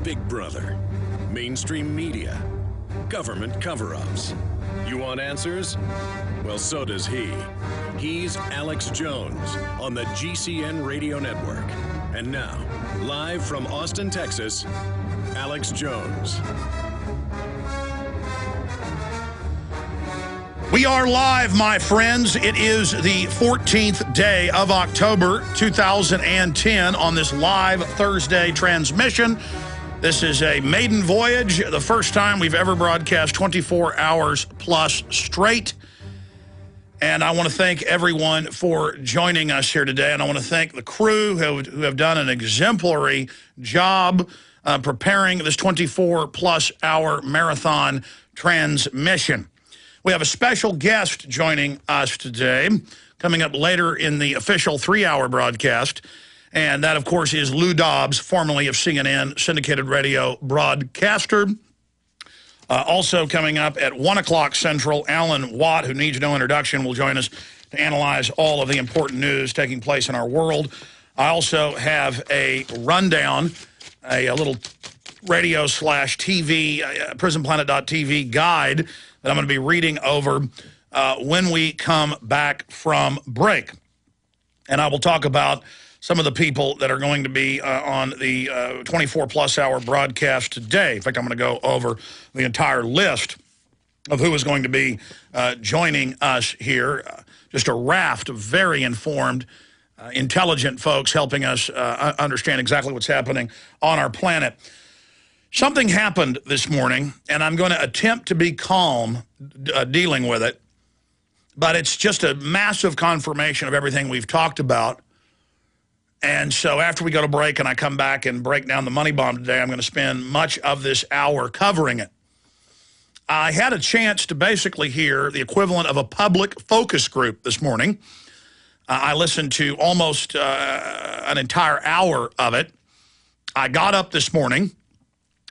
Big Brother, mainstream media, government cover-ups. You want answers? Well, so does he. He's Alex Jones on the GCN Radio Network. And now, live from Austin, Texas, Alex Jones. We are live, my friends. It is the 14th day of October 2010 on this live Thursday transmission. This is a maiden voyage, the first time we've ever broadcast 24 hours plus straight. And I want to thank everyone for joining us here today. And I want to thank the crew who have done an exemplary job preparing this 24 plus hour marathon transmission. We have a special guest joining us today, coming up later in the official 3-hour broadcast. And that, of course, is Lou Dobbs, formerly of CNN, syndicated radio broadcaster. Also coming up at 1 o'clock Central, Alan Watt, who needs no introduction, will join us to analyze all of the important news taking place in our world. I also have a rundown, a little radio/TV, prisonplanet.tv guide that I'm going to be reading over when we come back from break. And I will talk about some of the people that are going to be on the 24-plus hour broadcast today. In fact, I'm going to go over the entire list of who is going to be joining us here. Just a raft of very informed, intelligent folks helping us understand exactly what's happening on our planet. Something happened this morning, and I'm going to attempt to be calm dealing with it, but it's just a massive confirmation of everything we've talked about. And so after we go to break and I come back and break down the money bomb today, I'm going to spend much of this hour covering it. I had a chance to basically hear the equivalent of a public focus group this morning. I listened to almost an entire hour of it. I got up this morning,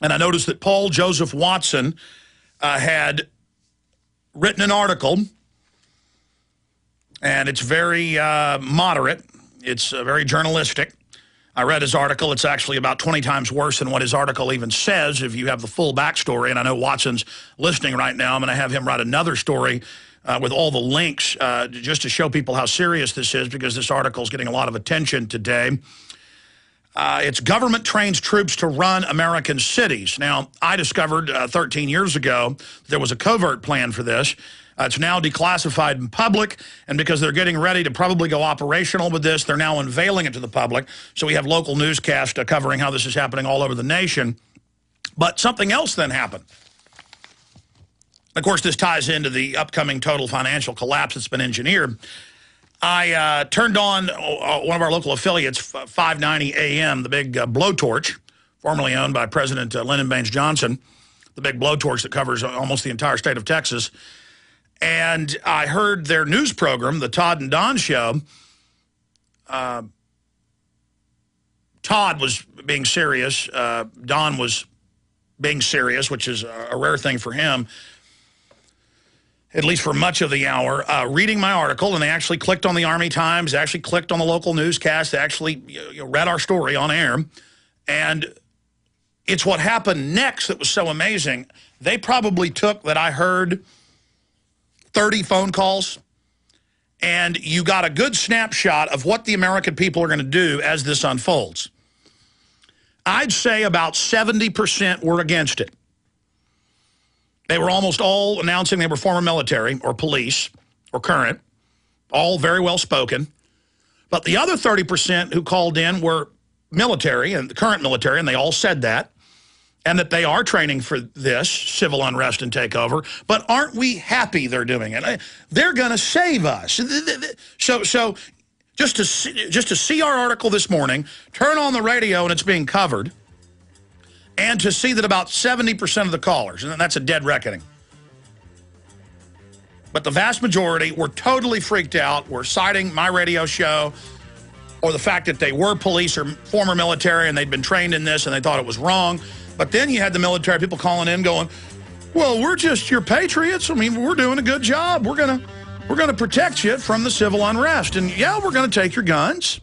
and I noticed that Paul Joseph Watson had written an article, and it's very moderate. It's very journalistic. I read his article. It's actually about 20 times worse than what his article even says if you have the full backstory. And I know Watson's listening right now. I'm going to have him write another story with all the links just to show people how serious this is, because this article is getting a lot of attention today. It's government trains troops to run American cities. Now, I discovered 13 years ago there was a covert plan for this. It's now declassified in public, and because they're getting ready to probably go operational with this, they're now unveiling it to the public. So we have local newscasts covering how this is happening all over the nation. But something else then happened. Of course, this ties into the upcoming total financial collapse that's been engineered. I turned on one of our local affiliates, 590 AM, the big blowtorch, formerly owned by President Lyndon Baines Johnson, the big blowtorch that covers almost the entire state of Texas. And I heard their news program, the Todd and Don Show. Todd was being serious. Don was being serious, which is a rare thing for him, at least for much of the hour, reading my article. And they actually clicked on the Army Times. They actually clicked on the local newscast. They actually read our story on air. And it's what happened next that was so amazing. They probably took that I heard 30 phone calls, and you got a good snapshot of what the American people are going to do as this unfolds. I'd say about 70% were against it. They were almost all announcing they were former military or police or current, all very well spoken. But the other 30% who called in were military and the current military, and they all said that. And that they are training for this civil unrest and takeover, but aren't we happy they're doing it? They're going to save us. So just to see our article this morning, turn on the radio and it's being covered, and to see that about 70% of the callers, and that's a dead reckoning, but the vast majority were totally freaked out, were citing my radio show or the fact that they were police or former military and they'd been trained in this and they thought it was wrong. But then you had the military people calling in going, well, we're just your patriots. I mean, we're doing a good job. We're gonna protect you from the civil unrest. And yeah, we're going to take your guns.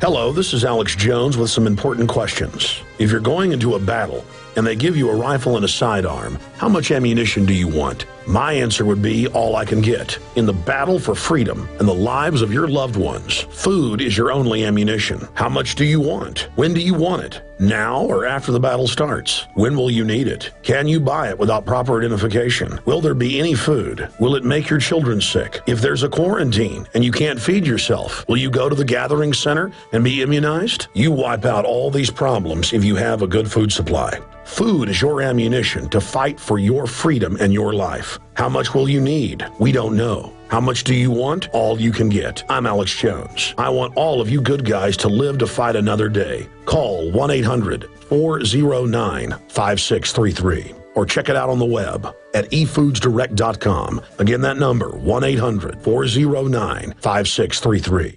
Hello, this is Alex Jones with some important questions. If you're going into a battle and they give you a rifle and a sidearm, how much ammunition do you want? My answer would be all I can get. In the battle for freedom and the lives of your loved ones, food is your only ammunition. How much do you want? When do you want it? Now or after the battle starts? When will you need it? Can you buy it without proper identification? Will there be any food? Will it make your children sick? If there's a quarantine and you can't feed yourself, will you go to the gathering center and be immunized? You wipe out all these problems if you have a good food supply. Food is your ammunition to fight for your freedom and your life. How much will you need? We don't know. How much do you want? All you can get. I'm Alex Jones. I want all of you good guys to live to fight another day. Call 1-800-409-5633 or check it out on the web at efoodsdirect.com. Again, that number, 1-800-409-5633.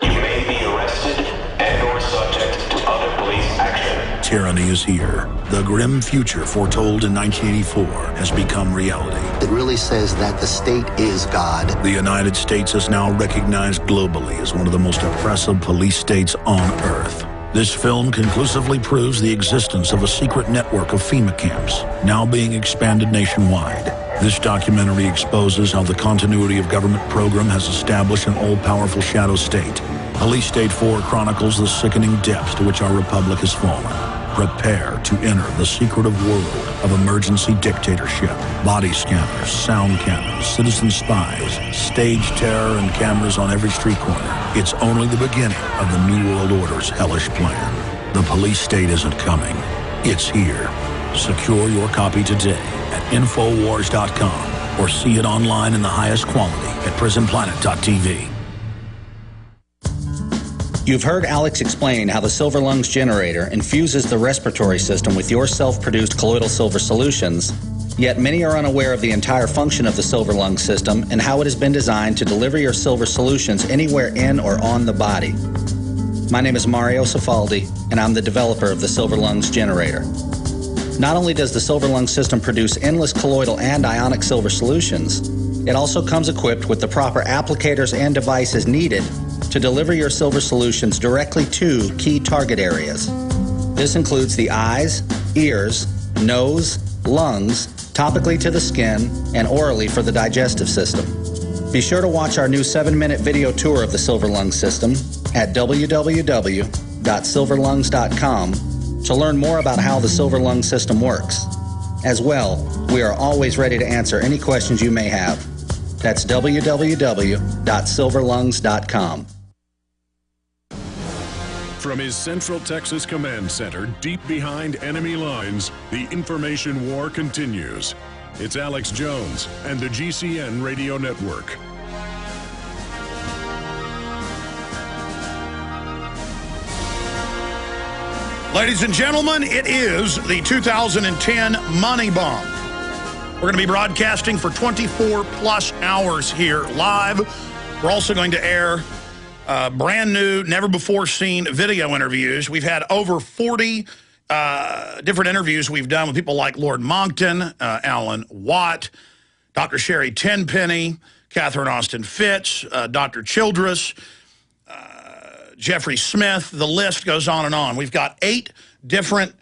You may be arrested and/or subject to other police action. Tyranny is here. The grim future foretold in 1984 has become reality. It really says that the state is God. The United States is now recognized globally as one of the most oppressive police states on Earth. This film conclusively proves the existence of a secret network of FEMA camps, now being expanded nationwide. This documentary exposes how the continuity of government program has established an all-powerful shadow state. Police State 4 chronicles the sickening depths to which our republic has fallen. Prepare to enter the secretive world of emergency dictatorship. Body scanners, sound cannons, citizen spies, stage terror, and cameras on every street corner. It's only the beginning of the New World Order's hellish plan. The police state isn't coming. It's here. Secure your copy today at Infowars.com or see it online in the highest quality at PrisonPlanet.tv. You've heard Alex explain how the Silver Lungs generator infuses the respiratory system with your self-produced colloidal silver solutions, yet many are unaware of the entire function of the Silver Lungs system and how it has been designed to deliver your silver solutions anywhere in or on the body. My name is Mario Cifaldi, and I'm the developer of the Silver Lungs generator. Not only does the Silver Lungs system produce endless colloidal and ionic silver solutions, it also comes equipped with the proper applicators and devices needed to deliver your silver solutions directly to key target areas. This includes the eyes, ears, nose, lungs, topically to the skin, and orally for the digestive system. Be sure to watch our new 7-minute video tour of the Silver Lungs system at www.silverlungs.com to learn more about how the Silver Lungs system works. As well, we are always ready to answer any questions you may have. That's www.silverlungs.com. From his Central Texas Command Center, deep behind enemy lines, the information war continues. It's Alex Jones and the GCN Radio Network. Ladies and gentlemen, it is the 2010 Money Bomb. We're going to be broadcasting for 24-plus hours here live. We're also going to air brand new, never-before-seen video interviews. We've had over 40 different interviews we've done with people like Lord Monckton, Alan Watt, Dr. Sherry Tenpenny, Catherine Austin Fitz, Dr. Childress, Jeffrey Smith. The list goes on and on. We've got 8 different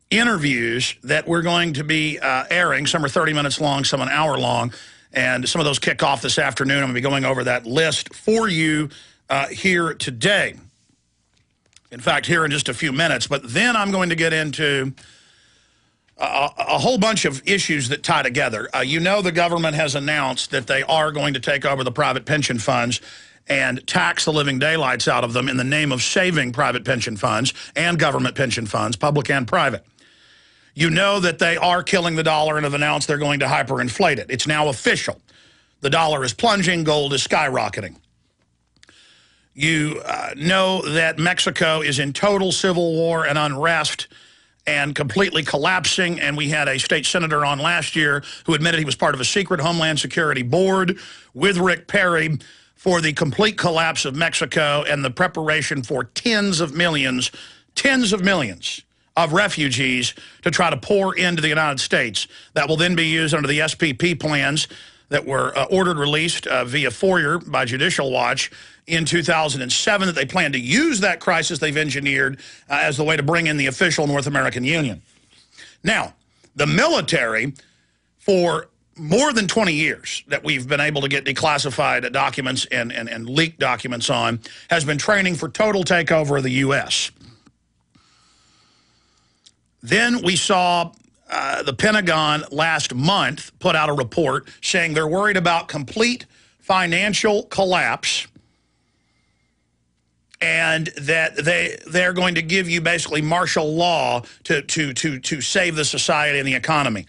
interviews that we're going to be airing. Some are 30 minutes long, some an hour long, and some of those kick off this afternoon. I'm going to be going over that list for you here today. In fact, here in just a few minutes. But then I'm going to get into a whole bunch of issues that tie together. You know, the government has announced that they are going to take over the private pension funds and tax the living daylights out of them in the name of saving private pension funds and government pension funds, public and private. You know that they are killing the dollar and have announced they're going to hyperinflate it. It's now official. The dollar is plunging, gold is skyrocketing. You know that Mexico is in total civil war and unrest and completely collapsing, and we had a state senator on last year who admitted he was part of a secret Homeland Security board with Rick Perry for the complete collapse of Mexico and the preparation for tens of millions of refugees to try to pour into the United States that will then be used under the SPP plans that were ordered released via FOIA by Judicial Watch in 2007 that they plan to use that crisis they've engineered as the way to bring in the official North American Union. Now, the military, for more than 20 years that we've been able to get declassified documents and leaked documents on, has been training for total takeover of the U.S. Then we saw the Pentagon last month put out a report saying they're worried about complete financial collapse and that they're going to give you basically martial law to save the society and the economy.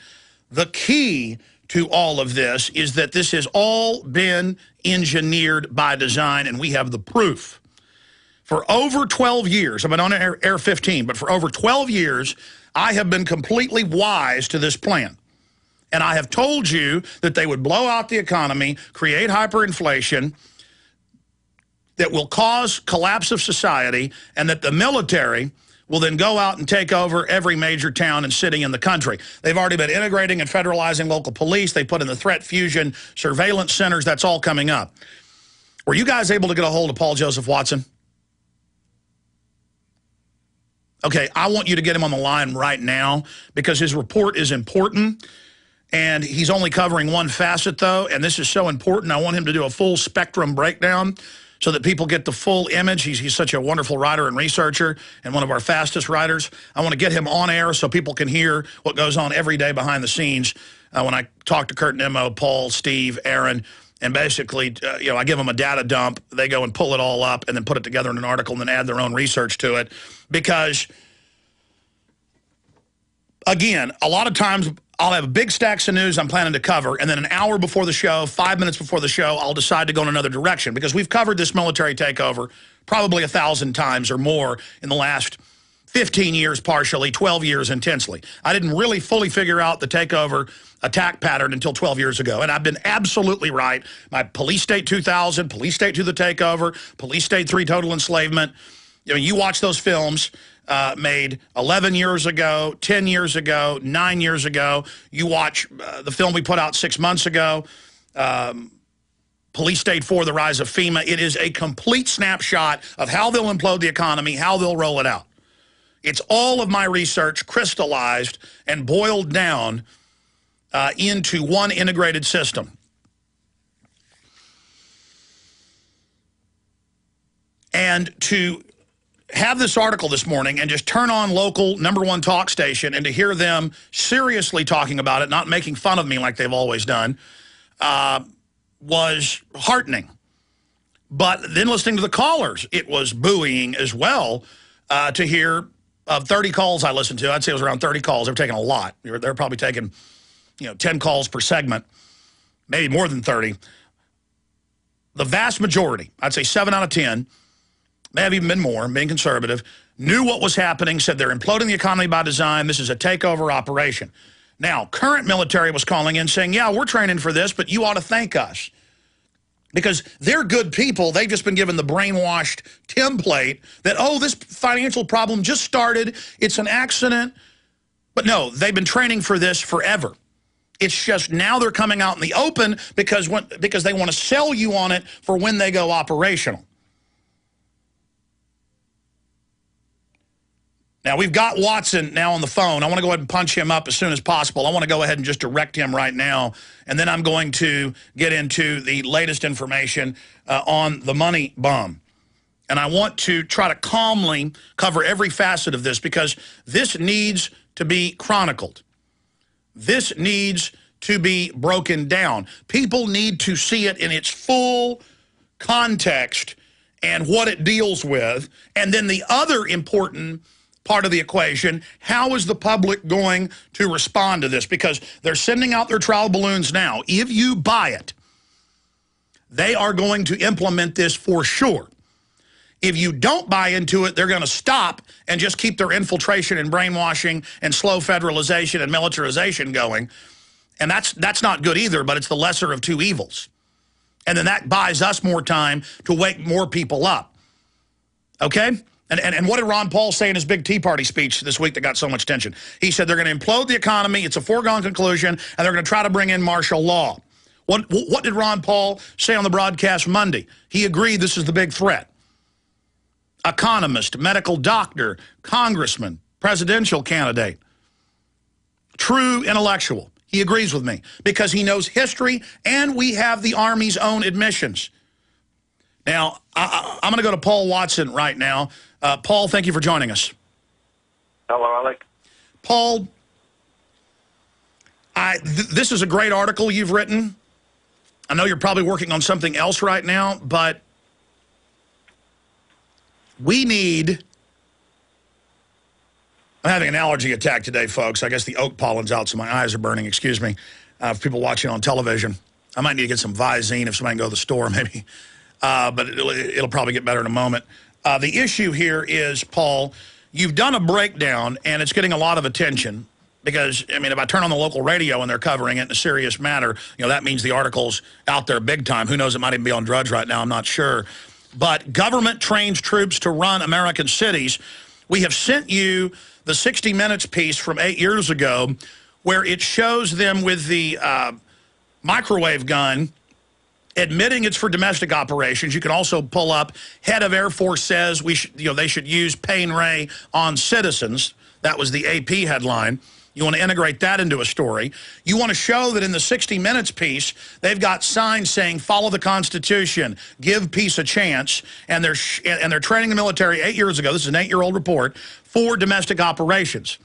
The key to all of this is that this has all been engineered by design, and we have the proof. For over 12 years, I've been on Air 15, but for over 12 years, I have been completely wise to this plan. And I have told you that they would blow out the economy, create hyperinflation, that will cause collapse of society, and that the military will then go out and take over every major town and city in the country. They've already been integrating and federalizing local police. They put in the threat fusion surveillance centers. That's all coming up. Were you guys able to get a hold of Paul Joseph Watson? Okay, I want you to get him on the line right now because his report is important, and he's only covering one facet, though, and this is so important. I want him to do a full spectrum breakdown so that people get the full image. He's such a wonderful writer and researcher and one of our fastest writers. I want to get him on air so people can hear what goes on every day behind the scenes when I talk to Kurt Nimmo, Paul, Steve, Aaron, and basically, I give them a data dump. They go and pull it all up and then put it together in an article and then add their own research to it. Because, again, a lot of times I'll have big stacks of news I'm planning to cover, and then an hour before the show, 5 minutes before the show, I'll decide to go in another direction. Because we've covered this military takeover probably 1,000 times or more in the last 15 years partially, 12 years intensely. I didn't really fully figure out the takeover attack pattern until 12 years ago, and I've been absolutely right. My Police State 2000, Police State 2 the Takeover, Police State 3 Total Enslavement. You watch those films made 11 years ago, 10 years ago, 9 years ago. You watch the film we put out 6 months ago, Police State 4, The Rise of FEMA. It is a complete snapshot of how they'll implode the economy, how they'll roll it out. It's all of my research crystallized and boiled down into one integrated system. And to have this article this morning and just turn on local #1 talk station and to hear them seriously talking about it, not making fun of me like they've always done, was heartening. But then listening to the callers, it was buoying as well to hear of 30 calls I listened to. I'd say it was around 30 calls. They were taking a lot. They're probably taking 10 calls per segment, maybe more than 30. The vast majority, I'd say 7 out of 10, may have even been more, being conservative, knew what was happening, said they're imploding the economy by design. This is a takeover operation. Now, current military was calling in saying, yeah, we're training for this, but you ought to thank us. Because they're good people. They've just been given the brainwashed template that, oh, this financial problem just started. It's an accident. But no, they've been training for this forever. It's just now they're coming out in the open because they want to sell you on it for when they go operational. Now, we've got Watson now on the phone. I want to go ahead and punch him up as soon as possible. I want to go ahead and just direct him right now. And then I'm going to get into the latest information on the money bomb. And I want to try to calmly cover every facet of this because this needs to be chronicled. This needs to be broken down. People need to see it in its full context and what it deals with. And then the other important part of the equation, how is the public going to respond to this? Because they're sending out their trial balloons now. If you buy it, they are going to implement this for sure. If you don't buy into it, they're going to stop and just keep their infiltration and brainwashing and slow federalization and militarization going. And that's not good either, but it's the lesser of two evils. And then that buys us more time to wake more people up. Okay? And what did Ron Paul say in his big Tea Party speech this week that got so much attention? He said they're going to implode the economy, it's a foregone conclusion, and they're going to try to bring in martial law. What did Ron Paul say on the broadcast Monday? He agreed this is the big threat. Economist, medical doctor, congressman, presidential candidate, true intellectual. He agrees with me because he knows history, and we have the Army's own admissions. Now, I'm going to go to Paul Watson right now. Paul, thank you for joining us. Hello, Alec. Paul, this is a great article you've written. I know you're probably working on something else right now, but we need... I'm having an allergy attack today, folks. I guess the oak pollen's out, so my eyes are burning. Excuse me. For people watching on television, I might need to get some Visine if somebody can go to the store, maybe. But it'll probably get better in a moment. The issue here is, Paul, you've done a breakdown, and it's getting a lot of attention because, I mean, if I turn on the local radio and they're covering it in a serious manner, you know, that means the article's out there big time. Who knows, it might even be on Drudge right now. I'm not sure. But government trains troops to run American cities. We have sent you the 60 Minutes piece from 8 years ago where it shows them with the microwave gun admitting it's for domestic operations. You can also pull up head of Air Force says they should use Pain Ray on citizens. That was the AP headline. You want to integrate that into a story. You want to show that in the 60 Minutes piece, they've got signs saying, follow the Constitution, give peace a chance, and they're training the military 8 years ago, this is an 8-year-old report, for domestic operations.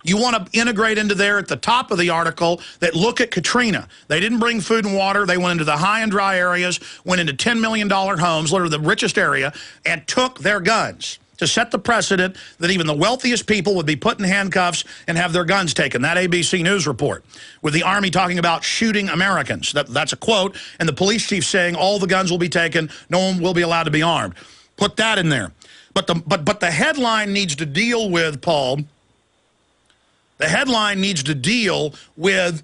You want to integrate into there at the top of the article that look at Katrina. They didn't bring food and water. They went into the high and dry areas, went into $10 million homes, literally the richest area, and took their guns to set the precedent that even the wealthiest people would be put in handcuffs and have their guns taken. That ABC News report with the Army talking about shooting Americans. That's a quote, and the police chief saying all the guns will be taken, no one will be allowed to be armed. Put that in there. But the headline needs to deal with, Paul, the headline needs to deal with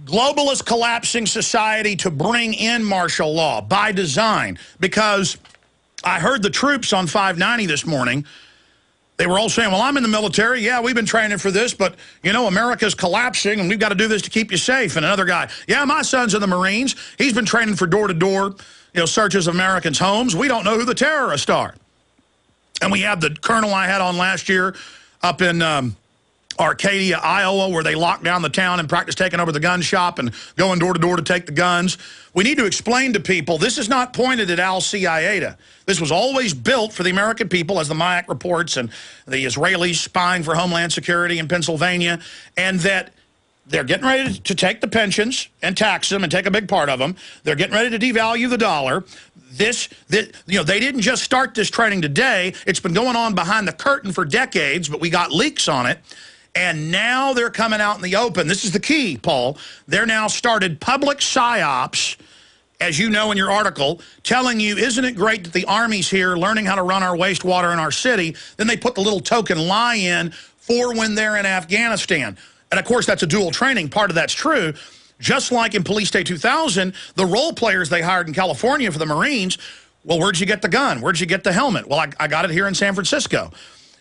globalist collapsing society to bring in martial law by design. Because I heard the troops on 590 this morning, they were all saying, well, I'm in the military. Yeah, we've been training for this, but, you know, America's collapsing, and we've got to do this to keep you safe. And another guy, yeah, my son's in the Marines. He's been training for door-to-door, searches of Americans' homes. We don't know who the terrorists are. And we have the colonel I had on last year up in Arcadia, Iowa, where they locked down the town and practiced taking over the gun shop and going door to door to take the guns. We need to explain to people, this is not pointed at Al Qaeda. This was always built for the American people, as the Mayak reports, and the Israelis spying for Homeland Security in Pennsylvania, and that they're getting ready to take the pensions and tax them and take a big part of them. They're getting ready to devalue the dollar. They didn't just start this training today. It's been going on behind the curtain for decades, but we got leaks on it. And now they're coming out in the open. This is the key, Paul. They're now started public psyops, as you know in your article, telling you, isn't it great that the Army's here learning how to run our wastewater in our city? Then they put the little token lie in for when they're in Afghanistan. And, of course, that's a dual training. Part of that's true. Just like in Police State 2000, the role players they hired in California for the Marines, well, where'd you get the gun? Where'd you get the helmet? Well, I got it here in San Francisco.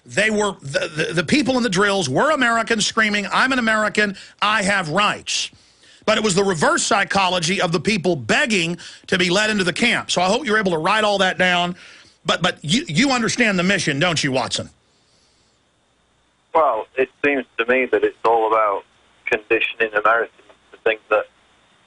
They were, the people in the drills were Americans screaming, I'm an American, I have rights. But it was the reverse psychology of the people begging to be led into the camp. So I hope you're able to write all that down. But you understand the mission, don't you, Watson? Well, it seems to me that it's all about conditioning Americans to think that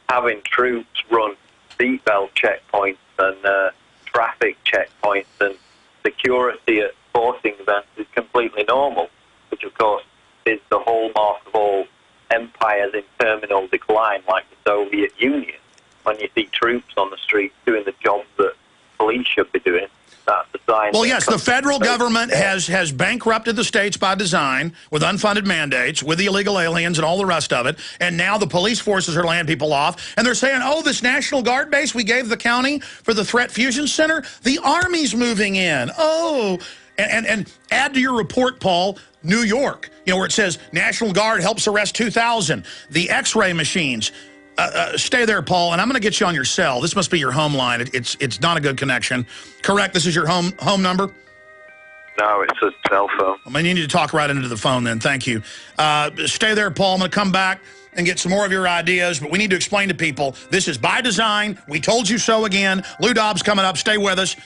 having troops run seatbelt checkpoints and traffic checkpoints and security at sporting events is completely normal, which of course is the hallmark of all empires in terminal decline, like the Soviet Union. When you see troops on the streets doing the jobs that police should be doing, that's the sign. Well, yes, the federal government has bankrupted the states by design with unfunded mandates, with the illegal aliens and all the rest of it, and now the police forces are laying people off, and they're saying, oh, this National Guard base we gave the county for the Threat Fusion Center, the Army's moving in. Oh, and add to your report, Paul, New York, where it says National Guard helps arrest 2,000, the X-ray machines. Stay there, Paul, and I'm going to get you on your cell. This must be your home line. It's not a good connection. Correct? This is your home number? No, it's a cell phone. I mean, you need to talk right into the phone then. Thank you. Stay there, Paul. I'm going to come back. and get some more of your ideas, but we need to explain to people this is by design. We told you so again. Lou Dobbs coming up. Stay with us.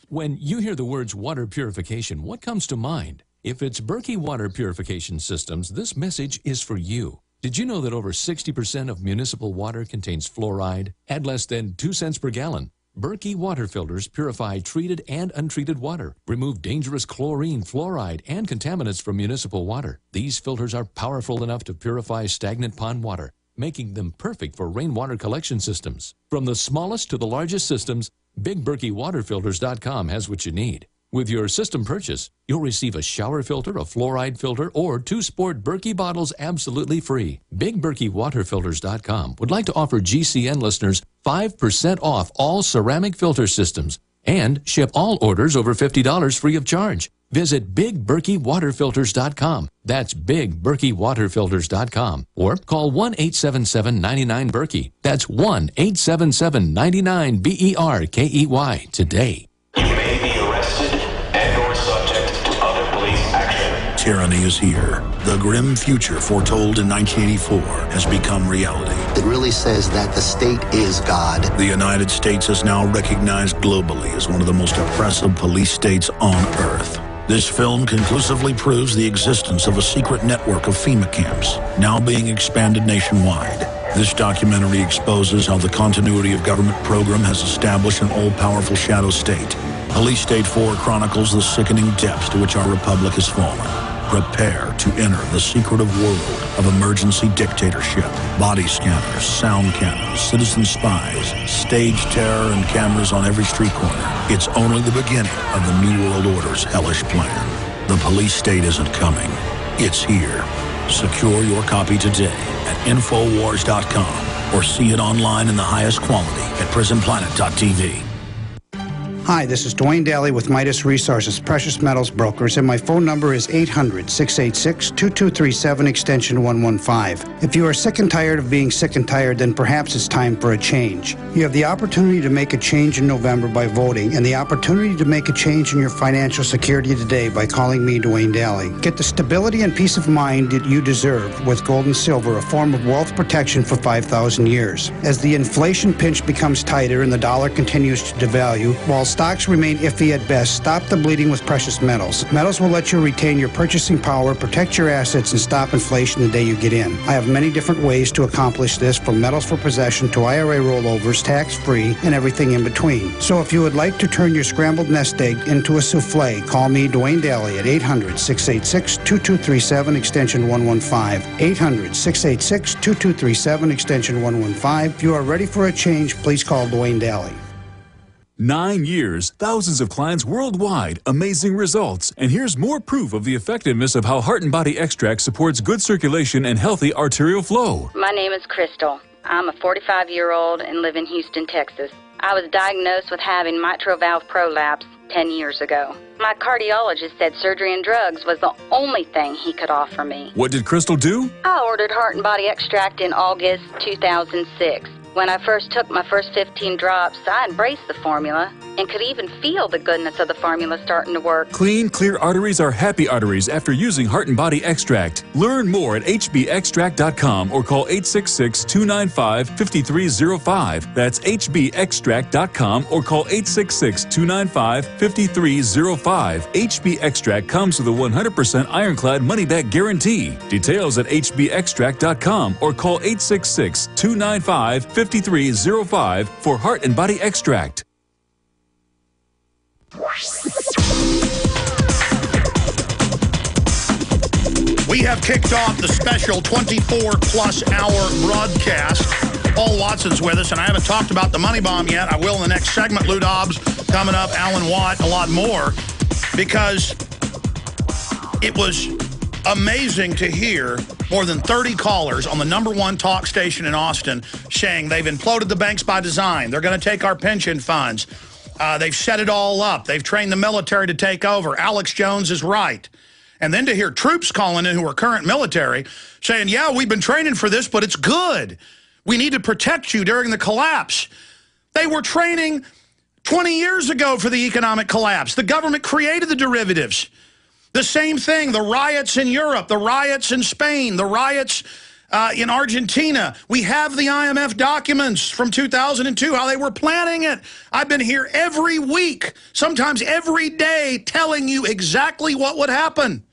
When you hear the words water purification, what comes to mind? If it's Berkey Water Purification Systems, this message is for you. Did you know that over 60% of municipal water contains fluoride at less than 2 cents per gallon? Berkey water filters purify treated and untreated water, remove dangerous chlorine, fluoride, and contaminants from municipal water. These filters are powerful enough to purify stagnant pond water, making them perfect for rainwater collection systems. From the smallest to the largest systems, BigBerkeyWaterFilters.com has what you need. With your system purchase, you'll receive a shower filter, a fluoride filter, or 2 sport Berkey bottles absolutely free. BigBerkeyWaterFilters.com would like to offer GCN listeners 5% off all ceramic filter systems and ship all orders over $50 free of charge. Visit BigBerkeyWaterFilters.com. That's BigBerkeyWaterFilters.com. Or call 1-877-99-BERKEY. That's 1-877-99-BERKEY today. You may be arrested and/or subject to other police action. Tyranny is here. The grim future foretold in 1984 has become reality. It really says that the state is God. The United States is now recognized globally as one of the most oppressive police states on earth. This film conclusively proves the existence of a secret network of FEMA camps, now being expanded nationwide. This documentary exposes how the continuity of government program has established an all-powerful shadow state. Police State 4 chronicles the sickening depths to which our republic has fallen. Prepare to enter the secretive world of emergency dictatorship, body scanners, sound cannons, citizen spies, stage terror, and cameras on every street corner. It's only the beginning of the New World Order's hellish plan. The police state isn't coming. It's here. Secure your copy today at Infowars.com or see it online in the highest quality at PrisonPlanet.tv. Hi, this is Dwayne Daly with Midas Resources Precious Metals Brokers, and my phone number is 800-686-2237, extension 115. If you are sick and tired of being sick and tired, then perhaps it's time for a change. You have the opportunity to make a change in November by voting, and the opportunity to make a change in your financial security today by calling me, Dwayne Daly. Get the stability and peace of mind that you deserve with gold and silver, a form of wealth protection for 5,000 years. As the inflation pinch becomes tighter and the dollar continues to devalue, while stocks remain iffy at best, stop the bleeding with precious metals. Metals will let you retain your purchasing power, protect your assets, and stop inflation the day you get in. I have many different ways to accomplish this, from metals for possession to IRA rollovers, tax-free, and everything in between. So if you would like to turn your scrambled nest egg into a souffle, call me, Dwayne Daly, at 800-686-2237, extension 115. 800-686-2237, extension 115. If you are ready for a change, please call Dwayne Daly. 9 years, thousands of clients worldwide, amazing results. And here's more proof of the effectiveness of how Heart and Body Extract supports good circulation and healthy arterial flow. My name is Crystal. I'm a 45-year-old and live in Houston, Texas. I was diagnosed with having mitral valve prolapse 10 years ago. My cardiologist said surgery and drugs was the only thing he could offer me. What did Crystal do? I ordered Heart and Body Extract in August 2006. When I first took my first 15 drops, I embraced the formula and could even feel the goodness of the formula starting to work. Clean, clear arteries are happy arteries after using Heart and Body Extract. Learn more at hbextract.com or call 866-295-5305. That's hbextract.com or call 866-295-5305. HB Extract comes with a 100% ironclad money-back guarantee. Details at hbextract.com or call 866-295-5305 for Heart and Body Extract. We have kicked off the special 24-plus hour broadcast. Paul Watson's with us, and I haven't talked about the money bomb yet. I will in the next segment. Lou Dobbs coming up, Alan Watt, a lot more, because it was amazing to hear more than 30 callers on the #1 talk station in Austin saying they've imploded the banks by design. They're going to take our pension funds. They've set it all up. They've trained the military to take over. Alex Jones is right. And then to hear troops calling in who are current military saying, yeah, we've been training for this, but it's good. We need to protect you during the collapse. They were training 20 years ago for the economic collapse. The government created the derivatives. The same thing, the riots in Europe, the riots in Spain, the riots In Argentina, we have the IMF documents from 2002, how they were planning it. I've been here every week, sometimes every day, telling you exactly what would happen.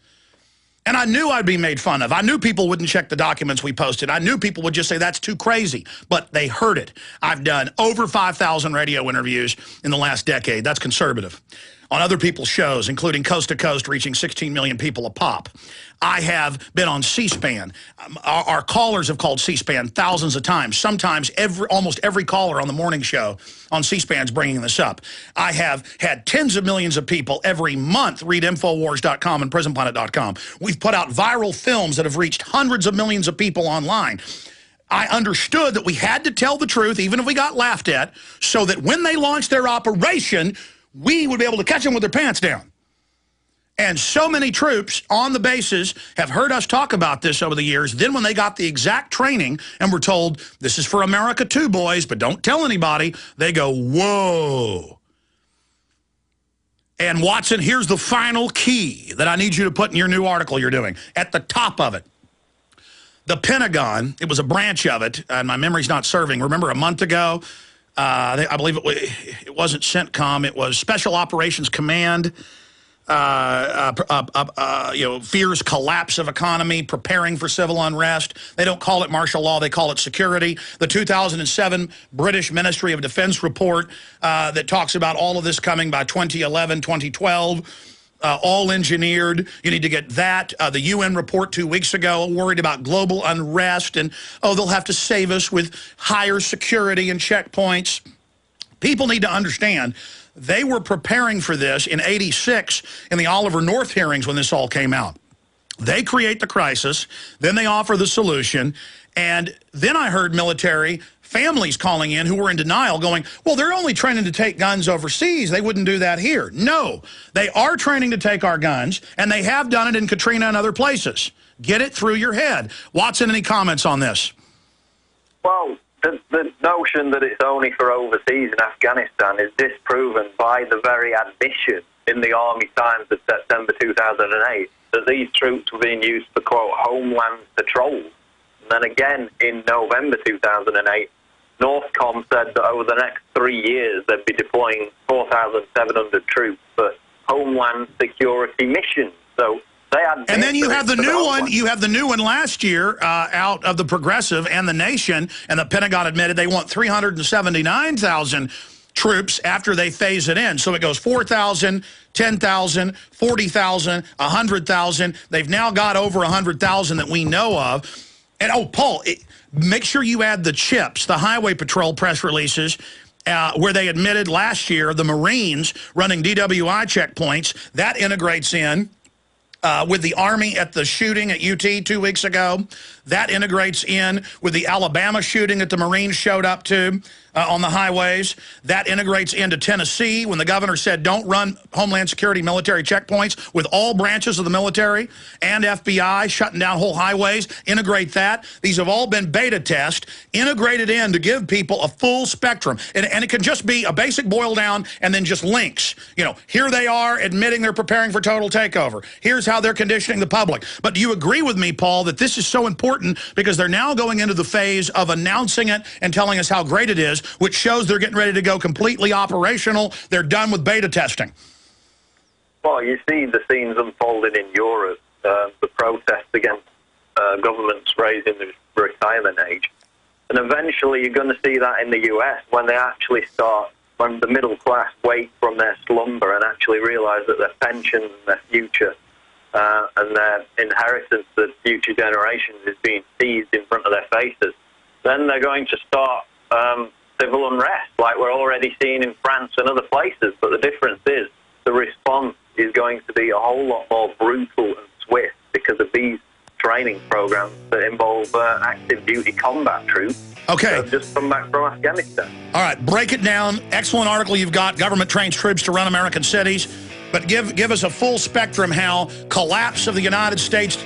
And I knew I'd be made fun of. I knew people wouldn't check the documents we posted. I knew people would just say, that's too crazy. But they heard it. I've done over 5,000 radio interviews in the last decade. That's conservative. On other people's shows, including Coast to Coast, reaching 16 million people a pop. I have been on C-SPAN. Our callers have called C-SPAN thousands of times. Sometimes almost every caller on the morning show on C-SPAN is bringing this up. I have had tens of millions of people every month read Infowars.com and PrisonPlanet.com. We've put out viral films that have reached hundreds of millions of people online. I understood that we had to tell the truth, even if we got laughed at, so that when they launched their operation, we would be able to catch them with their pants down. And so many troops on the bases have heard us talk about this over the years. Then when they got the exact training and were told, this is for America too, boys, but don't tell anybody, they go, whoa. And Watson, here's the final key that I need you to put in your new article you're doing. At the top of it, the Pentagon, it was a branch of it, and my memory's not serving. Remember a month ago, I believe it wasn't CENTCOM, it was Special Operations Command, fears collapse of economy, preparing for civil unrest. They don't call it martial law, they call it security. The 2007 British Ministry of Defense report that talks about all of this coming by 2011, 2012. All engineered. You need to get that. The UN report 2 weeks ago worried about global unrest and, oh, they'll have to save us with higher security and checkpoints. People need to understand they were preparing for this in '86 in the Oliver North hearings when this all came out. They create the crisis, then they offer the solution, and then I heard military families calling in who were in denial going, well, they're only training to take guns overseas. They wouldn't do that here. No, they are training to take our guns, and they have done it in Katrina and other places. Get it through your head. Watson, any comments on this? Well, the notion that it's only for overseas in Afghanistan is disproven by the very admission in the Army Times of September 2008 that these troops were being used for, quote, homeland patrols. And then again in November 2008, Northcom said that over the next 3 years they'd be deploying 4,700 troops for homeland security missions. So they had. And then you have the new one. You have the new one last year out of the Progressive and the Nation, and the Pentagon admitted they want 379,000 troops after they phase it in. So it goes 4,000, 10,000, 40,000, 100,000. They've now got over 100,000 that we know of. And, oh, Paul, make sure you add the CHIPS, the Highway Patrol press releases, where they admitted last year the Marines running DWI checkpoints. That integrates in with the Army at the shooting at UT 2 weeks ago. That integrates in with the Alabama shooting that the Marines showed up to on the highways. That integrates into Tennessee when the governor said don't run Homeland Security military checkpoints with all branches of the military and FBI shutting down whole highways. Integrate that. These have all been beta tests, integrated in to give people a full spectrum. And it can just be a basic boil down and then just links. You know, here they are admitting they're preparing for total takeover. Here's how they're conditioning the public. But do you agree with me, Paul, that this is so important because they're now going into the phase of announcing it and telling us how great it is, which shows they're getting ready to go completely operational. They're done with beta testing. Well, you see the scenes unfolding in Europe, the protests against governments raising the retirement age. And eventually you're going to see that in the US when they actually start, when the middle class wake from their slumber and actually realize that their pensions and their future and their inheritance of future generations is being seized in front of their faces. Then they're going to start civil unrest, like we're already seeing in France and other places. But the difference is the response is going to be a whole lot more brutal and swift because of these training programs that involve active duty combat troops. Okay. Just come back from Afghanistan. All right, break it down. Excellent article you've got. Government trains troops to run American cities. But give us a full spectrum how collapse of the United States,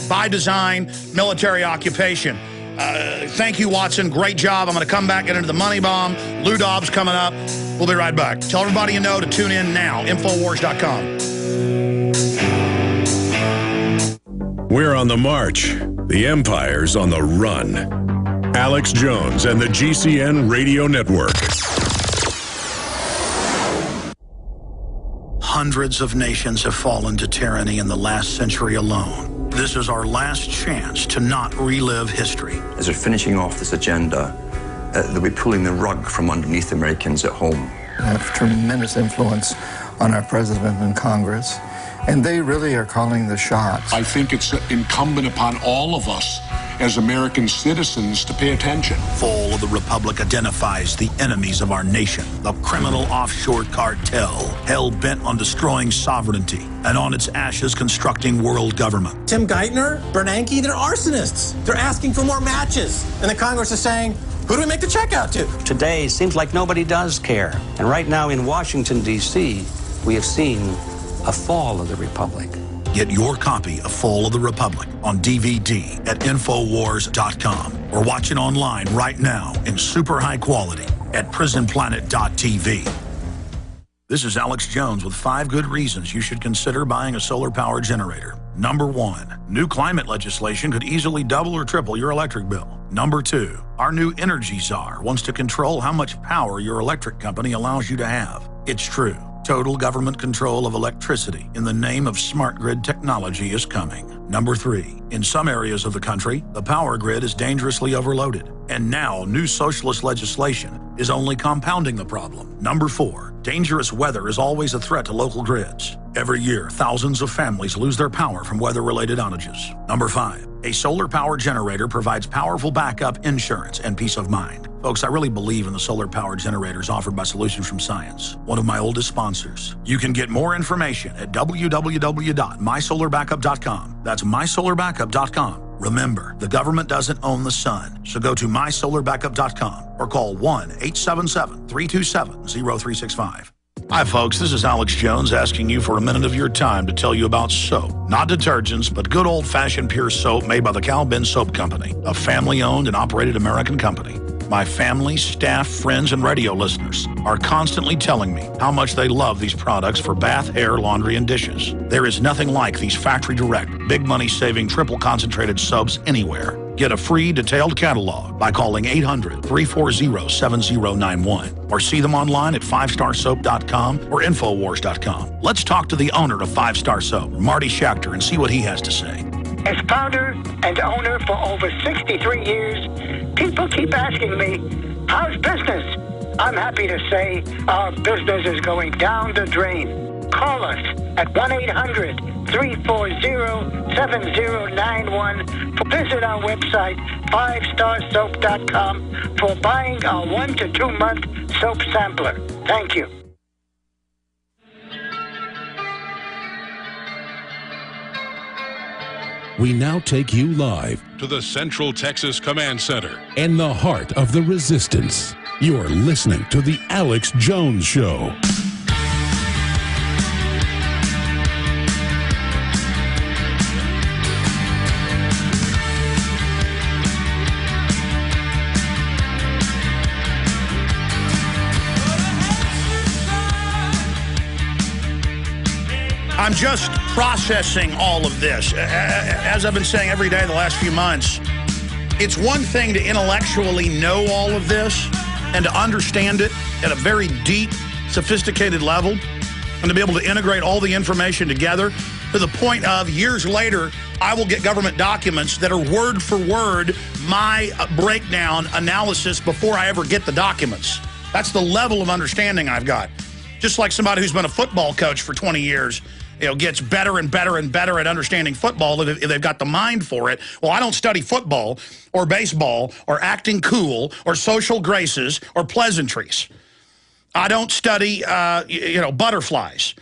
by design, military occupation. Thank you, Watson. Great job. I'm going to come back, get into the money bomb. Lou Dobbs coming up. We'll be right back. Tell everybody you know to tune in now. Infowars.com. We're on the march. The empire's on the run. Alex Jones and the GCN Radio Network. Hundreds of nations have fallen to tyranny in the last century alone. This is our last chance to not relive history. As we're finishing off this agenda, they'll be pulling the rug from underneath Americans at home. They have tremendous influence on our president and Congress, and they really are calling the shots. I think it's incumbent upon all of us as American citizens to pay attention. Fall of the Republic identifies the enemies of our nation, the criminal offshore cartel, hell-bent on destroying sovereignty, and on its ashes constructing world government. Tim Geithner, Bernanke, they're arsonists. They're asking for more matches. And the Congress is saying, who do we make the check out to? Today, it seems like nobody does care. And right now in Washington, D.C., we have seen a fall of the Republic. Get your copy of Fall of the Republic on DVD at Infowars.com or watch it online right now in super high quality at PrisonPlanet.tv. This is Alex Jones with 5 good reasons you should consider buying a solar power generator. Number 1, new climate legislation could easily double or triple your electric bill. Number 2, our new energy czar wants to control how much power your electric company allows you to have. It's true. Total government control of electricity in the name of smart grid technology is coming. Number 3, in some areas of the country, the power grid is dangerously overloaded. And now, new socialist legislation is only compounding the problem. Number 4, dangerous weather is always a threat to local grids. Every year, thousands of families lose their power from weather-related outages. Number 5, a solar power generator provides powerful backup insurance and peace of mind. Folks, I really believe in the solar power generators offered by Solutions from Science, one of my oldest sponsors. You can get more information at www.mysolarbackup.com. That's mysolarbackup.com. Remember, the government doesn't own the sun, so go to mysolarbackup.com or call 1-877-327-0365. Hi, folks. This is Alex Jones asking you for a minute of your time to tell you about soap. Not detergents, but good old-fashioned pure soap made by the Cal Ben Soap Company, a family-owned and operated American company. My family, staff, friends, and radio listeners are constantly telling me how much they love these products for bath, hair, laundry, and dishes. There is nothing like these factory-direct, big money-saving, triple-concentrated soaps anywhere. Get a free detailed catalog by calling 800-340-7091 or see them online at 5starsoap.com or Infowars.com. Let's talk to the owner of 5-Star Soap, Marty Schachter, and see what he has to say. As founder and owner for over 63 years, people keep asking me, how's business? I'm happy to say our business is going down the drain. Call us at 1-800-340-7091. Visit our website, 5starsoap.com, for buying our 1 to 2 month soap sampler. Thank you. We now take you live To the Central Texas Command Center. in the heart of the resistance. You're listening to The Alex Jones Show. I'm just processing all of this. As I've been saying every day the last few months, it's one thing to intellectually know all of this and to understand it at a very deep, sophisticated level and to be able to integrate all the information together to the point of years later, I will get government documents that are word for word my breakdown analysis before I ever get the documents. That's the level of understanding I've got. Just like somebody who's been a football coach for 20 years, gets better and better and better at understanding football if they've got the mind for it. Well, I don't study football or baseball or acting cool or social graces or pleasantries. I don't study, butterflies.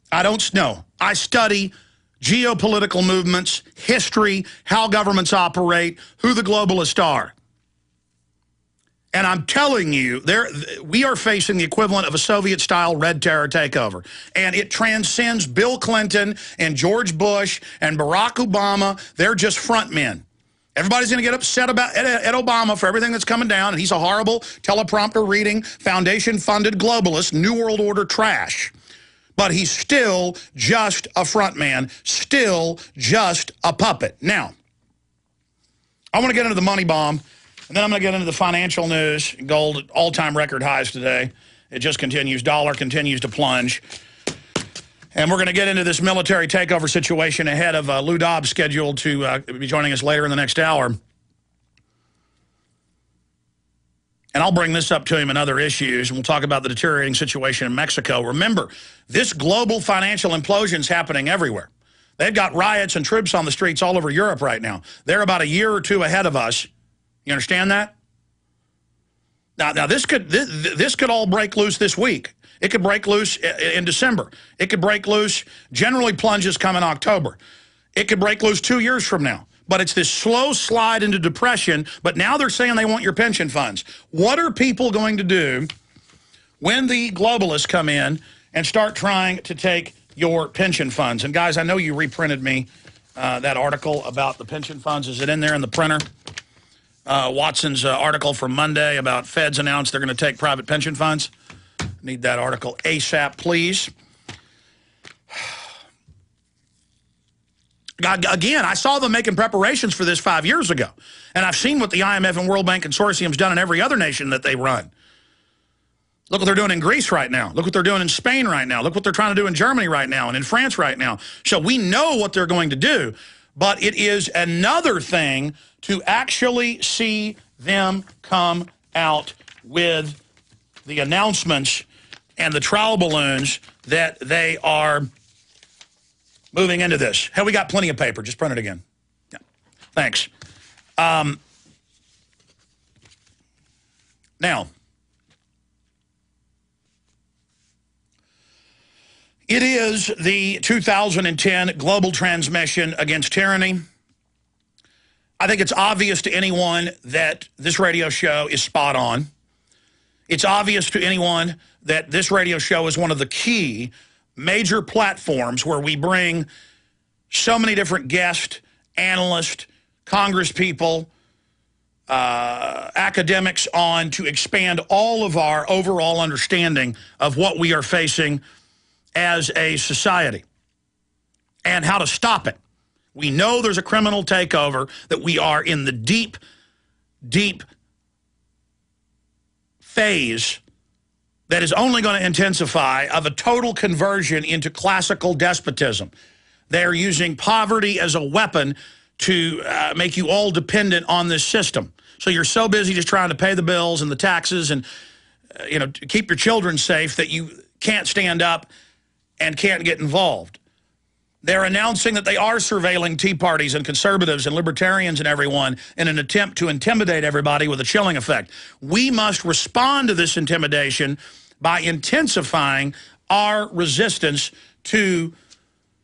I study geopolitical movements, history, how governments operate, who the globalists are. And I'm telling you, we are facing the equivalent of a Soviet-style Red Terror takeover. And it transcends Bill Clinton and George Bush and Barack Obama. They're just front men. Everybody's going to get upset about Ed Obama for everything that's coming down, and he's a horrible teleprompter reading, foundation-funded globalist, New World Order trash. But he's still just a front man, still just a puppet. Now, I want to get into the money bomb, and then I'm going to get into the financial news. Gold at all-time record highs today. It just continues. Dollar continues to plunge. And we're going to get into this military takeover situation ahead of Lou Dobbs scheduled to be joining us later in the next hour. And I'll bring this up to him and other issues, and we'll talk about the deteriorating situation in Mexico. Remember, this global financial implosion is happening everywhere. They've got riots and troops on the streets all over Europe right now. They're about a year or two ahead of us. You understand that? Now this could all break loose this week. It could break loose in December. It could break loose, generally plunges come in October. It could break loose 2 years from now. But it's this slow slide into depression, but now they're saying they want your pension funds. What are people going to do when the globalists come in and start trying to take your pension funds? And guys, I know you reprinted me that article about the pension funds. Is it in there in the printer? Watson's article from Monday about Feds announced they're going to take private pension funds. Need that article ASAP, please. Again, I saw them making preparations for this 5 years ago. And I've seen what the IMF and World Bank Consortium's done in every other nation that they run. Look what they're doing in Greece right now. Look what they're doing in Spain right now. Look what they're trying to do in Germany right now and in France right now. So we know what they're going to do. But it is another thing to actually see them come out with the announcements and the trial balloons that they are moving into this. Hey, we got plenty of paper. Just print it again. Yeah. Thanks. Now, it is the 2010 Global Transmission Against Tyranny. I think it's obvious to anyone that this radio show is spot on. It's obvious to anyone that this radio show is one of the key major platforms where we bring so many different guests, analysts, congresspeople, academics on to expand all of our overall understanding of what we are facing as a society and how to stop it. We know there's a criminal takeover, that we are in the deep, deep phase that is only going to intensify of a total conversion into classical despotism. They're using poverty as a weapon to make you all dependent on this system. So you're so busy just trying to pay the bills and the taxes and to keep your children safe that you can't stand up and can't get involved. They're announcing that they are surveilling Tea Parties and conservatives and libertarians and everyone in an attempt to intimidate everybody with a chilling effect. We must respond to this intimidation by intensifying our resistance to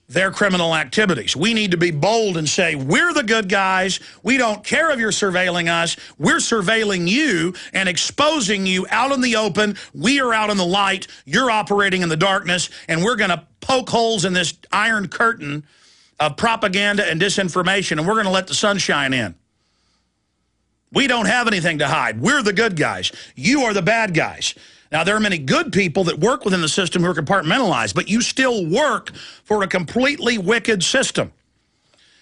their criminal activities. We need to be bold and say, we're the good guys. We don't care if you're surveilling us. We're surveilling you and exposing you out in the open. We are out in the light. You're operating in the darkness, and we're going to poke holes in this iron curtain of propaganda and disinformation, and we're going to let the sunshine in. We don't have anything to hide. We're the good guys. You are the bad guys. Now, there are many good people that work within the system who are compartmentalized, but you still work for a completely wicked system.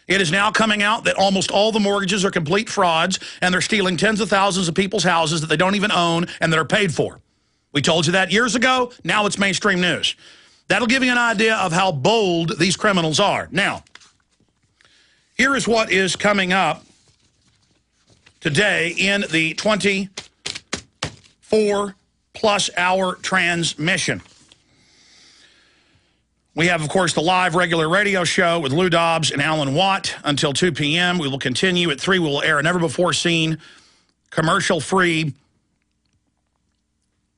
It is now coming out that almost all the mortgages are complete frauds, and they're stealing tens of thousands of people's houses that they don't even own and that are paid for. We told you that years ago. Now it's mainstream news. That'll give you an idea of how bold these criminals are. Now, here is what is coming up today in the 24-plus hour transmission. We have, of course, the live regular radio show with Lou Dobbs and Alan Watt until 2 p.m. We will continue at 3. We will air a never-before-seen, commercial-free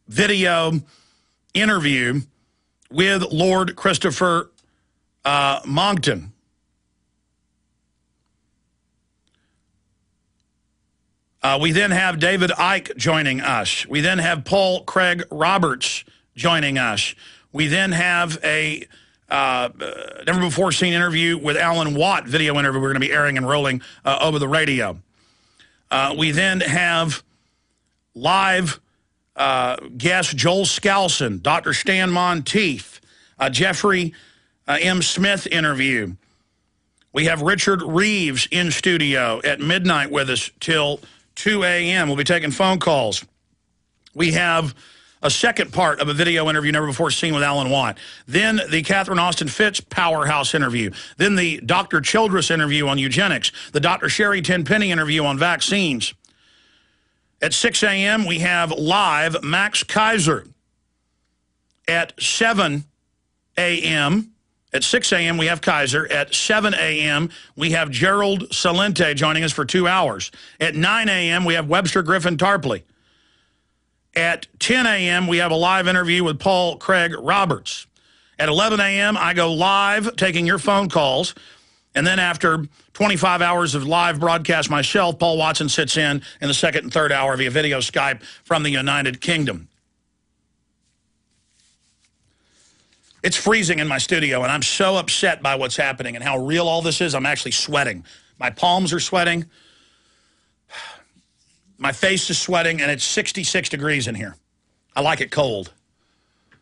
video interview with Lord Christopher Monckton. We then have David Icke joining us. We then have Paul Craig Roberts joining us. We then have a never-before-seen interview with Alan Watt, video interview we're going to be airing and rolling over the radio. We then have live guest Joel Skousen, Dr. Stan Monteith, Jeffrey M. Smith interview. We have Richard Reeves in studio at midnight with us till 2 a.m. We'll be taking phone calls. We have a second part of a video interview never before seen with Alan Watt. Then the Catherine Austin Fitts powerhouse interview. Then the Dr. Childress interview on eugenics. The Dr. Sherry Tenpenny interview on vaccines. At 6 a.m., we have live Max Kaiser. At 7 a.m., at 6 a.m., we have Kaiser. At 7 a.m., we have Gerald Celente joining us for 2 hours. At 9 a.m., we have Webster Griffin Tarpley. At 10 a.m., we have a live interview with Paul Craig Roberts. At 11 a.m., I go live taking your phone calls. And then after 25 hours of live broadcast myself, Paul Watson sits in the second and third hour via video Skype from the United Kingdom. It's freezing in my studio, and I'm so upset by what's happening and how real all this is. I'm actually sweating. My palms are sweating. My face is sweating, and it's 66 degrees in here. I like it cold. I'm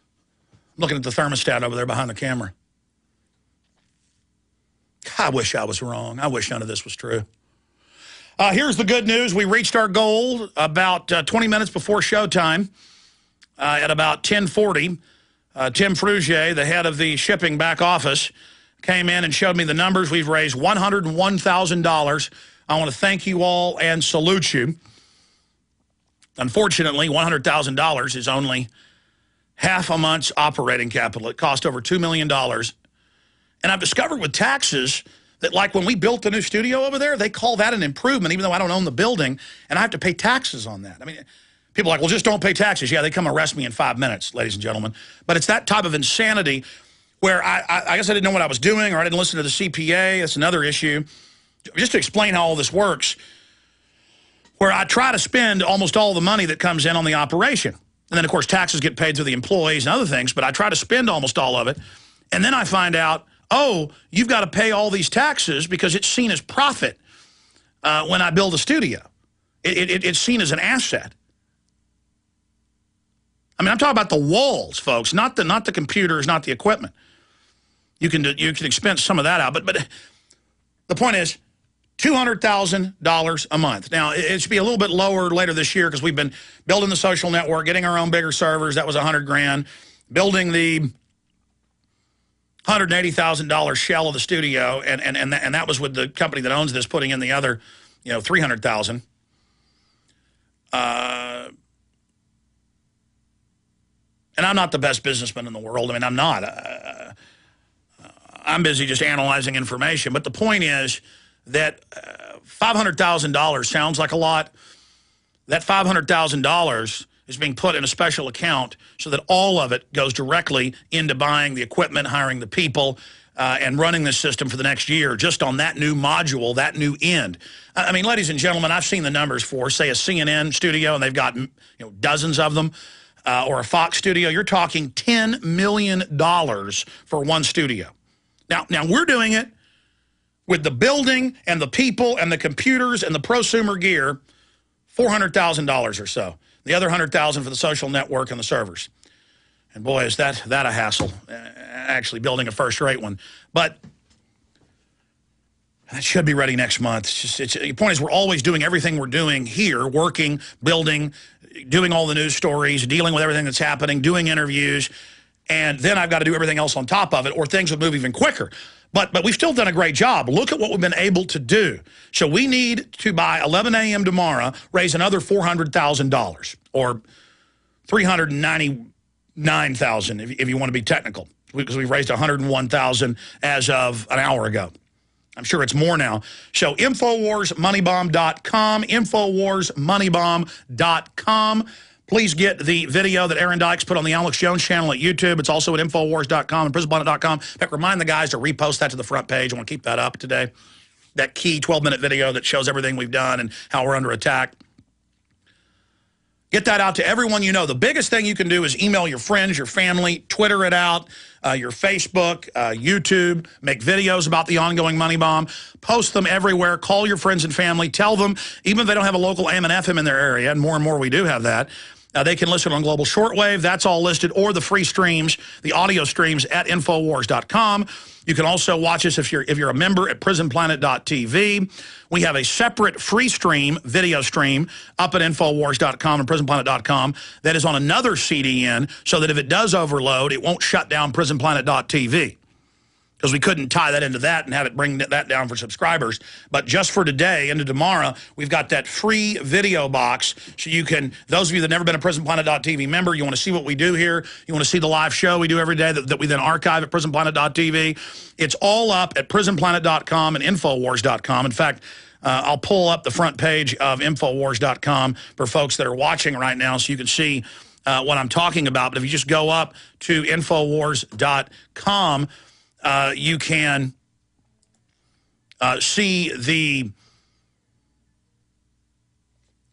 looking at the thermostat over there behind the camera. I wish I was wrong. I wish none of this was true. Here's the good news. We reached our goal about 20 minutes before showtime at about 10:40. Tim Frugier, the head of the shipping back office, came in and showed me the numbers. We've raised $101,000. I want to thank you all and salute you. Unfortunately, $100,000 is only half a month's operating capital. It cost over $2 million. And I've discovered with taxes that, like when we built the new studio over there, they call that an improvement, even though I don't own the building, and I have to pay taxes on that. I mean, people are like, well, just don't pay taxes. Yeah, they come arrest me in 5 minutes, ladies and gentlemen. But it's that type of insanity where I guess I didn't know what I was doing, or I didn't listen to the CPA. That's another issue. Just to explain how all this works, where I try to spend almost all the money that comes in on the operation. And then, of course, taxes get paid to the employees and other things, but I try to spend almost all of it. And then I find out, oh, you've got to pay all these taxes because it's seen as profit when I build a studio. It's seen as an asset. I mean, I'm talking about the walls, folks, not the computers, not the equipment. You can expense some of that out, but the point is $200,000 a month. Now, it should be a little bit lower later this year because we've been building the social network, getting our own bigger servers. That was $100,000. Building the $180,000 shell of the studio, and that was with the company that owns this putting in the other, $300,000. And I'm not the best businessman in the world. I mean, I'm not. I'm busy just analyzing information. But the point is that $500,000 sounds like a lot. That $500,000 is being put in a special account so that all of it goes directly into buying the equipment, hiring the people, and running this system for the next year just on that new module, that new end. I mean, ladies and gentlemen, I've seen the numbers for, say, a CNN studio, and they've got dozens of them, or a Fox studio. You're talking $10 million for one studio. Now we're doing it with the building and the people and the computers and the prosumer gear, $400,000 or so. The other $100,000 for the social network and the servers. And boy, is that a hassle, actually building a first-rate one. But that should be ready next month. The point is we're always doing everything we're doing here, working, building, doing all the news stories, dealing with everything that's happening, doing interviews, and then I've got to do everything else on top of it, or things would move even quicker. But we've still done a great job. Look at what we've been able to do. So we need to, by 11 a.m. tomorrow, raise another $400,000, or $399,000 if you want to be technical, because we've raised $101,000 as of an hour ago. I'm sure it's more now. So InfoWarsMoneyBomb.com, InfoWarsMoneyBomb.com. Please get the video that Aaron Dykes put on the Alex Jones channel at YouTube. It's also at InfoWars.com and PrisonPlanet.com. In fact, remind the guys to repost that to the front page. I want to keep that up today. That key 12-minute video that shows everything we've done and how we're under attack. Get that out to everyone you know. The biggest thing you can do is email your friends, your family, Twitter it out, your Facebook, YouTube, make videos about the ongoing money bomb, post them everywhere, call your friends and family, tell them, even if they don't have a local AM and FM in their area, and more we do have that, They can listen on global shortwave. That's all listed, or the free streams, the audio streams at Infowars.com. You can also watch us if you're a member at PrisonPlanet.tv. We have a separate free stream, video stream, up at Infowars.com and PrisonPlanet.com that is on another CDN, so that if it does overload, it won't shut down PrisonPlanet.tv. Because we couldn't tie that into that and have it bring that down for subscribers. But just for today into tomorrow, we've got that free video box. So you can, those of you that have never been a PrisonPlanet.tv member, you want to see what we do here, you want to see the live show we do every day that we then archive at PrisonPlanet.tv. It's all up at PrisonPlanet.com and Infowars.com. In fact, I'll pull up the front page of Infowars.com for folks that are watching right now so you can see what I'm talking about. But if you just go up to Infowars.com, you can see the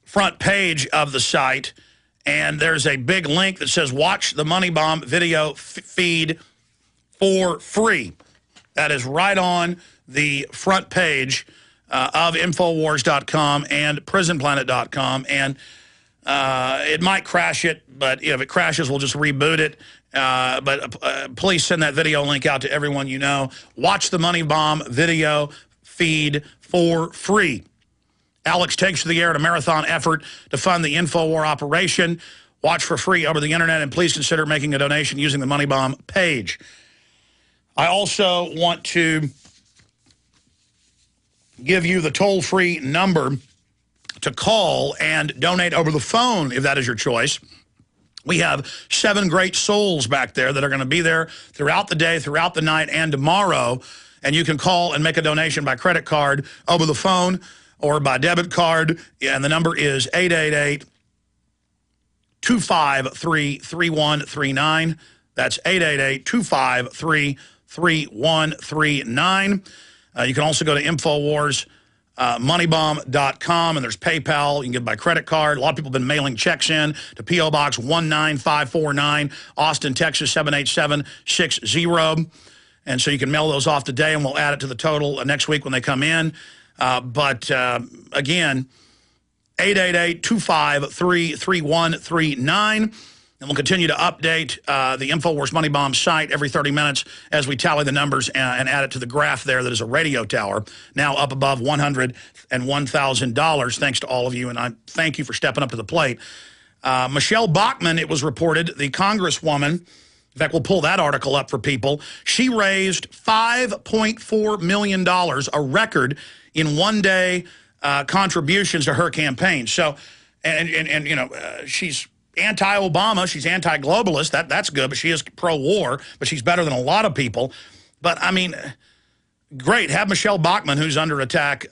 front page of the site, and there's a big link that says watch the Money Bomb video feed for free. That is right on the front page of Infowars.com and PrisonPlanet.com, and it might crash it, but if it crashes, we'll just reboot it. But please send that video link out to everyone you know. Watch the Money Bomb video feed for free. Alex takes to the air in a marathon effort to fund the InfoWar operation. Watch for free over the internet, and please consider making a donation using the Money Bomb page. I also want to give you the toll-free number to call and donate over the phone if that is your choice. We have 7 great souls back there that are going to be there throughout the day, throughout the night, and tomorrow. And you can call and make a donation by credit card, over the phone, or by debit card. And the number is 888-253-3139. That's 888-253-3139. You can also go to Infowars. Moneybomb.com, and there's PayPal. You can give by credit card. A lot of people have been mailing checks in to P.O. Box 19549, Austin, Texas 78760. And so you can mail those off today, and we'll add it to the total next week when they come in. But again, 888-253-3139. And we'll continue to update the Infowars Money Bomb site every 30 minutes as we tally the numbers and add it to the graph there that is a radio tower, now up above $101,000, thanks to all of you, and I thank you for stepping up to the plate. Michelle Bachmann, it was reported, the Congresswoman, in fact, we'll pull that article up for people, she raised $5.4 million, a record in one-day contributions to her campaign. So, and you know, she's anti-Obama, she's anti-globalist, that's good, but she is pro-war, but she's better than a lot of people. But, I mean, great, have Michelle Bachmann, who's under attack,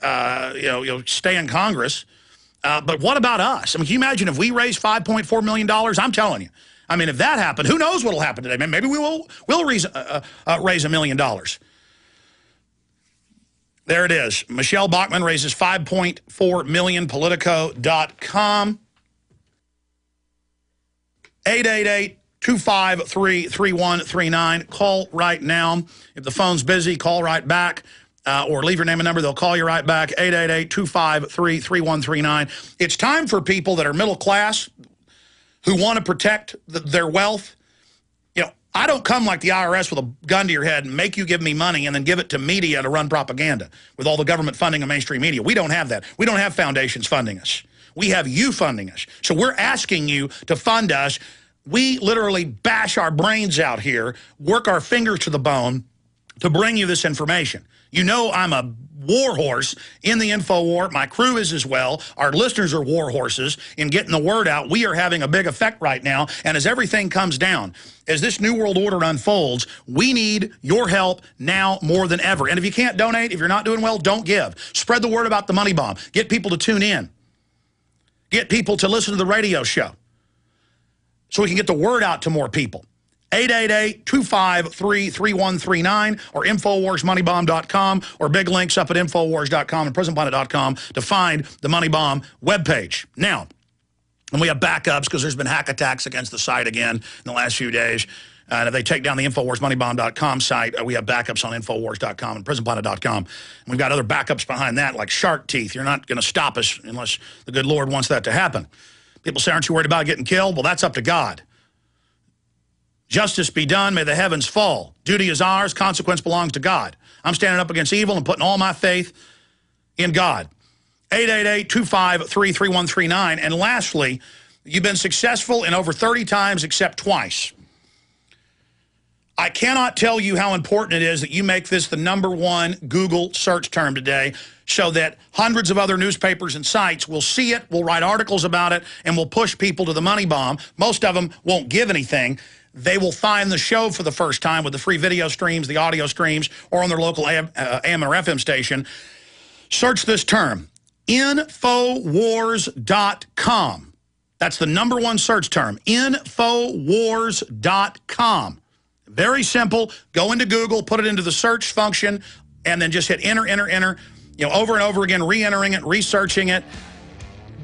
stay in Congress. But what about us? I mean, can you imagine if we raised $5.4 million? I'm telling you. I mean, if that happened, who knows what will happen today? Maybe we'll raise $1 million. There it is. Michelle Bachmann raises $5.4 million, Politico.com. 888-253-3139. Call right now. If the phone's busy, call right back. Or leave your name and number. They'll call you right back. 888-253-3139. It's time for people that are middle class who want to protect their wealth. You know, I don't come like the IRS with a gun to your head and make you give me money and then give it to media to run propaganda with all the government funding of mainstream media. We don't have that. We don't have foundations funding us. We have you funding us. So we're asking you to fund us. We literally bash our brains out here, work our fingers to the bone to bring you this information. You know I'm a war horse in the InfoWar. My crew is as well. Our listeners are war horses in getting the word out. We are having a big effect right now. And as everything comes down, as this New World Order unfolds, we need your help now more than ever. And if you can't donate, if you're not doing well, don't give. Spread the word about the Money Bomb. Get people to tune in. Get people to listen to the radio show so we can get the word out to more people. 888-253-3139 or InfoWarsMoneyBomb.com or big links up at Infowars.com and PrisonPlanet.com to find the Money Bomb webpage. Now, and we have backups because there's been hack attacks against the site again in the last few days. And if they take down the InfoWarsMoneyBomb.com site, we have backups on Infowars.com and PrisonPlanet.com. And we've got other backups behind that like shark teeth. You're not going to stop us unless the good Lord wants that to happen. People say, aren't you worried about getting killed? Well, that's up to God. Justice be done, may the heavens fall. Duty is ours, consequence belongs to God. I'm standing up against evil and putting all my faith in God. 888-253-3139. And lastly, you've been successful in over 30 times except twice. I cannot tell you how important it is that you make this the #1 Google search term today so that hundreds of other newspapers and sites will see it, will write articles about it, and will push people to the money bomb. Most of them won't give anything. They will find the show for the first time with the free video streams, the audio streams, or on their local AM or FM station. Search this term, Infowars.com. That's the #1 search term, Infowars.com. Very simple. Go into Google, put it into the search function, and then just hit enter, enter, enter, over and over again, re-entering it, researching it.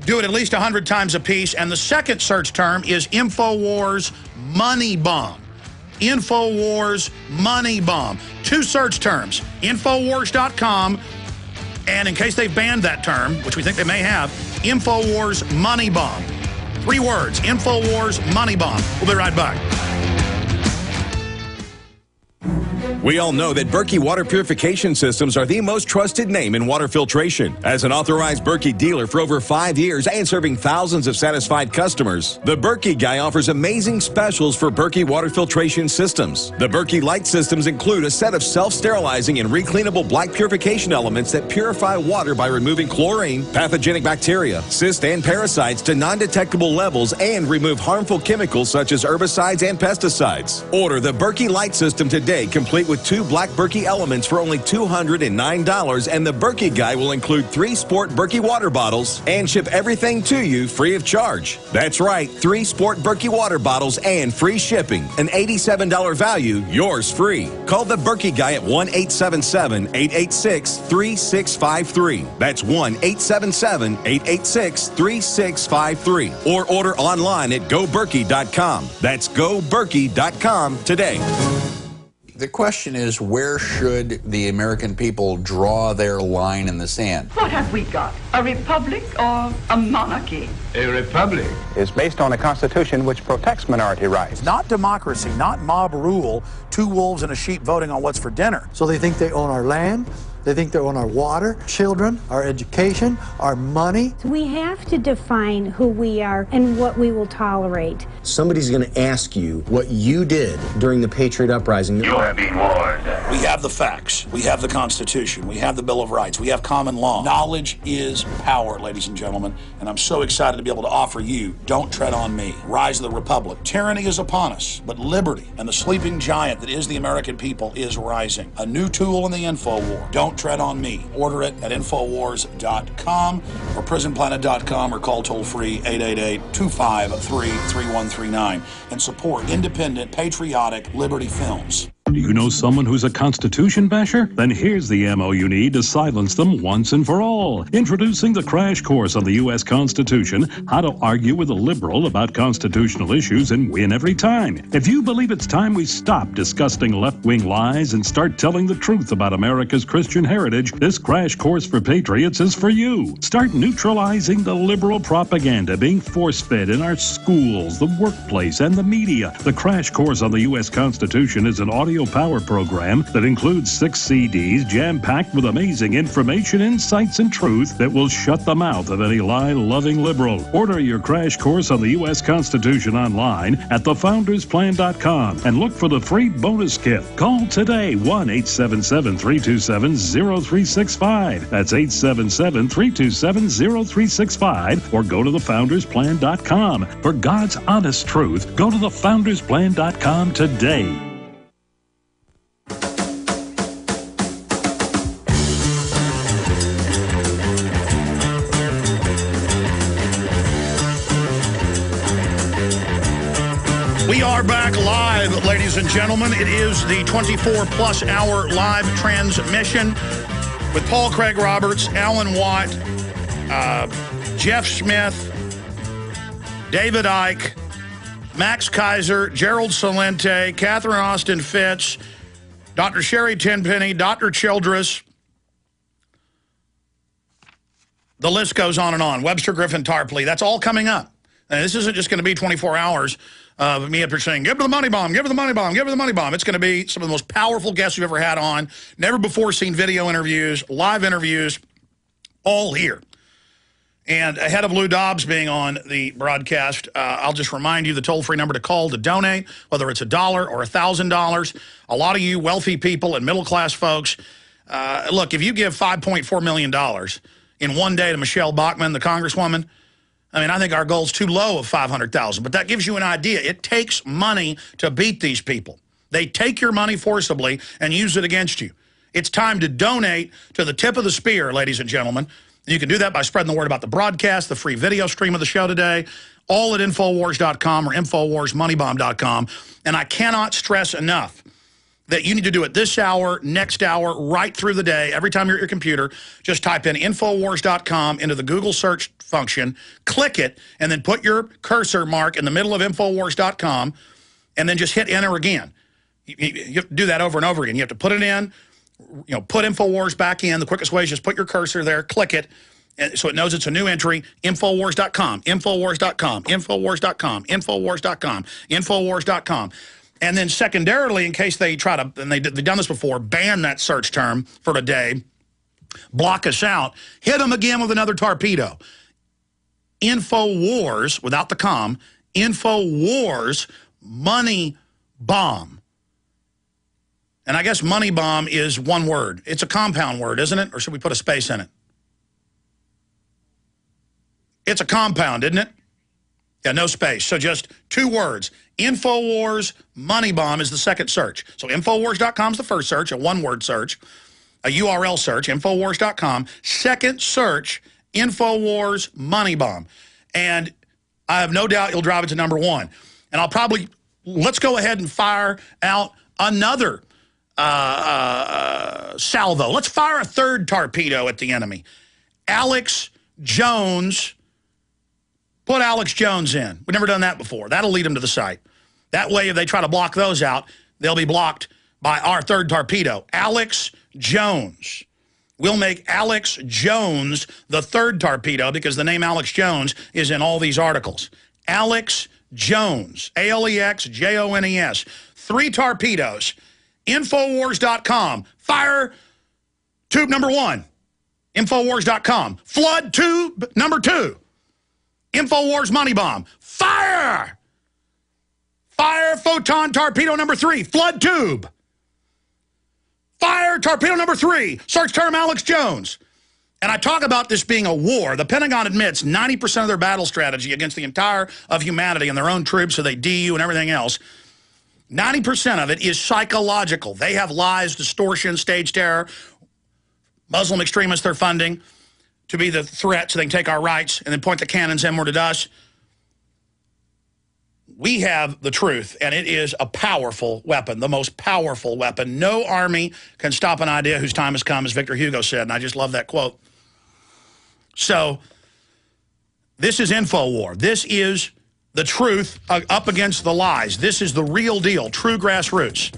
Do it at least 100 times a piece. And the second search term is Infowars Money Bomb. Infowars Money Bomb. 2 search terms, Infowars.com, and in case they've banned that term, which we think they may have, Infowars Money Bomb. 3 words, Infowars Money Bomb. We'll be right back. We all know that Berkey Water Purification Systems are the most trusted name in water filtration. As an authorized Berkey dealer for over 5 years and serving thousands of satisfied customers, the Berkey Guy offers amazing specials for Berkey Water Filtration Systems. The Berkey Light Systems include a set of self-sterilizing and recleanable black purification elements that purify water by removing chlorine, pathogenic bacteria, cysts, and parasites to non-detectable levels and remove harmful chemicals such as herbicides and pesticides. Order the Berkey Light System today, complete with 2 black Berkey elements for only $209, and the Berkey Guy will include 3 Sport Berkey water bottles and ship everything to you free of charge. That's right, 3 Sport Berkey water bottles and free shipping. An $87 value, yours free. Call the Berkey Guy at 1-877-886-3653. That's 1-877-886-3653. Or order online at GoBerkey.com. That's GoBerkey.com today. The question is, where should the American people draw their line in the sand? What have we got? A republic or a monarchy? A republic is based on a constitution which protects minority rights. Not democracy, not mob rule, 2 wolves and a sheep voting on what's for dinner. So they think they own our land, they think they own our water, children, our education, our money. We have to define who we are and what we will tolerate. Somebody's going to ask you what you did during the Patriot Uprising. You have been warned. We have the facts. We have the Constitution. We have the Bill of Rights. We have common law. Knowledge is power, ladies and gentlemen, and I'm so excited to be able to offer you Don't Tread on Me, Rise of the Republic. Tyranny is upon us, but liberty and the sleeping giant that is the American people is rising. A new tool in the info war. Don't Tread on Me. Order it at Infowars.com or PrisonPlanet.com or call toll-free 888-253-3139 and support independent, patriotic Liberty films. Do you know someone who's a Constitution basher? Then here's the ammo you need to silence them once and for all. Introducing the crash course on the U.S. Constitution, how to argue with a liberal about constitutional issues and win every time. If you believe it's time we stop disgusting left-wing lies and start telling the truth about America's Christian heritage, this crash course for patriots is for you. Start neutralizing the liberal propaganda being force-fed in our schools, the workplace, and the media. The crash course on the U.S. Constitution is an audio power program that includes 6 CDs jam-packed with amazing information, insights, and truth that will shut the mouth of any lie-loving liberal. Order your crash course on the U.S. Constitution online at thefoundersplan.com and look for the free bonus kit. Call today, 1-877-327-0365. That's 877-327-0365, or go to thefoundersplan.com. For God's honest truth, go to thefoundersplan.com today. We are back live, ladies and gentlemen. It is the 24-plus hour live transmission with Paul Craig Roberts, Alan Watt, Jeff Smith, David Icke, Max Kaiser, Gerald Celente, Catherine Austin Fitz, Dr. Sherry Tenpenny, Dr. Childress. The list goes on and on. Webster Griffin Tarpley. That's all coming up. And this isn't just going to be 24 hours of me up here saying, give her the money bomb, give her the money bomb, give her the money bomb. It's going to be some of the most powerful guests we've ever had on, never before seen video interviews, live interviews, all here. And ahead of Lou Dobbs being on the broadcast, I'll just remind you the toll-free number to call to donate, whether it's $1 or $1,000. A lot of you wealthy people and middle-class folks, look, if you give $5.4 million in one day to Michelle Bachmann, the congresswoman, I mean, I think our goal's too low of $500,000, but that gives you an idea. It takes money to beat these people. They take your money forcibly and use it against you. It's time to donate to the tip of the spear, ladies and gentlemen. You can do that by spreading the word about the broadcast, the free video stream of the show today, all at Infowars.com or InfoWarsMoneyBomb.com. And I cannot stress enough that you need to do it this hour, next hour, right through the day. Every time you're at your computer, just type in Infowars.com into the Google search function, click it, and then put your cursor mark in the middle of Infowars.com, and then just hit enter again. You have to do that over and over again. You have to put it in, put Infowars back in. The quickest way is just put your cursor there, click it, so it knows it's a new entry, Infowars.com, Infowars.com, Infowars.com, Infowars.com, Infowars.com. And then secondarily, in case they try to, and they've done this before, ban that search term for today, block us out, hit them again with another torpedo. Infowars, without the com, Infowars Money Bomb. And I guess money bomb is one word. It's a compound word, isn't it? Or should we put a space in it? It's a compound, isn't it? Yeah, no space. So just two words. Infowars Money Bomb is the second search. So Infowars.com is the first search, a one-word search, a URL search, Infowars.com. Second search, Infowars Money Bomb. And I have no doubt you'll drive it to number one. And I'll probably, let's go ahead and fire out another salvo. Let's fire a third torpedo at the enemy. Alex Jones. Put Alex Jones in. We've never done that before. That'll lead them to the site. That way, if they try to block those out, they'll be blocked by our third torpedo. Alex Jones. We'll make Alex Jones the third torpedo because the name Alex Jones is in all these articles. Alex Jones. ALEXJONES. 3 torpedoes. Infowars.com. Fire tube number 1. Infowars.com. Flood tube number 2. Infowars Money Bomb. Fire! Fire photon torpedo number 3. Flood tube. Fire torpedo number 3. Search term Alex Jones. And I talk about this being a war. The Pentagon admits 90% of their battle strategy against the entire of humanity and their own troops, so they DU and everything else, 90% of it is psychological. They have lies, distortion, stage terror, Muslim extremists they're funding to be the threat so they can take our rights and then point the cannons inward at us. We have the truth, and it is a powerful weapon, the most powerful weapon. No army can stop an idea whose time has come, as Victor Hugo said, and I just love that quote. So this is InfoWar. This is the truth up against the lies. This is the real deal, true grassroots.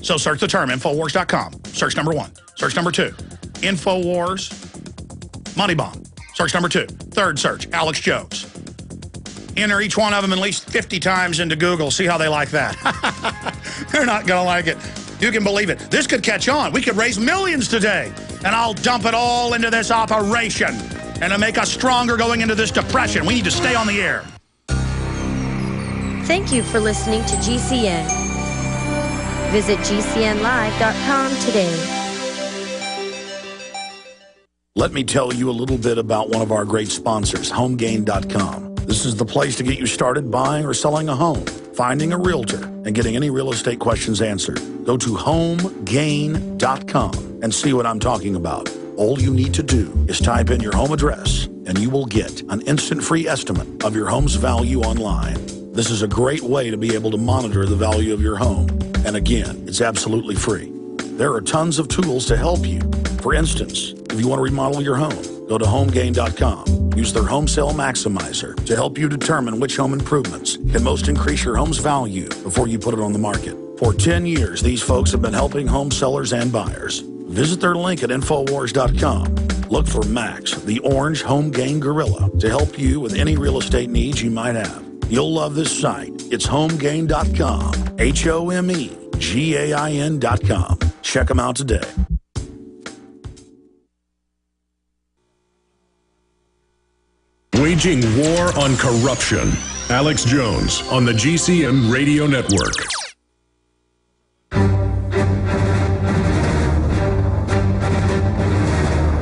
So search the term, Infowars.com. Search number 1. Search number 2, Infowars Money Bomb. Search number 2. Third search, Alex Jones. Enter each one of them at least 50 times into Google. See how they like that. They're not going to like it. You can believe it. This could catch on. We could raise millions today, and I'll dump it all into this operation and to make us stronger going into this depression. We need to stay on the air. Thank you for listening to GCN. Visit GCNlive.com today. Let me tell you a little bit about one of our great sponsors, HomeGain.com. This is the place to get you started buying or selling a home, finding a realtor, and getting any real estate questions answered. Go to HomeGain.com and see what I'm talking about. All you need to do is type in your home address, and you will get an instant free estimate of your home's value online. This is a great way to be able to monitor the value of your home. And again, it's absolutely free. There are tons of tools to help you. For instance, if you want to remodel your home, go to HomeGain.com. Use their Home Sale Maximizer to help you determine which home improvements can most increase your home's value before you put it on the market. For 10 years, these folks have been helping home sellers and buyers. Visit their link at Infowars.com Look for Max, the orange home gain gorilla, to help you with any real estate needs you might have. You'll love this site. It's homegain.com, HOMEGAIN.com. Check them out today. Waging war on corruption. Alex Jones on the GCN Radio Network.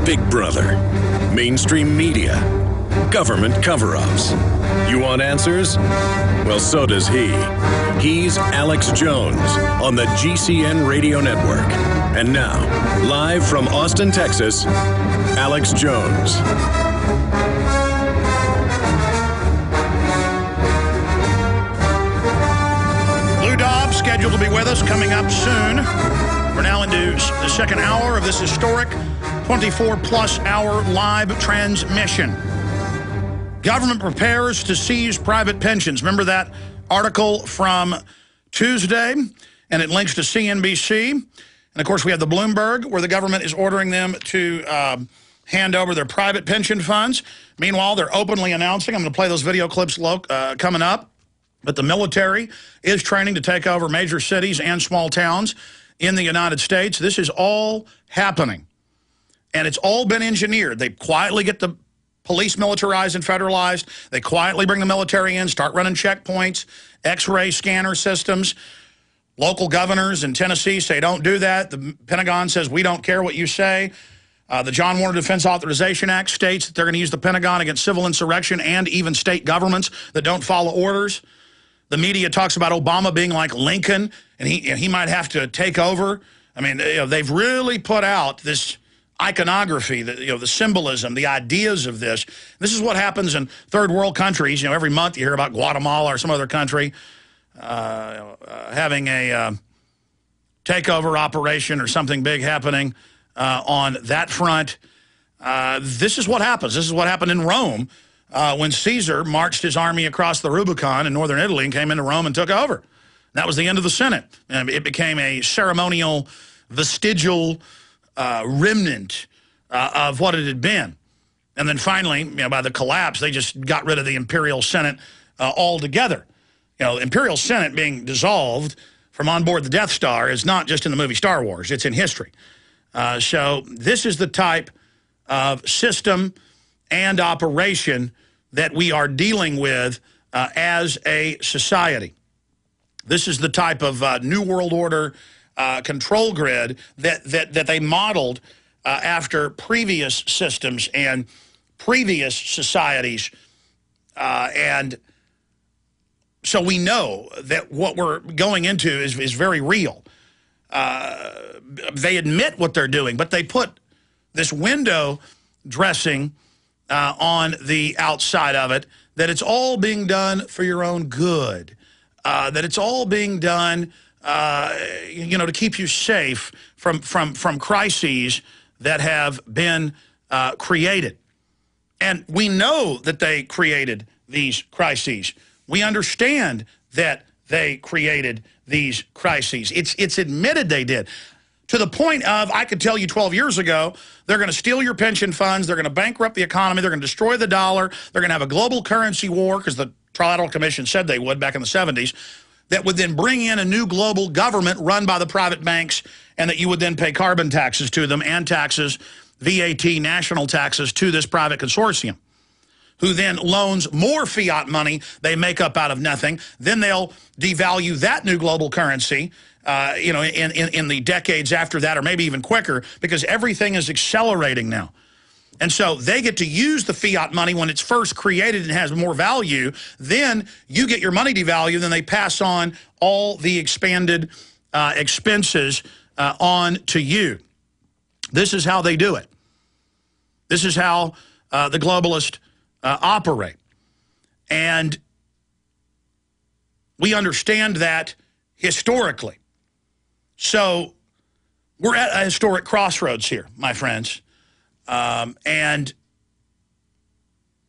Big Brother, mainstream media, government cover-ups. You want answers? Well, so does he. He's Alex Jones on the GCN Radio Network. And now, live from Austin, Texas, Alex Jones. Lou Dobbs scheduled to be with us coming up soon. We're now into the second hour of this historic 24-plus hour live transmission. Government prepares to seize private pensions. Remember that article from Tuesday? And it links to CNBC. And, of course, we have the Bloomberg, where the government is ordering them to hand over their private pension funds. Meanwhile, they're openly announcing, I'm going to play those video clips coming up, but the military is training to take over major cities and small towns in the United States. This is all happening. And it's all been engineered. They quietly get the police militarized and federalized. They quietly bring the military in, start running checkpoints, X-ray scanner systems. Local governors in Tennessee say don't do that. The Pentagon says we don't care what you say. The John Warner Defense Authorization Act states that they're going to use the Pentagon against civil insurrection and even state governments that don't follow orders. The media talks about Obama being like Lincoln, and he might have to take over. I mean, they've really put out this iconography, the symbolism, the ideas of this. This is what happens in third world countries. Every month you hear about Guatemala or some other country having a takeover operation or something big happening on that front. This is what happens. This is what happened in Rome when Caesar marched his army across the Rubicon in northern Italy and came into Rome and took over. That was the end of the Senate. And it became a ceremonial, vestigial remnant of what it had been. And then finally, by the collapse, they just got rid of the Imperial Senate altogether. The Imperial Senate being dissolved from on board the Death Star is not just in the movie Star Wars. It's in history. So this is the type of system and operation that we are dealing with as a society. This is the type of New World Order control grid that they modeled after previous systems and previous societies. And so we know that what we're going into is very real. They admit what they're doing, but they put this window dressing on the outside of it, that it's all being done for your own good, that it's all being done to keep you safe from crises that have been created. And we know that they created these crises. We understand that they created these crises. It's admitted they did. To the point of, I could tell you 12 years ago, they're going to steal your pension funds, they're going to bankrupt the economy, they're going to destroy the dollar, they're going to have a global currency war, because the Trilateral Commission said they would back in the 70s, that would then bring in a new global government run by the private banks, and that you would then pay carbon taxes to them and taxes, VAT, national taxes, to this private consortium, who then loans more fiat money they make up out of nothing. Then they'll devalue that new global currency, in the decades after that, or maybe even quicker, because everything is accelerating now. And so they get to use the fiat money when it's first created and has more value. Then you get your money devalued, and they pass on all the expanded expenses on to you. This is how they do it. This is how the globalists operate. And we understand that historically. So we're at a historic crossroads here, my friends. And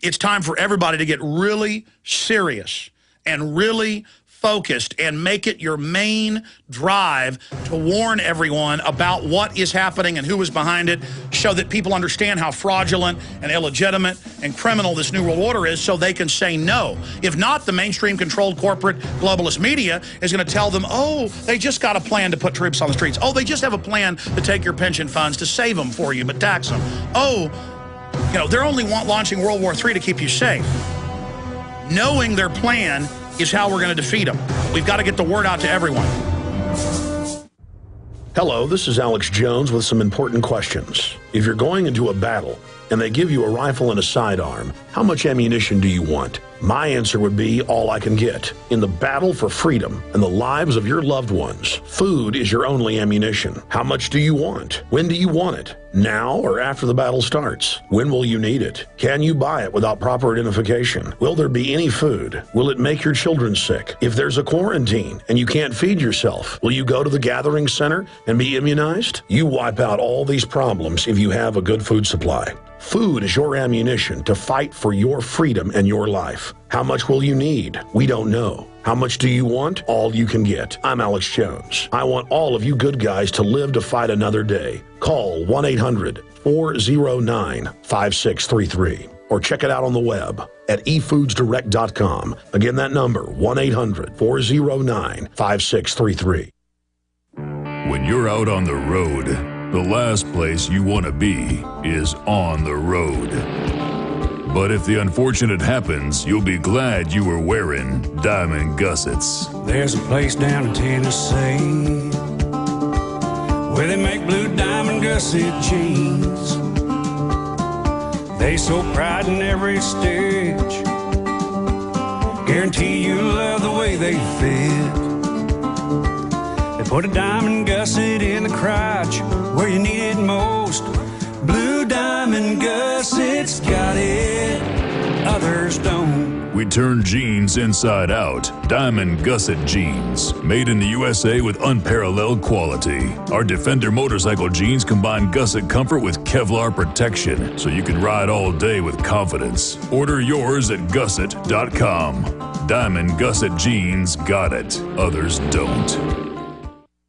it's time for everybody to get really serious and really focused and make it your main drive to warn everyone about what is happening and who is behind it, so that people understand how fraudulent and illegitimate and criminal this New World Order is, so they can say no. If not, the mainstream controlled corporate globalist media is going to tell them, oh, they just got a plan to put troops on the streets. Oh, they just have a plan to take your pension funds, to save them for you, but tax them. Oh, you know, they're only launching World War III to keep you safe. Knowing their plan is how we're going to defeat them. We've got to get the word out to everyone. Hello, this is Alex Jones with some important questions. If you're going into a battle and they give you a rifle and a sidearm, how much ammunition do you want? My answer would be all I can get. In the battle for freedom and the lives of your loved ones, food is your only ammunition. How much do you want? When do you want it? Now or after the battle starts? When will you need it? Can you buy it without proper identification? Will there be any food? Will it make your children sick? If there's a quarantine and you can't feed yourself, will you go to the gathering center and be immunized? You wipe out all these problems if you have a good food supply. Food is your ammunition to fight for your freedom and your life. How much will you need? We don't know. How much do you want? All you can get. I'm Alex Jones. I want all of you good guys to live to fight another day. Call 1-800-409-5633 or check it out on the web at efoodsdirect.com. Again, that number, 1-800-409-5633. When you're out on the road, the last place you want to be is on the road. But if the unfortunate happens, you'll be glad you were wearing diamond gussets. There's a place down in Tennessee where they make blue diamond gusset jeans. They so pride in every stitch, guarantee you love the way they fit. They put a diamond gusset in the crotch where you need it most. Blue diamond gussets got it, others don't. We turn jeans inside out. Diamond gusset jeans, made in the USA with unparalleled quality. Our Defender motorcycle jeans combine gusset comfort with Kevlar protection, so you can ride all day with confidence. Order yours at gusset.com. Diamond gusset jeans got it, others don't.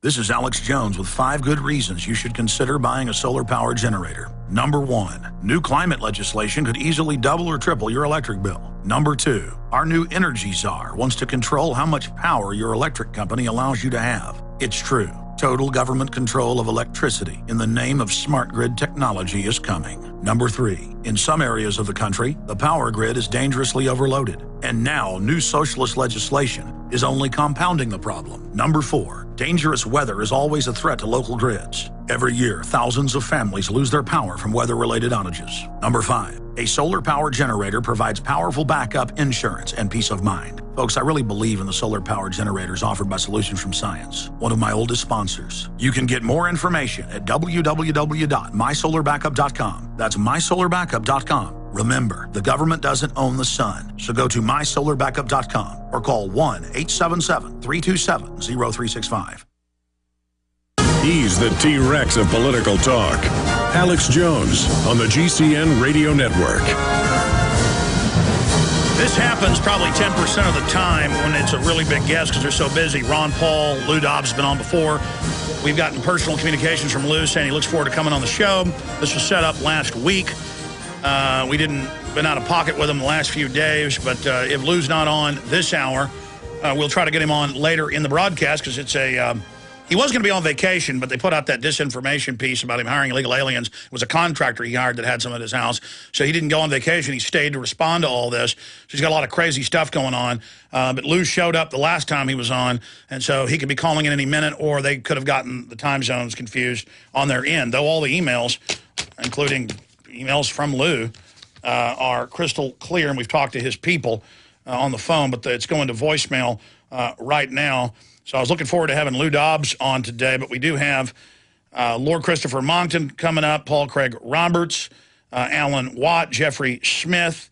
This is Alex Jones with 5 good reasons you should consider buying a solar power generator. Number 1, new climate legislation could easily double or triple your electric bill. Number 2, our new energy czar wants to control how much power your electric company allows you to have. It's true. Total government control of electricity in the name of smart grid technology is coming. Number 3, in some areas of the country, the power grid is dangerously overloaded. And now, new socialist legislation is only compounding the problem. Number 4, dangerous weather is always a threat to local grids. Every year, thousands of families lose their power from weather-related outages. Number 5, a solar power generator provides powerful backup insurance and peace of mind. Folks, I really believe in the solar power generators offered by Solutions from Science, one of my oldest sponsors. You can get more information at www.mysolarbackup.com. That's mysolarbackup.com. Remember, the government doesn't own the sun, so go to mysolarbackup.com or call 1-877-327-0365. He's the T-Rex of political talk. Alex Jones on the GCN Radio Network. This happens probably 10% of the time when it's a really big guest because they're so busy. Ron Paul, Lou Dobbs has been on before. We've gotten personal communications from Lou saying he looks forward to coming on the show. This was set up last week. We been out of pocket with him the last few days, but if Lou's not on this hour, we'll try to get him on later in the broadcast because it's he was going to be on vacation, but they put out that disinformation piece about him hiring illegal aliens. It was a contractor he hired that had some at his house. So he didn't go on vacation. He stayed to respond to all this. So he's got a lot of crazy stuff going on. But Lou showed up the last time he was on, and so he could be calling in any minute, or they could have gotten the time zones confused on their end, though all the emails, including emails from Lou, are crystal clear, and we've talked to his people on the phone, but it's going to voicemail right now. So I was looking forward to having Lou Dobbs on today, but we do have Lord Christopher Monckton coming up, Paul Craig Roberts, Alan Watt, Jeffrey Smith,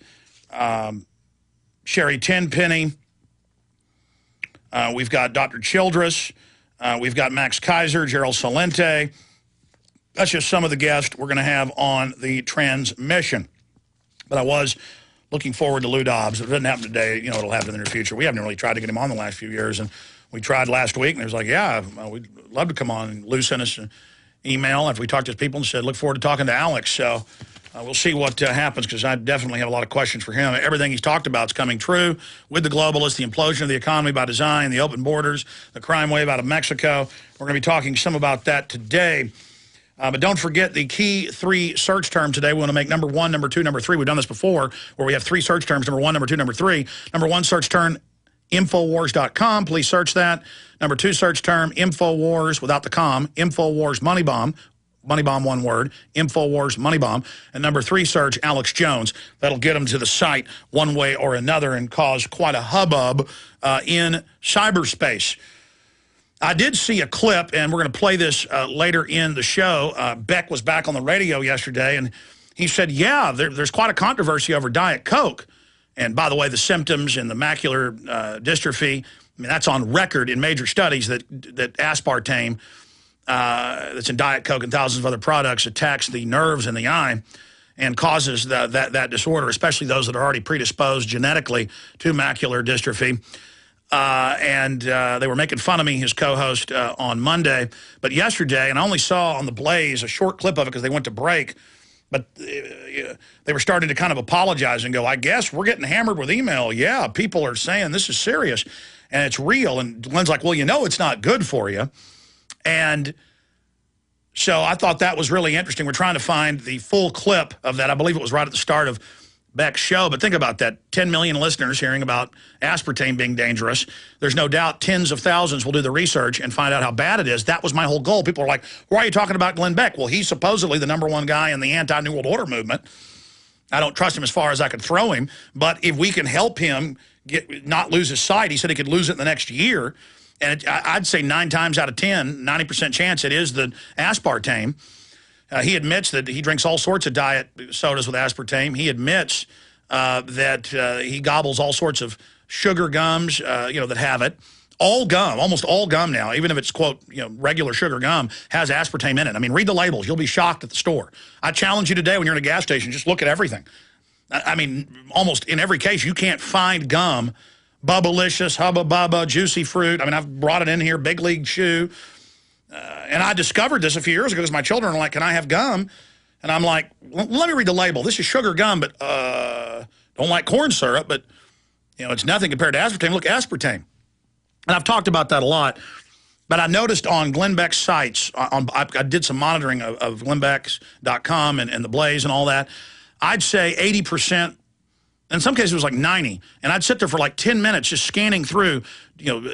Sherry Tenpenny. We've got Dr. Childress. We've got Max Kaiser, Gerald Salente. That's just some of the guests we're going to have on the transmission. But I was looking forward to Lou Dobbs. If it doesn't happen today, you know, it'll happen in the near future. We haven't really tried to get him on the last few years, and we tried last week, and it was like, yeah, we'd love to come on. And Lou sent us an email after we talked to his people and said, look forward to talking to Alex. So we'll see what happens, because I definitely have a lot of questions for him. Everything he's talked about is coming true with the globalists, the implosion of the economy by design, the open borders, the crime wave out of Mexico. We're going to be talking some about that today. But don't forget the key 3 search terms today. We want to make number 1, number 2, number 3. We've done this before, where we have 3 search terms, number 1, number 2, number 3. Number 1 search term, Infowars.com. Please search that. Number 2 search term, Infowars without the com, Infowars Money Bomb. Money Bomb, one word, Infowars Money Bomb. And number 3 search, Alex Jones. That'll get them to the site one way or another and cause quite a hubbub in cyberspace. I did see a clip, and we're going to play this later in the show. Beck was back on the radio yesterday, and he said, yeah, there's quite a controversy over Diet Coke. And by the way, the symptoms and the macular dystrophy, I mean, that's on record in major studies that aspartame that's in Diet Coke and thousands of other products attacks the nerves in the eye and causes that disorder, especially those that are already predisposed genetically to macular dystrophy. And they were making fun of me, his co-host, on Monday. But yesterday, and I only saw on the Blaze a short clip of it because they went to break, but they were starting to kind of apologize and go, I guess we're getting hammered with email. Yeah, people are saying this is serious and it's real. And Glenn's like, well, you know it's not good for you. And so I thought that was really interesting. We're trying to find the full clip of that. I believe it was right at the start of Beck's show, but think about that. 10 million listeners hearing about aspartame being dangerous. There's no doubt tens of thousands will do the research and find out how bad it is. That was my whole goal. People are like, why are you talking about Glenn Beck? Well, he's supposedly the #1 guy in the anti-New World Order movement. I don't trust him as far as I could throw him, but if we can help him not lose his sight, he said he could lose it in the next year, and I'd say 9 times out of 10, 90% chance it is the aspartame. He admits that he drinks all sorts of diet sodas with aspartame. He admits that he gobbles all sorts of sugar gums, you know, that have it. All gum, almost all gum now, even if it's, quote, you know, regular sugar gum, has aspartame in it. I mean, read the labels. You'll be shocked at the store. I challenge you today when you're in a gas station, just look at everything. I mean, almost in every case, you can't find gum, Bubblicious, Hubba Bubba, Juicy Fruit. I mean, I've brought it in here, Big League Chew. And I discovered this a few years ago because my children are like, can I have gum? And I'm like, well, let me read the label. This is sugar gum, but don't like corn syrup, but, you know, it's nothing compared to aspartame. Look, aspartame. And I've talked about that a lot. But I noticed on Glenn Beck's sites, I did some monitoring of glennbecks.com and the Blaze and all that. I'd say 80%, in some cases it was like 90, and I'd sit there for like 10 minutes just scanning through, you know,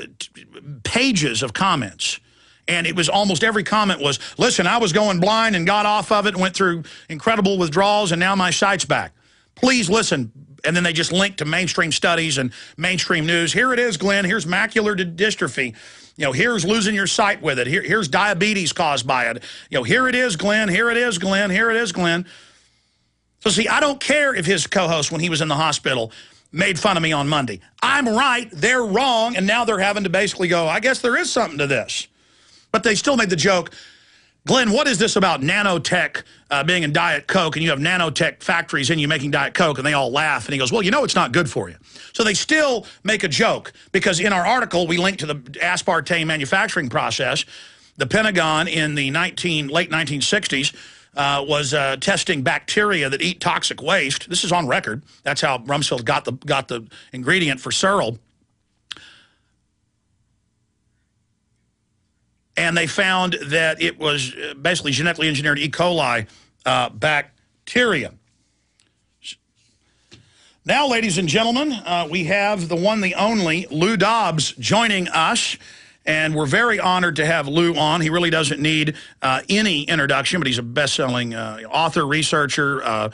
pages of comments. And it was almost every comment was, listen, I was going blind and got off of it and went through incredible withdrawals, and now my sight's back. Please listen. And then they just link to mainstream studies and mainstream news. Here it is, Glenn. Here's macular dystrophy. You know, here's losing your sight with it. Here's diabetes caused by it. You know, here it is, Glenn. Here it is, Glenn. Here it is, Glenn. So, see, I don't care if his co-host, when he was in the hospital, made fun of me on Monday. I'm right. They're wrong. And now they're having to basically go, I guess there is something to this. But they still made the joke, Glenn, what is this about nanotech being in Diet Coke, and you have nanotech factories in you making Diet Coke, and they all laugh. And he goes, well, you know it's not good for you. So they still make a joke, because in our article we link to the aspartame manufacturing process. The Pentagon in the late 1960s was testing bacteria that eat toxic waste. This is on record. That's how Rumsfeld got the ingredient for Searle. And they found that it was basically genetically engineered E. coli bacteria. Now, ladies and gentlemen, we have the one, the only, Lou Dobbs joining us. And we're very honored to have Lou on. He really doesn't need any introduction, but he's a best-selling author, researcher,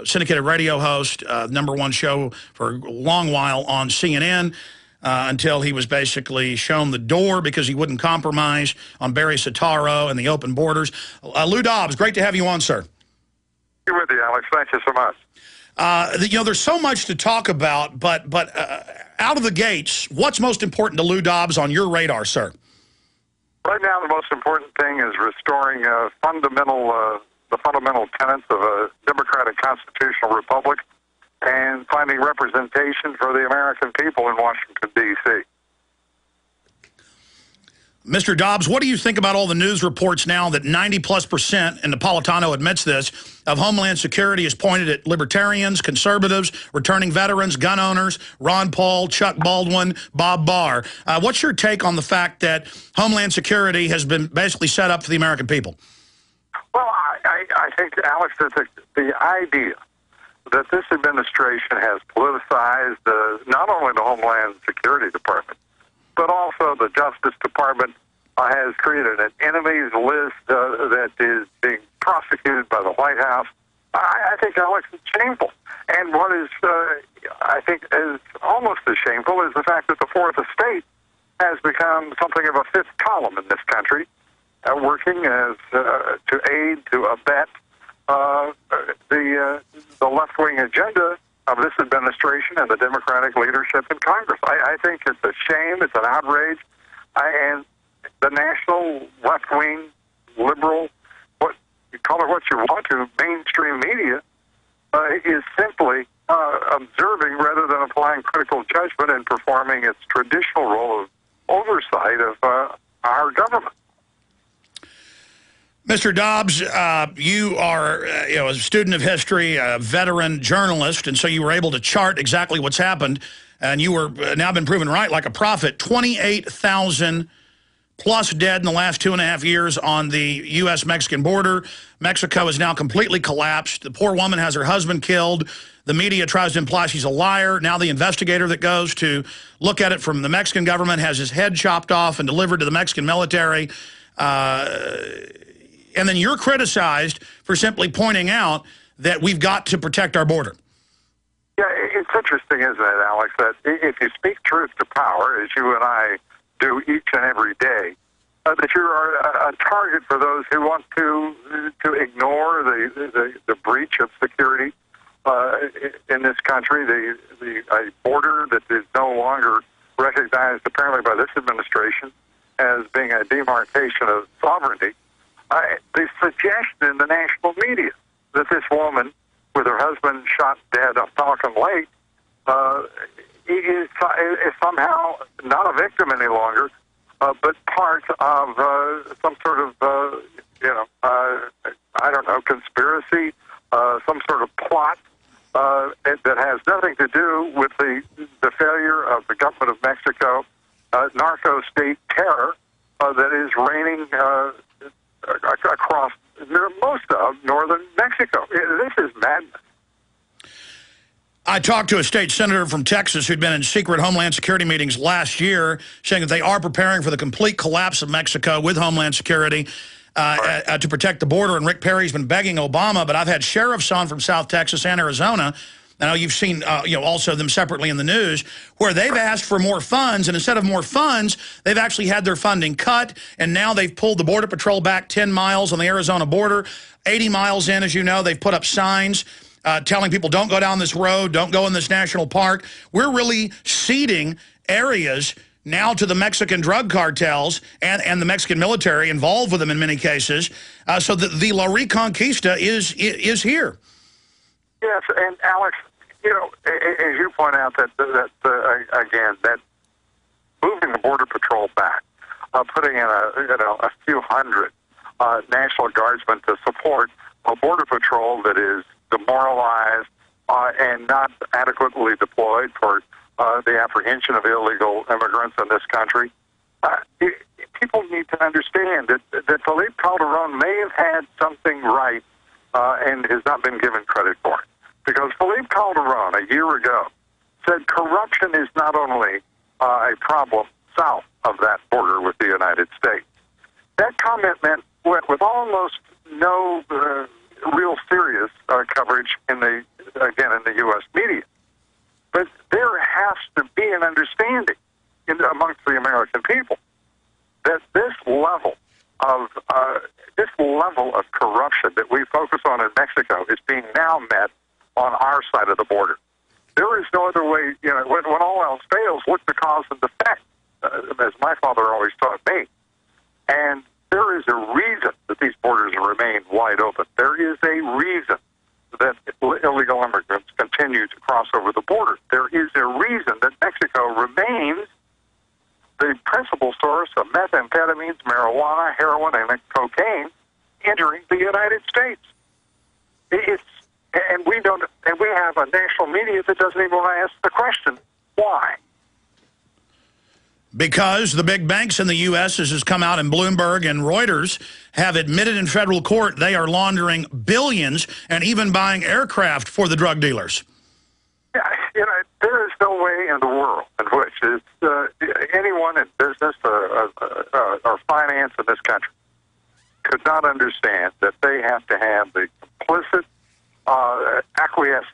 syndicated radio host, #1 show for a long while on CNN. Until he was basically shown the door because he wouldn't compromise on Barry Soetoro and the open borders. Lou Dobbs, great to have you on, sir. You're with you, Alex. Thank you so much. You know, there's so much to talk about, but out of the gates, what's most important to Lou Dobbs on your radar, sir? Right now, the most important thing is restoring the fundamental tenets of a democratic constitutional republic. and finding representation for the American people in Washington, D.C. Mr. Dobbs, what do you think about all the news reports now that 90+%, and Napolitano admits this, of Homeland Security is pointed at libertarians, conservatives, returning veterans, gun owners, Ron Paul, Chuck Baldwin, Bob Barr? What's your take on the fact that Homeland Security has been basically set up for the American people? Well, I think, Alex, that the idea that this administration has politicized not only the Homeland Security Department, but also the Justice Department has created an enemies list that is being prosecuted by the White House. I think, Alex, it's shameful. And what is, I think, is almost as shameful is the fact that the Fourth Estate has become something of a fifth column in this country, working as to aid, to abet the left-wing agenda of this administration and the Democratic leadership in Congress. I think it's a shame, it's an outrage, and the national left-wing, liberal, what you call it what you want to, mainstream media, is simply observing rather than applying critical judgment and performing its traditional role of oversight of our government. Mr. Dobbs, you are a student of history, a veteran journalist, and so you were able to chart exactly what's happened, and you were now been proven right like a prophet. 28,000 plus dead in the last 2.5 years on the U.S.-Mexican border. Mexico is now completely collapsed. The poor woman has her husband killed. The media tries to imply she's a liar. Now the investigator that goes to look at it from the Mexican government has his head chopped off and delivered to the Mexican military. And then you're criticized for simply pointing out that we've got to protect our border. Yeah, it's interesting, isn't it, Alex, that if you speak truth to power, as you and I do each and every day, that you are a target for those who want to ignore the breach of security in this country, the border that is no longer recognized apparently by this administration as being a demarcation of sovereignty. The suggestion in the national media that this woman, with her husband shot dead on Falcon Lake, is somehow not a victim any longer, but part of some sort of, I don't know, conspiracy, some sort of plot that has nothing to do with the failure of the government of Mexico, narco state terror that is reigning across most of northern Mexico. This is madness. I talked to a state senator from Texas who'd been in secret Homeland Security meetings last year, saying that they are preparing for the complete collapse of Mexico with Homeland Security to protect the border. And Rick Perry's been begging Obama, but I've had sheriffs on from South Texas and Arizona. I know you've seen also them separately in the news, where they've asked for more funds, and instead of more funds, they've actually had their funding cut, and now they've pulled the Border Patrol back 10 miles on the Arizona border. 80 miles in, as you know, they've put up signs telling people don't go down this road, don't go in this national park. We're really ceding areas now to the Mexican drug cartels and the Mexican military involved with them in many cases, so that the La Reconquista is here. Yes, and Alex, as you point out, that again, that moving the Border Patrol back, putting in a few hundred National Guardsmen to support a Border Patrol that is demoralized and not adequately deployed for the apprehension of illegal immigrants in this country. People need to understand that Felipe Calderon may have had something right and has not been given credit for it. Because Felipe Calderon, a year ago, said corruption is not only a problem south of that border with the United States. That comment went with almost no real serious coverage in the U.S. media. But there has to be an understanding amongst the American people that this level of corruption that we focus on in Mexico is being now met on our side of the border. There is no other way, when all else fails, look to cause and effect, as my father always taught me. And there is a reason that these borders remain wide open. There is a reason that illegal immigrants continue continue to cross over the border. There is a reason that Mexico remains the principal source of methamphetamines, marijuana, heroin, and cocaine entering the United States. And we have a national media that doesn't even want to ask the question, why? Because the big banks in the U.S., as has come out in Bloomberg and Reuters, have admitted in federal court they are laundering billions and even buying aircraft for the drug dealers. Yeah, there is no way in the world in which anyone in business or finance in this country could not understand that they have to have the implicit acquiescence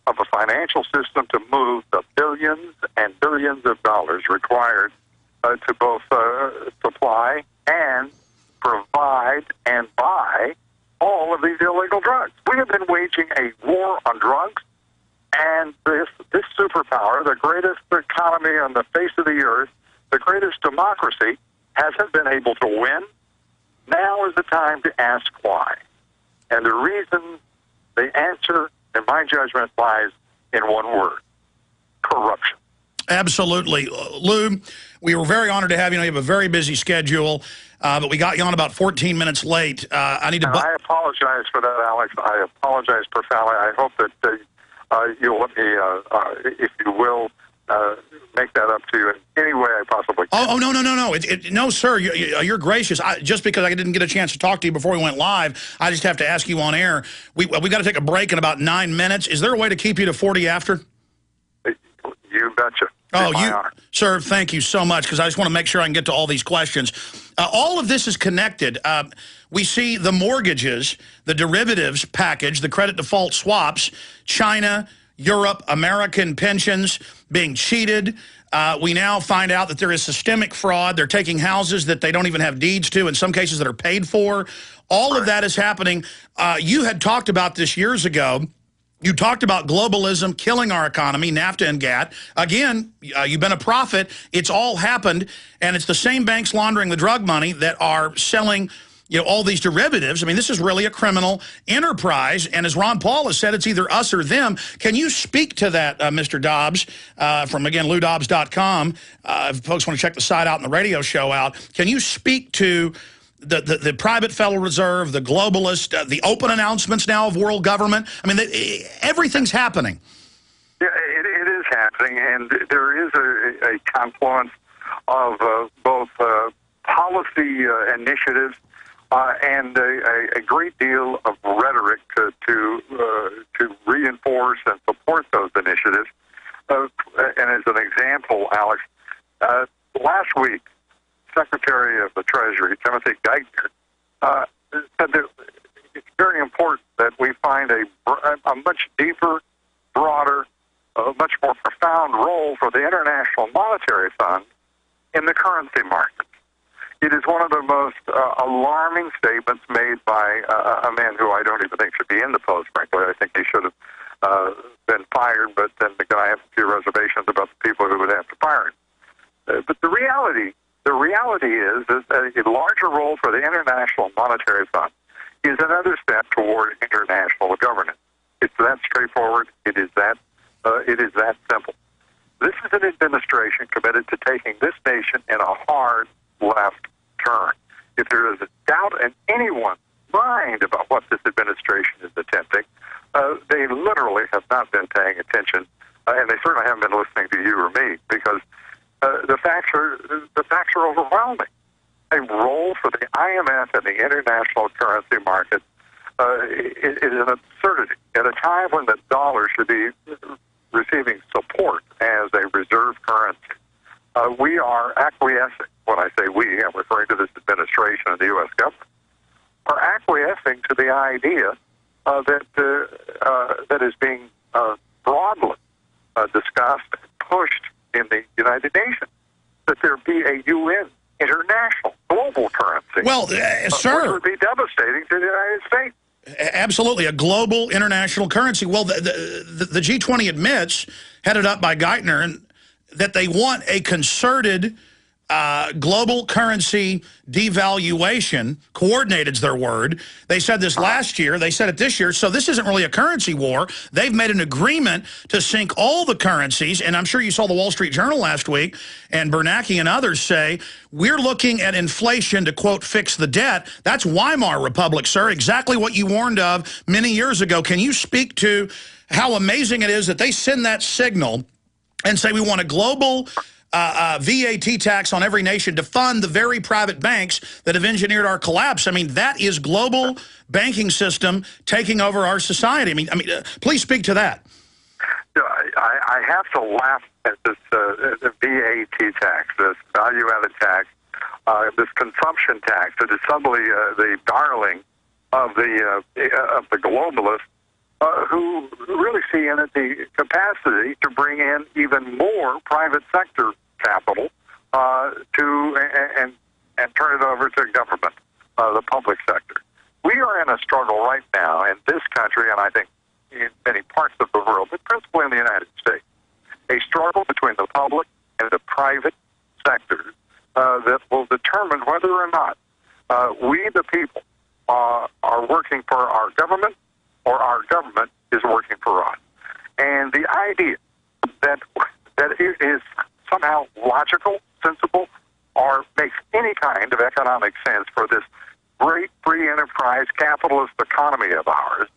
of a financial system to move the billions and billions of dollars required to both supply and provide and buy all of these illegal drugs. We have been waging a war on drugs, and this superpower, the greatest economy on the face of the earth, the greatest democracy, hasn't been able to win. Now is the time to ask why. And the reason, the answer, in my judgment, lies in one word: corruption. Absolutely. Lou, we were very honored to have you. You have a very busy schedule, but we got you on about 14 minutes late. I apologize for that, Alex. I apologize profoundly. I hope that you'll let me, if you will, make that up to you in any way I possibly can. Oh, no. No, sir, you're gracious. Just because I didn't get a chance to talk to you before we went live, I just have to ask you on air. We got to take a break in about 9 minutes. Is there a way to keep you to 40 after? You betcha. Sir, thank you so much, because I just want to make sure I can get to all these questions. All of this is connected. We see the mortgages, the derivatives package, the credit default swaps, China, Europe, American pensions being cheated. We now find out that there is systemic fraud. They're taking houses that they don't even have deeds to, in some cases that are paid for. All of that is happening. You had talked about this years ago. You talked about globalism killing our economy, NAFTA and GATT. Again, you've been a prophet. It's all happened, and it's the same banks laundering the drug money that are selling all these derivatives. I mean, this is really a criminal enterprise, and as Ron Paul has said, it's either us or them. Can you speak to that, Mr. Dobbs, from, again, LouDobbs.com? If folks want to check the site out and the radio show out, can you speak to the private Federal Reserve, the globalist, the open announcements now of world government? I mean, everything's happening. Yeah, it is happening, and there is a confluence of both policy initiatives and a great deal of rhetoric to reinforce and support those initiatives. And as an example, Alex, last week, Secretary of the Treasury, Timothy Geithner, said that it's very important that we find a much deeper, broader, much more profound role for the International Monetary Fund in the currency market. It is one of the most alarming statements made by a man who I don't even think should be in the post, frankly. I think he should have been fired, but then again, I have a few reservations about the people who would have to fire him. But the reality is that a larger role for the International Monetary Fund is another step toward international governance. It's that straightforward. It is that simple. This is an administration committed to taking this nation in a hard left turn. If there is a doubt in anyone's mind about what this administration is attempting, they literally have not been paying attention, and they certainly haven't been listening to you or me, because the facts are overwhelming. A role for the IMF and the international currency market is an absurdity at a time when the dollar should be receiving support as a reserve currency. We are acquiescing. When I say we, I'm referring to this administration and the U.S. government, are acquiescing to the idea that is being broadly discussed and pushed in the United Nations, that there be a UN international global currency. Well, sir, which would be devastating to the United States. Absolutely, a global international currency. Well, the G20 admits, headed up by Geithner, that they want a concerted global currency devaluation, coordinated's their word. They said this last year. They said it this year. So this isn't really a currency war. They've made an agreement to sink all the currencies. And I'm sure you saw the Wall Street Journal last week, and Bernanke and others say, we're looking at inflation to, quote, fix the debt. That's Weimar Republic, sir, exactly what you warned of many years ago. Can you speak to how amazing it is that they send that signal and say we want a global VAT tax on every nation to fund the very private banks that have engineered our collapse? I mean, that is global banking system taking over our society. I mean, please speak to that. I have to laugh at this VAT tax, this value-added tax, this consumption tax that is suddenly the darling of the globalists who really see in it the capacity to bring in even more private sector capital and turn it over to government, the public sector. We are in a struggle right now in this country, and I think in many parts of the world, but principally in the United States, a struggle between the public and the private sectors that will determine whether or not we, the people, are working for our government or our government is working for us. And the idea that it is somehow logical, sensible, or makes any kind of economic sense for this great free enterprise capitalist economy of ours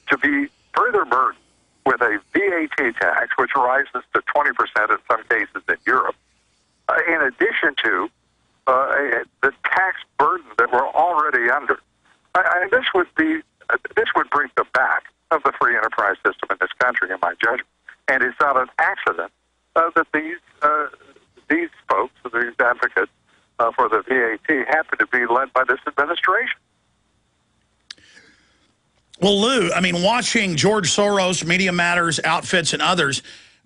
to be further burdened with a VAT tax, which rises to 20% in some cases in Europe, in addition to the tax burden that we're already under. This would break the back of the free enterprise system in this country, in my judgment. And it's not an accident that these folks, these advocates for the VAT, happen to be led by this administration. Well, Lou, I mean, watching George Soros, Media Matters, Outfits, and others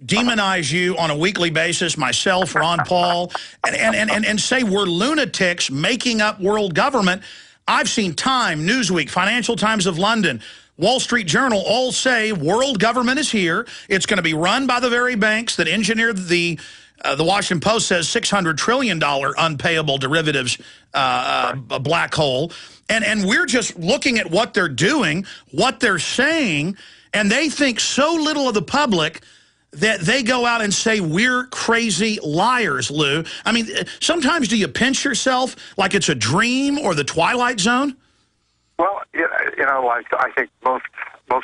demonize you on a weekly basis, myself, Ron Paul, and say we're lunatics making up world government. I've seen Time, Newsweek, Financial Times of London, Wall Street Journal all say world government is here. It's going to be run by the very banks that engineered the Washington Post says $600 trillion unpayable derivatives a black hole. And we're just looking at what they're doing, what they're saying, and they think so little of the public that they go out and say we're crazy liars, Lou. I mean, sometimes do you pinch yourself like it's a dream or the Twilight Zone? Well, you know, like I think most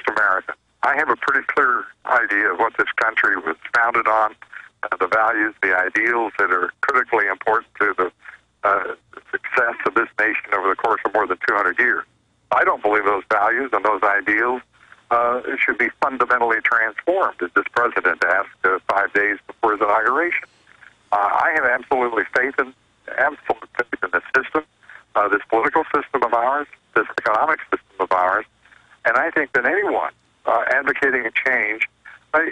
Americans, I have a pretty clear idea of what this country was founded on, the values, the ideals that are critically important to the success of this nation over the course of more than 200 years. I don't believe those values and those ideals should be fundamentally transformed, as this president asked 5 days before his inauguration. I have absolute faith in the system, this political system of ours, this economic system of ours, and I think that anyone advocating a change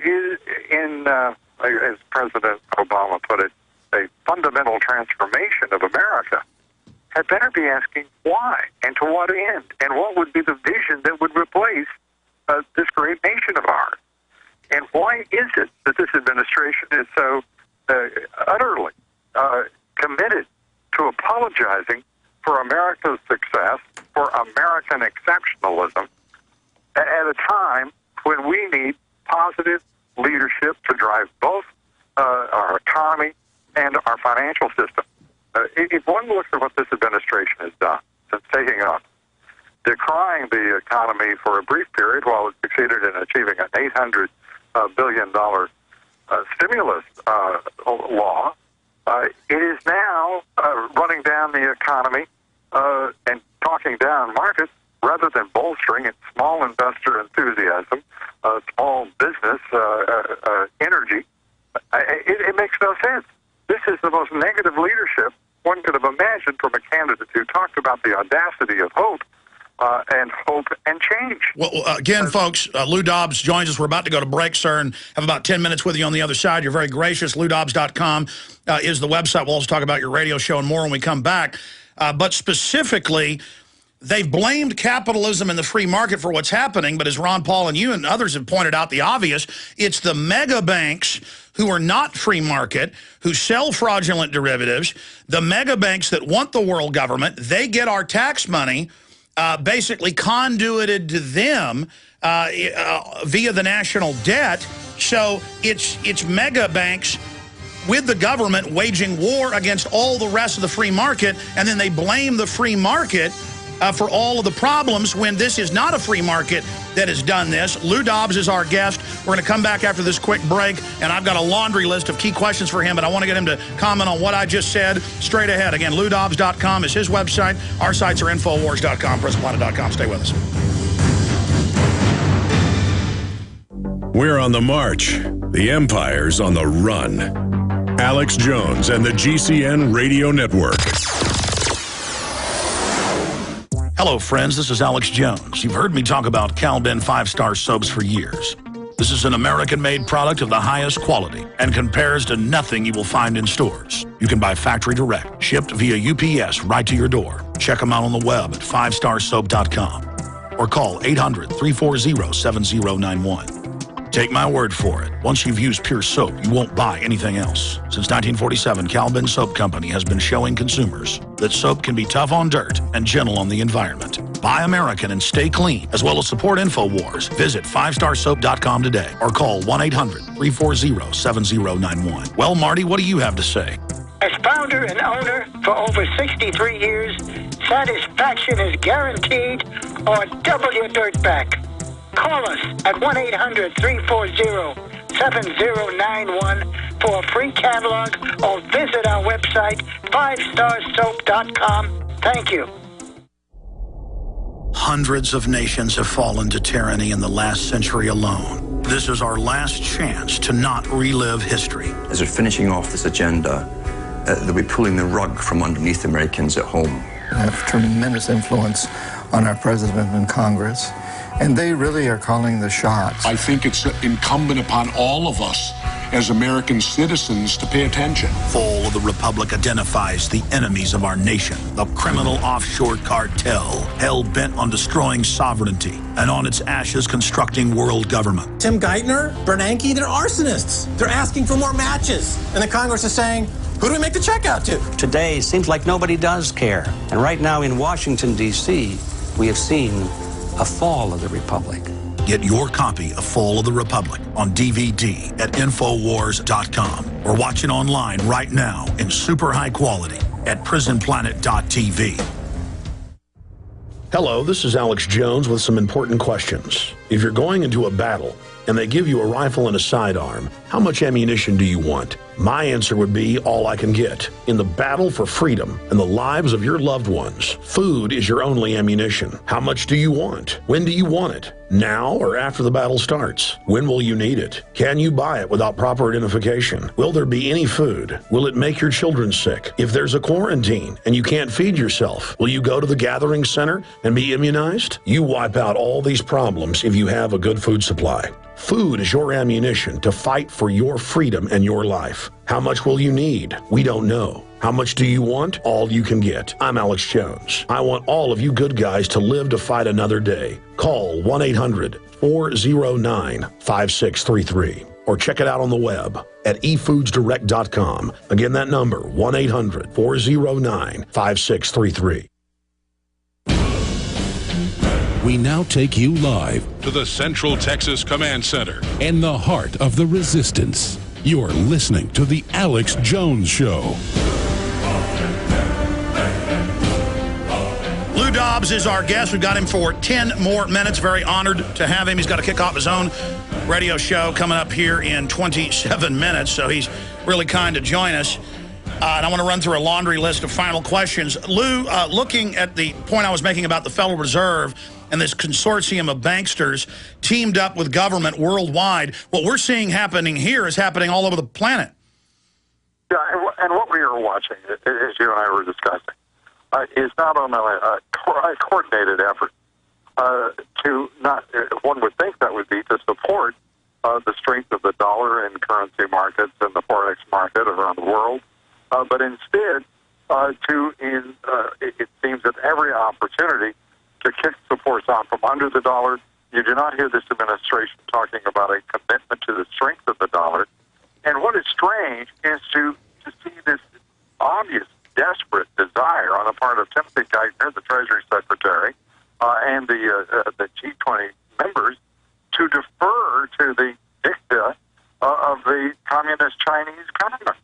is in, as President Obama put it, a fundamental transformation of America, had better be asking why and to what end, and what would be the vision that would replace this great nation of ours. And why is it that this administration is so utterly committed to apologizing for America's success, for American exceptionalism, at a time when we need positive leadership to drive both our economy and our financial system? If one looks at what this administration has done since taking office, decrying the economy for a brief period while it succeeded in achieving an $800 billion stimulus law, it is now running down the economy and talking down markets rather than bolstering its small investor enthusiasm, small business energy. It makes no sense. This is the most negative leadership one could have imagined from a candidate who talked about the audacity of hope and change. Well, again, folks, Lou Dobbs joins us. We're about to go to break, sir, and have about 10 minutes with you on the other side. You're very gracious. LouDobbs.com is the website. We'll also talk about your radio show and more when we come back. But specifically, they've blamed capitalism and the free market for what's happening, but as Ron Paul and you and others have pointed out the obvious, it's the mega banks who are not free market, who sell fraudulent derivatives, the mega banks that want the world government, they get our tax money basically conduited to them via the national debt. So it's mega banks with the government waging war against all the rest of the free market, and then they blame the free market for all of the problems when this is not a free market that has done this. Lou Dobbs is our guest. We're going to come back after this quick break, and I've got a laundry list of key questions for him, but I want to get him to comment on what I just said straight ahead. Again, LouDobbs.com is his website. Our sites are Infowars.com, PresentPlanet.com. Stay with us. We're on the march. The empire's on the run. Alex Jones and the GCN Radio Network. Hello, friends. This is Alex Jones. You've heard me talk about Cal-Ben 5-star soaps for years. This is an American-made product of the highest quality and compares to nothing you will find in stores. You can buy factory direct, shipped via UPS right to your door. Check them out on the web at 5starsoap.com or call 800-340-7091. Take my word for it. Once you've used Pure Soap, you won't buy anything else. Since 1947, Cal-Ben Soap Company has been showing consumers that soap can be tough on dirt and gentle on the environment. Buy American and stay clean, as well as support InfoWars. Visit 5starsoap.com today or call 1-800-340-7091. Well, Marty, what do you have to say? As founder and owner for over 63 years, satisfaction is guaranteed or double your dirt back. Call us at 1-800-340-7091 for a free catalog or visit our website, 5starsoap.com. Thank you. Hundreds of nations have fallen to tyranny in the last century alone. This is our last chance to not relive history. As we're finishing off this agenda, they'll be pulling the rug from underneath Americans at home. They have tremendous influence on our president and Congress, and they really are calling the shots. I think it's incumbent upon all of us as American citizens to pay attention. Fall of the Republic identifies the enemies of our nation, the criminal offshore cartel, hell-bent on destroying sovereignty, and on its ashes constructing world government. Tim Geithner, Bernanke, they're arsonists. They're asking for more matches. And the Congress is saying, who do we make the check out to? Today seems like nobody does care. And right now in Washington, D.C., we have seen a fall of the Republic. Get your copy of Fall of the Republic on DVD at Infowars.com or watch it online right now in super high quality at PrisonPlanet.tv. Hello, this is Alex Jones with some important questions. If you're going into a battle and they give you a rifle and a sidearm, how much ammunition do you want? My answer would be all I can get. In the battle for freedom and the lives of your loved ones, food is your only ammunition. How much do you want? When do you want it? Now or after the battle starts? When will you need it? Can you buy it without proper identification? Will there be any food? Will it make your children sick? If there's a quarantine and you can't feed yourself, will you go to the gathering center and be immunized? You wipe out all these problems if you have a good food supply. Food is your ammunition to fight for your freedom and your life. How much will you need? We don't know. How much do you want? All you can get. I'm Alex Jones. I want all of you good guys to live to fight another day. Call 1-800-409-5633 or check it out on the web at efoodsdirect.com. Again, that number, 1-800-409-5633. We now take you live to the Central Texas Command Center in the heart of the resistance. You're listening to The Alex Jones Show. Lou Dobbs is our guest. We've got him for 10 more minutes. Very honored to have him. He's got to kick off his own radio show coming up here in 27 minutes, so he's really kind to join us. And I want to run through a laundry list of final questions. Lou, looking at the point I was making about the Federal Reserve and this consortium of banksters teamed up with government worldwide, what we're seeing happening here is happening all over the planet. Yeah, and what we are watching, as you and I were discussing, is not only a coordinated effort to not, one would think that would be to support the strength of the dollar in currency markets and the Forex market around the world, but instead it seems at every opportunity to kick the force out from under the dollar. You do not hear this administration talking about a commitment to the strength of the dollar. And what is strange is to see this obvious, desperate desire on the part of Timothy Geithner, the Treasury Secretary, and the G20 members to defer to the dicta of the Communist Chinese government.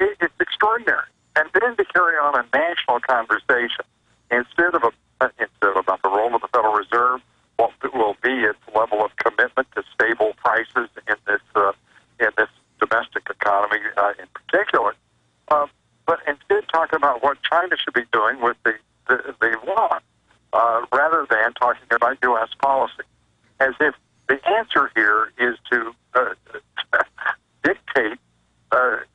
It's extraordinary. And then to carry on a national conversation instead of about the role of the Federal Reserve, what will be its level of commitment to stable prices in this domestic economy in particular, but instead talking about what China should be doing with the yuan, rather than talking about U.S. policy, as if the answer here is to dictate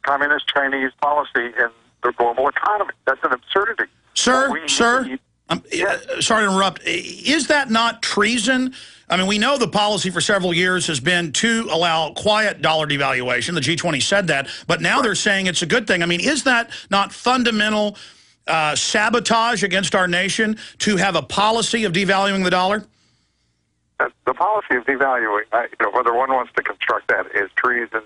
communist Chinese policy in the global economy. That's an absurdity. Sir, sorry to interrupt. Is that not treason? I mean, we know the policy for several years has been to allow quiet dollar devaluation. The G20 said that, but now they're saying it's a good thing. I mean, is that not fundamental sabotage against our nation to have a policy of devaluing the dollar? The policy of devaluing, whether one wants to construct that as treason,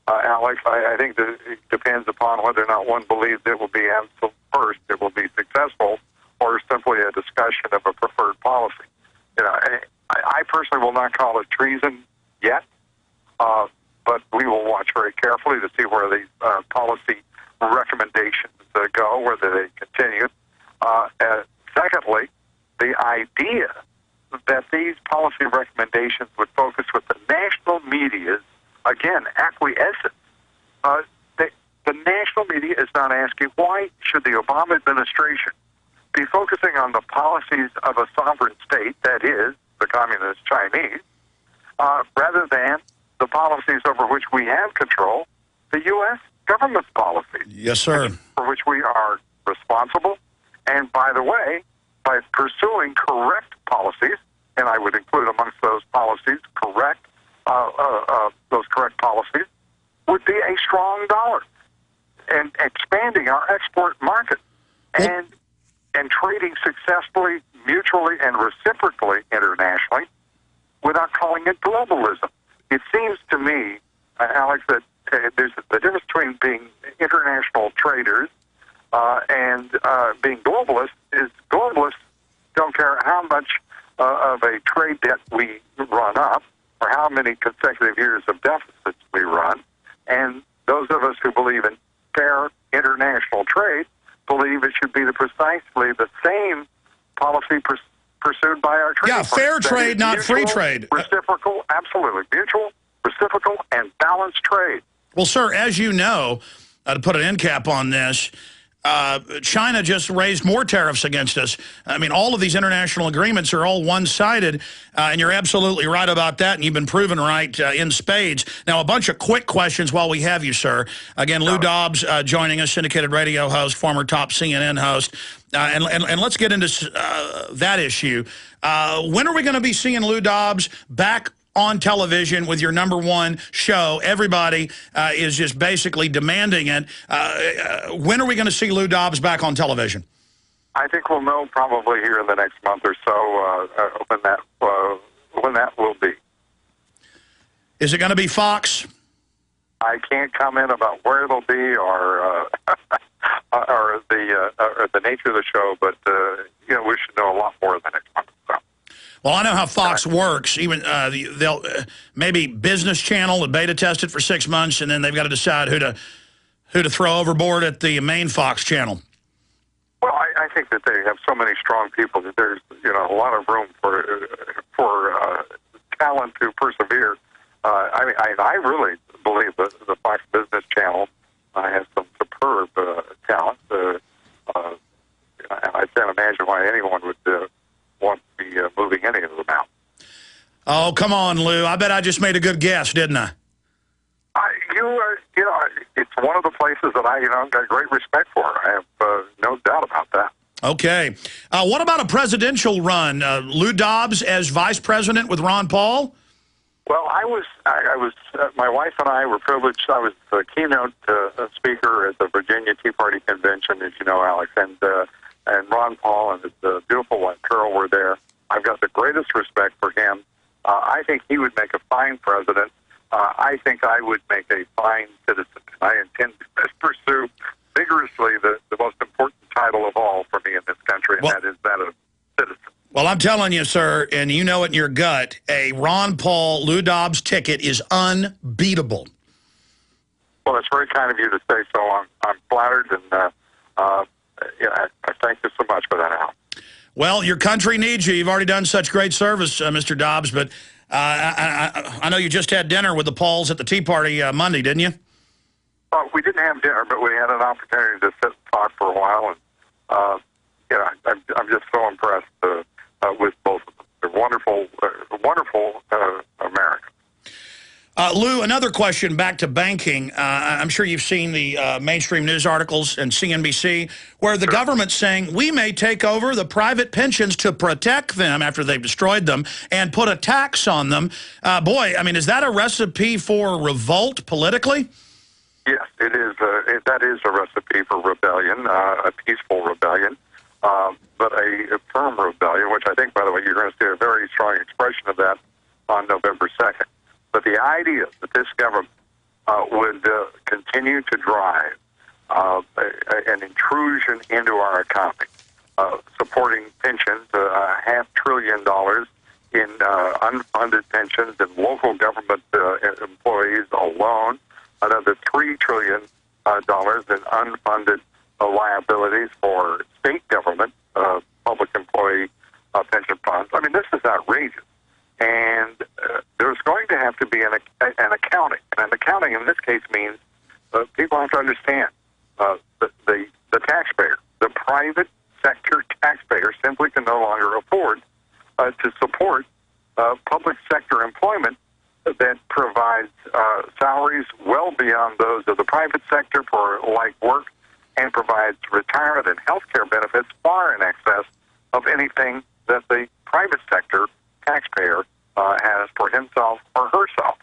Alex, I think that it depends upon whether or not one believes it will be it will be successful, or simply a discussion of a preferred policy. I personally will not call it treason yet, but we will watch very carefully to see where these policy recommendations go, whether they continue. Secondly, the idea that these policy recommendations would focus with the national media's, again, acquiescence. The national media is not asking, why should the Obama administration be focusing on the policies of a sovereign state, that is, the Communist Chinese, rather than the policies over which we have control, the U.S. government's policies. Yes, sir. For which we are responsible. And by the way, by pursuing correct policies, and I would include amongst those policies those correct policies, would be a strong dollar and expanding our export market and trading successfully, mutually, and reciprocally internationally without calling it globalism. It seems to me, Alex, that there's the difference between being international traders and being globalists is globalists don't care how much of a trade debt we run up or how many consecutive years of deficits we run. And those of us who believe in fair international trade believe it should be precisely the same policy pursued by our trade. Yeah, fair trade, not free trade. Reciprocal, absolutely. Mutual, reciprocal, and balanced trade. Well, sir, as you know, to put an end cap on this, China just raised more tariffs against us. I mean, all of these international agreements are all one-sided, and you're absolutely right about that, and you've been proven right in spades. Now, a bunch of quick questions while we have you, sir. Again, Lou Dobbs joining us, syndicated radio host, former top CNN host. And let's get into that issue. When are we going to be seeing Lou Dobbs back on television with your #1 show? Everybody is just basically demanding it. When are we going to see Lou Dobbs back on television? I think we'll know probably here in the next month or so when that will be. Is it going to be Fox? I can't comment about where it'll be or the nature of the show, but we should know a lot more in the next month or so. Well, I know how Fox works. Even they'll maybe Business Channel would beta test it for 6 months, and then they've got to decide who to throw overboard at the main Fox channel. Well, I think that they have so many strong people that there's a lot of room for talent to persevere. I really believe that the Fox Business Channel has some superb talent, and I can't imagine why anyone would want to be moving any of them out. Oh, come on, Lou. I bet I just made a good guess, didn't I? It's one of the places that I got great respect for. I have no doubt about that. Okay. What about a presidential run? Lou Dobbs as vice president with Ron Paul? Well, I was my wife and I were privileged. I was the keynote speaker at the Virginia Tea Party convention, as you know, Alex, and Ron Paul and his beautiful wife Carol were there. I've got the greatest respect for him. I think he would make a fine president. I think I would make a fine citizen. I intend to pursue vigorously the most important title of all for me in this country, and that is that of citizen. Well, I'm telling you, sir, and you know it in your gut, a Ron Paul, Lou Dobbs ticket is unbeatable. Well, it's very kind of you to say so. I'm flattered, and I thank you so much for that, Al. Well, your country needs you. You've already done such great service, Mr. Dobbs, but I know you just had dinner with the Pauls at the Tea Party Monday, didn't you? We didn't have dinner, but we had an opportunity to sit and talk for a while, and I'm just so impressed with both of them. They're wonderful, wonderful Americans. Lou, another question back to banking. I'm sure you've seen the mainstream news articles and CNBC where the government's saying we may take over the private pensions to protect them after they've destroyed them and put a tax on them. Boy, I mean, is that a recipe for revolt politically? Yes, it is. That is a recipe for rebellion, a peaceful rebellion, but a firm rebellion, which I think, by the way, you're going to see a very strong expression of that on November 2nd. But the idea that this government would continue to drive an intrusion into our economy, supporting pensions, $500 billion in unfunded pensions and local government employees alone, another $3 trillion in unfunded liabilities for state government, public employee pension funds. I mean, this is outrageous. And there's going to have to be an accounting. And an accounting in this case means people have to understand the taxpayer, the private sector taxpayer simply can no longer afford to support public sector employment that provides salaries well beyond those of the private sector for like work and provides retirement and health care benefits far in excess of anything that the private sector taxpayer has for himself or herself.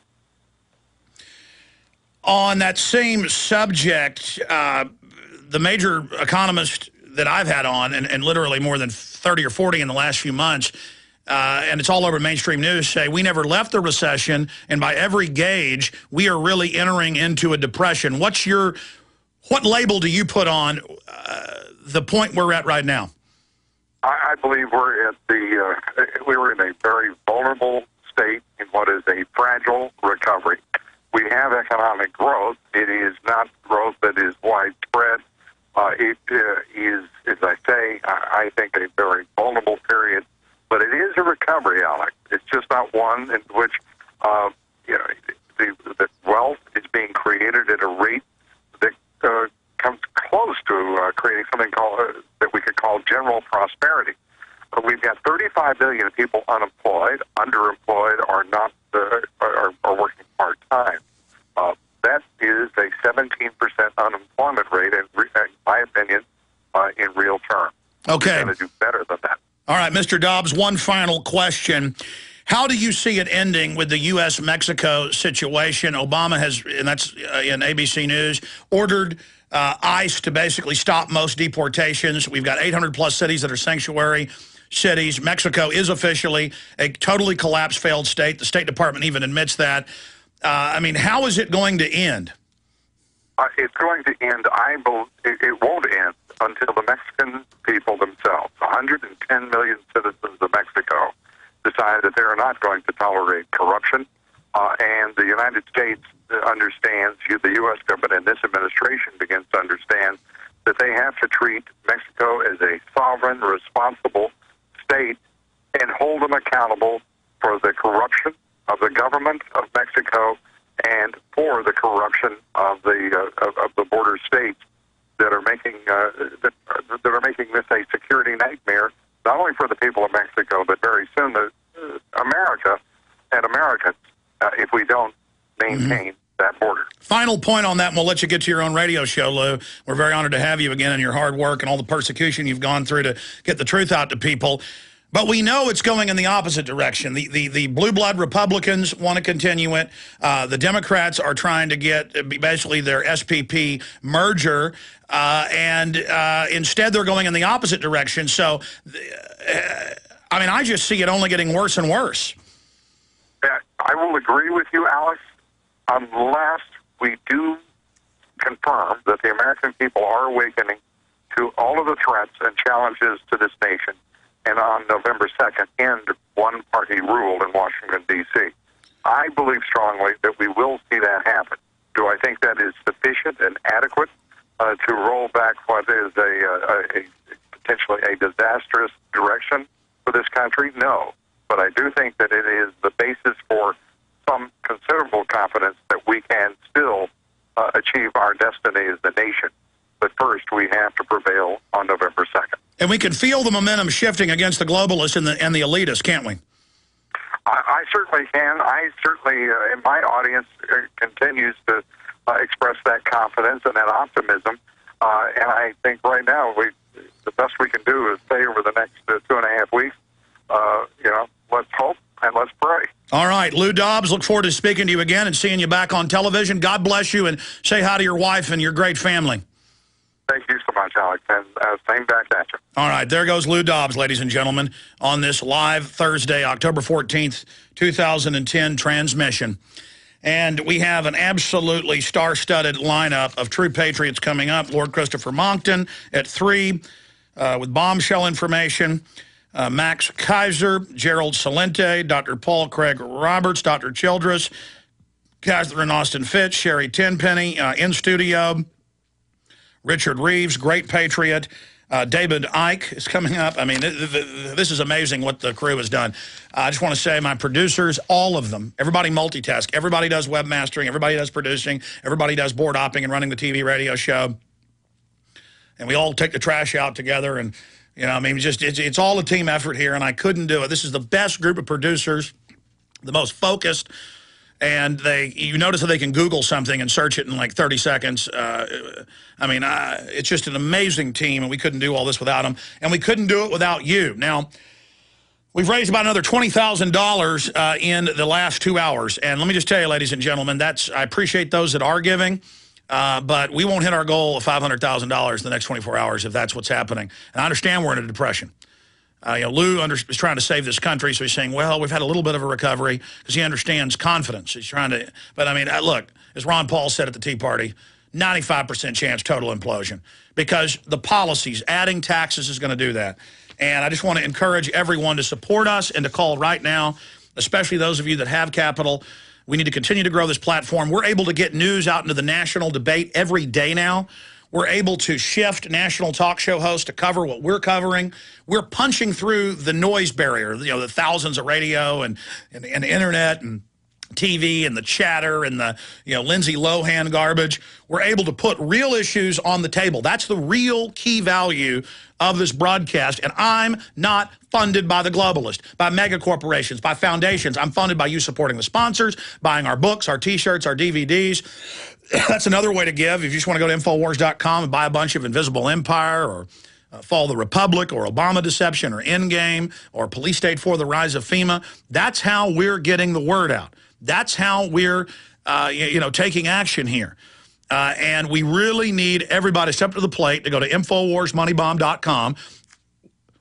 On that same subject, the major economists that I've had on, and literally more than 30 or 40 in the last few months, and it's all over mainstream news, say we never left the recession, and by every gauge, we are really entering into a depression. What label do you put on the point we're at right now? I believe we're at we're in a very vulnerable state in what is a fragile recovery. We have economic growth. It is not growth that is widespread. It is, as I say, I think a very vulnerable period. But it is a recovery, Alex. It's just not one in which the wealth is being created at a rate that comes close to creating something that we could call general prosperity. We've got 35 million people unemployed, underemployed, or not are working part time. That is a 17% unemployment rate, in my opinion, in real terms. Okay, we're going to do better than that. All right, Mr. Dobbs, one final question. How do you see it ending with the U.S.-Mexico situation? Obama has, and that's in ABC News, ordered ICE to basically stop most deportations. We've got 800-plus cities that are sanctuary cities. Mexico is officially a totally collapsed, failed state. The State Department even admits that. I mean, how is it going to end? It's going to end, it won't end until the Mexican people themselves, 110 million citizens of Mexico, decide that they're not going to tolerate corruption. And the United States understands, the U.S. government and this administration begins to understand that they have to treat Mexico as a sovereign, responsible state and hold them accountable for the corruption of the government of Mexico and for the corruption of the border states that are making this a security nightmare, not only for the people of Mexico, but very soon America and Americans, if we don't maintain that border. Final point on that, and we'll let you get to your own radio show, Lou. We're very honored to have you again and your hard work and all the persecution you've gone through to get the truth out to people. But we know it's going in the opposite direction. The blue blood Republicans want to continue it. The Democrats are trying to get basically their SPP merger, and instead they're going in the opposite direction. So, I mean, I just see it only getting worse and worse. I will agree with you, Alex, unless we do confirm that the American people are awakening to all of the threats and challenges to this nation, and on November 2nd, end one-party rule in Washington, D.C. I believe strongly that we will see that happen. Do I think that is sufficient and adequate to roll back what is a potentially a disastrous direction for this country? No. But I do think that it is the basis for some considerable confidence that we can still achieve our destiny as the nation. But first, we have to prevail on November 2nd. And we can feel the momentum shifting against the globalists and the elitists, can't we? I certainly can. I certainly, in my audience, continues to express that confidence and that optimism. And I think right now, the best we can do is say over the next 2.5 weeks, let's hope and let's pray. All right, Lou Dobbs, look forward to speaking to you again and seeing you back on television. God bless you, and say hi to your wife and your great family. Thank you so much, Alex, and same back at you. All right, there goes Lou Dobbs, ladies and gentlemen, on this live Thursday, October 14th, 2010 transmission. And we have an absolutely star-studded lineup of true patriots coming up. Lord Christopher Monckton at 3 with bombshell information. Max Kaiser, Gerald Celente, Dr. Paul Craig Roberts, Dr. Childress, Catherine Austin Fitch, Sherry Tenpenny in studio. Richard Reeves, great patriot. David Icke is coming up. I mean, this is amazing what the crew has done. I just want to say my producers, all of them, everybody multitask. Everybody does webmastering. Everybody does producing. Everybody does board opping and running the TV radio show. And we all take the trash out together. And, I mean, it's all a team effort here, and I couldn't do it. This is the best group of producers, the most focused. And you notice that they can Google something and search it in like 30 seconds. It's just an amazing team, and we couldn't do all this without them. And we couldn't do it without you. Now, we've raised about another $20,000 in the last 2 hours. And let me just tell you, ladies and gentlemen, I appreciate those that are giving. But we won't hit our goal of $500,000 in the next 24 hours if that's what's happening. And I understand we're in a depression. Lou is trying to save this country, so he's saying, well, we've had a little bit of a recovery because he understands confidence. He's trying to, but I mean, look, as Ron Paul said at the Tea Party, 95% chance total implosion because the policies, adding taxes is going to do that. And I just want to encourage everyone to support us and to call right now, especially those of you that have capital. We need to continue to grow this platform. We're able to get news out into the national debate every day now. We're able to shift national talk show hosts to cover what we're covering. We're punching through the noise barrier, the thousands of radio and internet and TV and the chatter and the Lindsay Lohan garbage. We're able to put real issues on the table. That's the real key value of this broadcast. And I'm not funded by the globalist, by mega corporations, by foundations. I'm funded by you supporting the sponsors, buying our books, our T-shirts, our DVDs. That's another way to give. If you just want to go to Infowars.com and buy a bunch of Invisible Empire or Fall of the Republic or Obama Deception or Endgame or Police State 4, The Rise of FEMA, that's how we're getting the word out. That's how we're, taking action here. And we really need everybody to step up to the plate to go to InfoWarsMoneyBomb.com,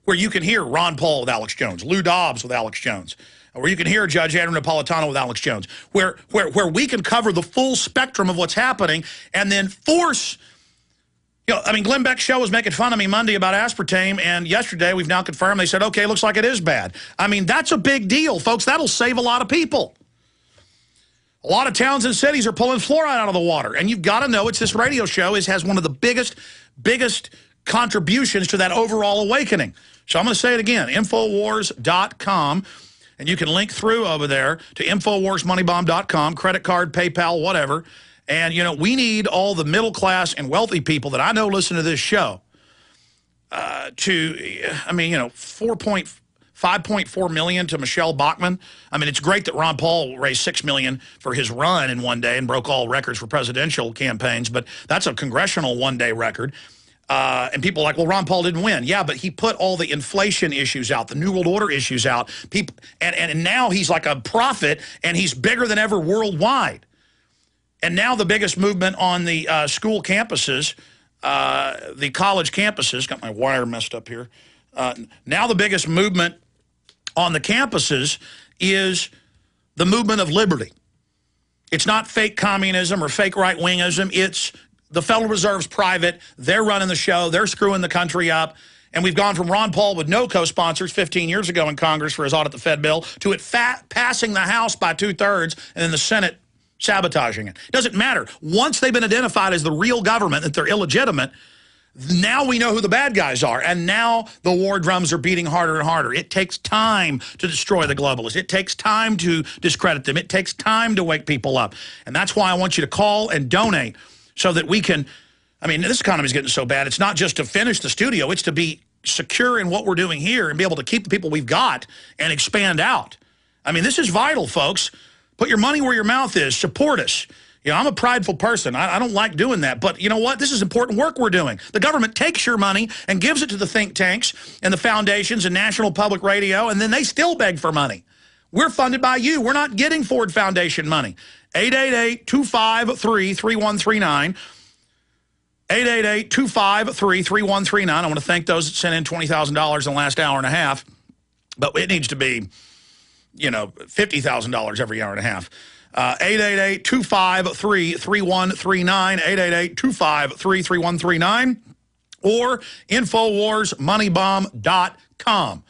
where you can hear Ron Paul with Alex Jones, Lou Dobbs with Alex Jones, where you can hear Judge Andrew Napolitano with Alex Jones, where we can cover the full spectrum of what's happening and then force, Glenn Beck's show was making fun of me Monday about aspartame, and yesterday we've now confirmed they said, okay, looks like it is bad. I mean, that's a big deal, folks. That'll save a lot of people. A lot of towns and cities are pulling fluoride out of the water, and you've got to know this radio show has one of the biggest contributions to that overall awakening. So I'm going to say it again, Infowars.com. And you can link through over there to InfoWarsMoneyBomb.com, credit card, PayPal, whatever. And, we need all the middle class and wealthy people that I know listen to this show $5.4 million to Michelle Bachmann. I mean, it's great that Ron Paul raised $6 million for his run in one day and broke all records for presidential campaigns, but that's a congressional one-day record. And people are like, well, Ron Paul didn't win. Yeah, but he put all the inflation issues out, the New World Order issues out. People, and now he's like a prophet, and he's bigger than ever worldwide. And now the biggest movement on the school campuses, the college campuses, got my wire messed up here. Now the biggest movement on the campuses is the movement of liberty. It's not fake communism or fake right-wingism. It's the Federal Reserve's private. They're running the show. They're screwing the country up. And we've gone from Ron Paul with no co-sponsors 15 years ago in Congress for his audit the Fed bill to it passing the House by 2/3 and then the Senate sabotaging it. Doesn't matter. Once they've been identified as the real government, that they're illegitimate, now we know who the bad guys are. And now the war drums are beating harder and harder. It takes time to destroy the globalists. It takes time to discredit them. It takes time to wake people up. And that's why I want you to call and donate so that we can, I mean, this economy is getting so bad. It's not just to finish the studio. It's to be secure in what we're doing here and be able to keep the people we've got and expand out. I mean, this is vital, folks. Put your money where your mouth is. Support us. You know, I'm a prideful person. I don't like doing that. But you know what? This is important work we're doing. The government takes your money and gives it to the think tanks and the foundations and National Public Radio, and then they still beg for money. We're funded by you. We're not getting Ford Foundation money. 888-253-3139. 888-253-3139. I want to thank those that sent in $20,000 in the last hour and a half. But it needs to be, you know, $50,000 every hour and a half. 888-253-3139, 888-253-3139, or InfoWarsMoneyBomb.com.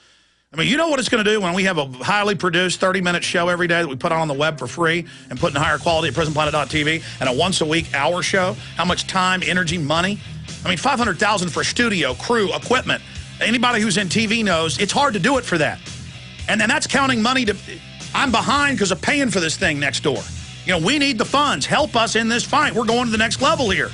I mean, you know what it's going to do when we have a highly produced 30-minute show every day that we put on the web for free and put in higher quality at PrisonPlanet.tv and a once-a-week hour show? How much time, energy, money? I mean, $500,000 for studio, crew, equipment. Anybody who's in TV knows it's hard to do it for that. And that's counting money to... I'm behind because of paying for this thing next door. You know, we need the funds. Help us in this fight. We're going to the next level here.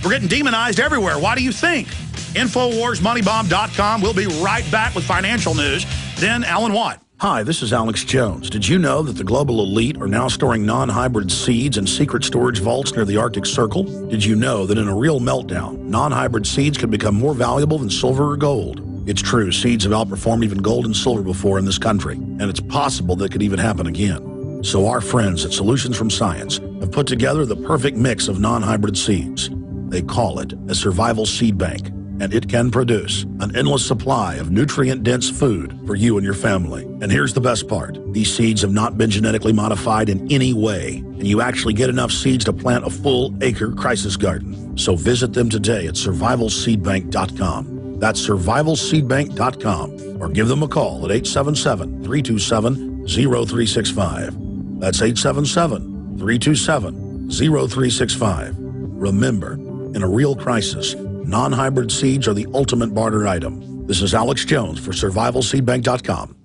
We're getting demonized everywhere. Why do you think? InfoWarsMoneyBomb.com. We'll be right back with financial news. Then Alan Watt. Hi, this is Alex Jones. Did you know that the global elite are now storing non-hybrid seeds in secret storage vaults near the Arctic Circle? Did you know that in a real meltdown, non-hybrid seeds can become more valuable than silver or gold? It's true, seeds have outperformed even gold and silver before in this country, and it's possible that could even happen again. So our friends at Solutions from Science have put together the perfect mix of non-hybrid seeds. They call it a survival seed bank, and it can produce an endless supply of nutrient-dense food for you and your family. And here's the best part. These seeds have not been genetically modified in any way, and you actually get enough seeds to plant a full-acre crisis garden. So visit them today at survivalseedbank.com. That's survivalseedbank.com, or give them a call at 877-327-0365. That's 877-327-0365. Remember, in a real crisis, non-hybrid seeds are the ultimate barter item. This is Alex Jones for survivalseedbank.com.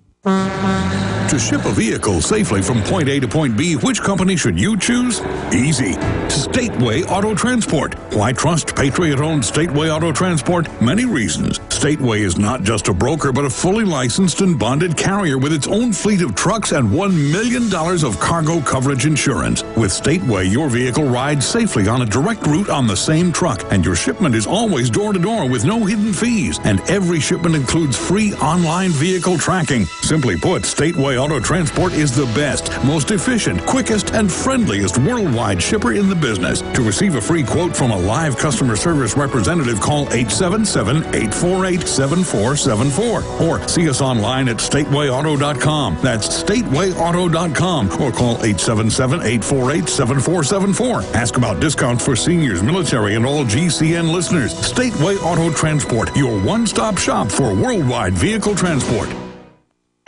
To ship a vehicle safely from point A to point B, which company should you choose? Easy. Stateway Auto Transport. Why trust Patriot-owned Stateway Auto Transport? Many reasons. Stateway is not just a broker, but a fully licensed and bonded carrier with its own fleet of trucks and $1 million of cargo coverage insurance. With Stateway, your vehicle rides safely on a direct route on the same truck, and your shipment is always door-to-door with no hidden fees. And every shipment includes free online vehicle tracking. Simply put, Stateway Auto Transport is the best, most efficient, quickest, and friendliest worldwide shipper in the business. To receive a free quote from a live customer service representative, call 877-848-7474 or see us online at statewayauto.com. That's statewayauto.com, or call 877-848-7474. Ask about discounts for seniors, military, and all GCN listeners. Stateway Auto Transport, your one-stop shop for worldwide vehicle transport.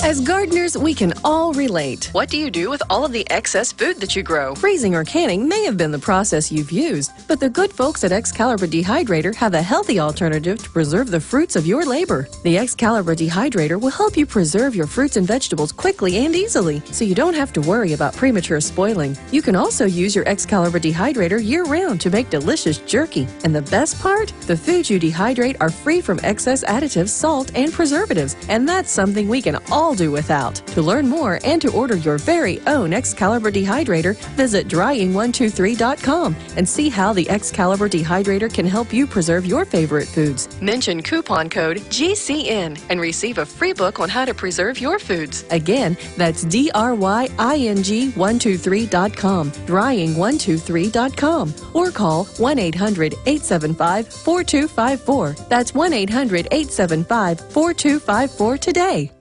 As gardeners, we can all relate. What do you do with all of the excess food that you grow? Freezing or canning may have been the process you've used, but the good folks at Excalibur Dehydrator have a healthy alternative to preserve the fruits of your labor. The Excalibur Dehydrator will help you preserve your fruits and vegetables quickly and easily, so you don't have to worry about premature spoiling. You can also use your Excalibur Dehydrator year-round to make delicious jerky. And the best part? The foods you dehydrate are free from excess additives, salt, and preservatives, and that's something we can all do without. To learn more and to order your very own Excalibur Dehydrator, visit drying123.com and see how the Excalibur Dehydrator can help you preserve your favorite foods. Mention coupon code GCN and receive a free book on how to preserve your foods. Again, that's DRYING123.com, drying123.com, or call 1-800-875-4254. That's 1-800-875-4254 today.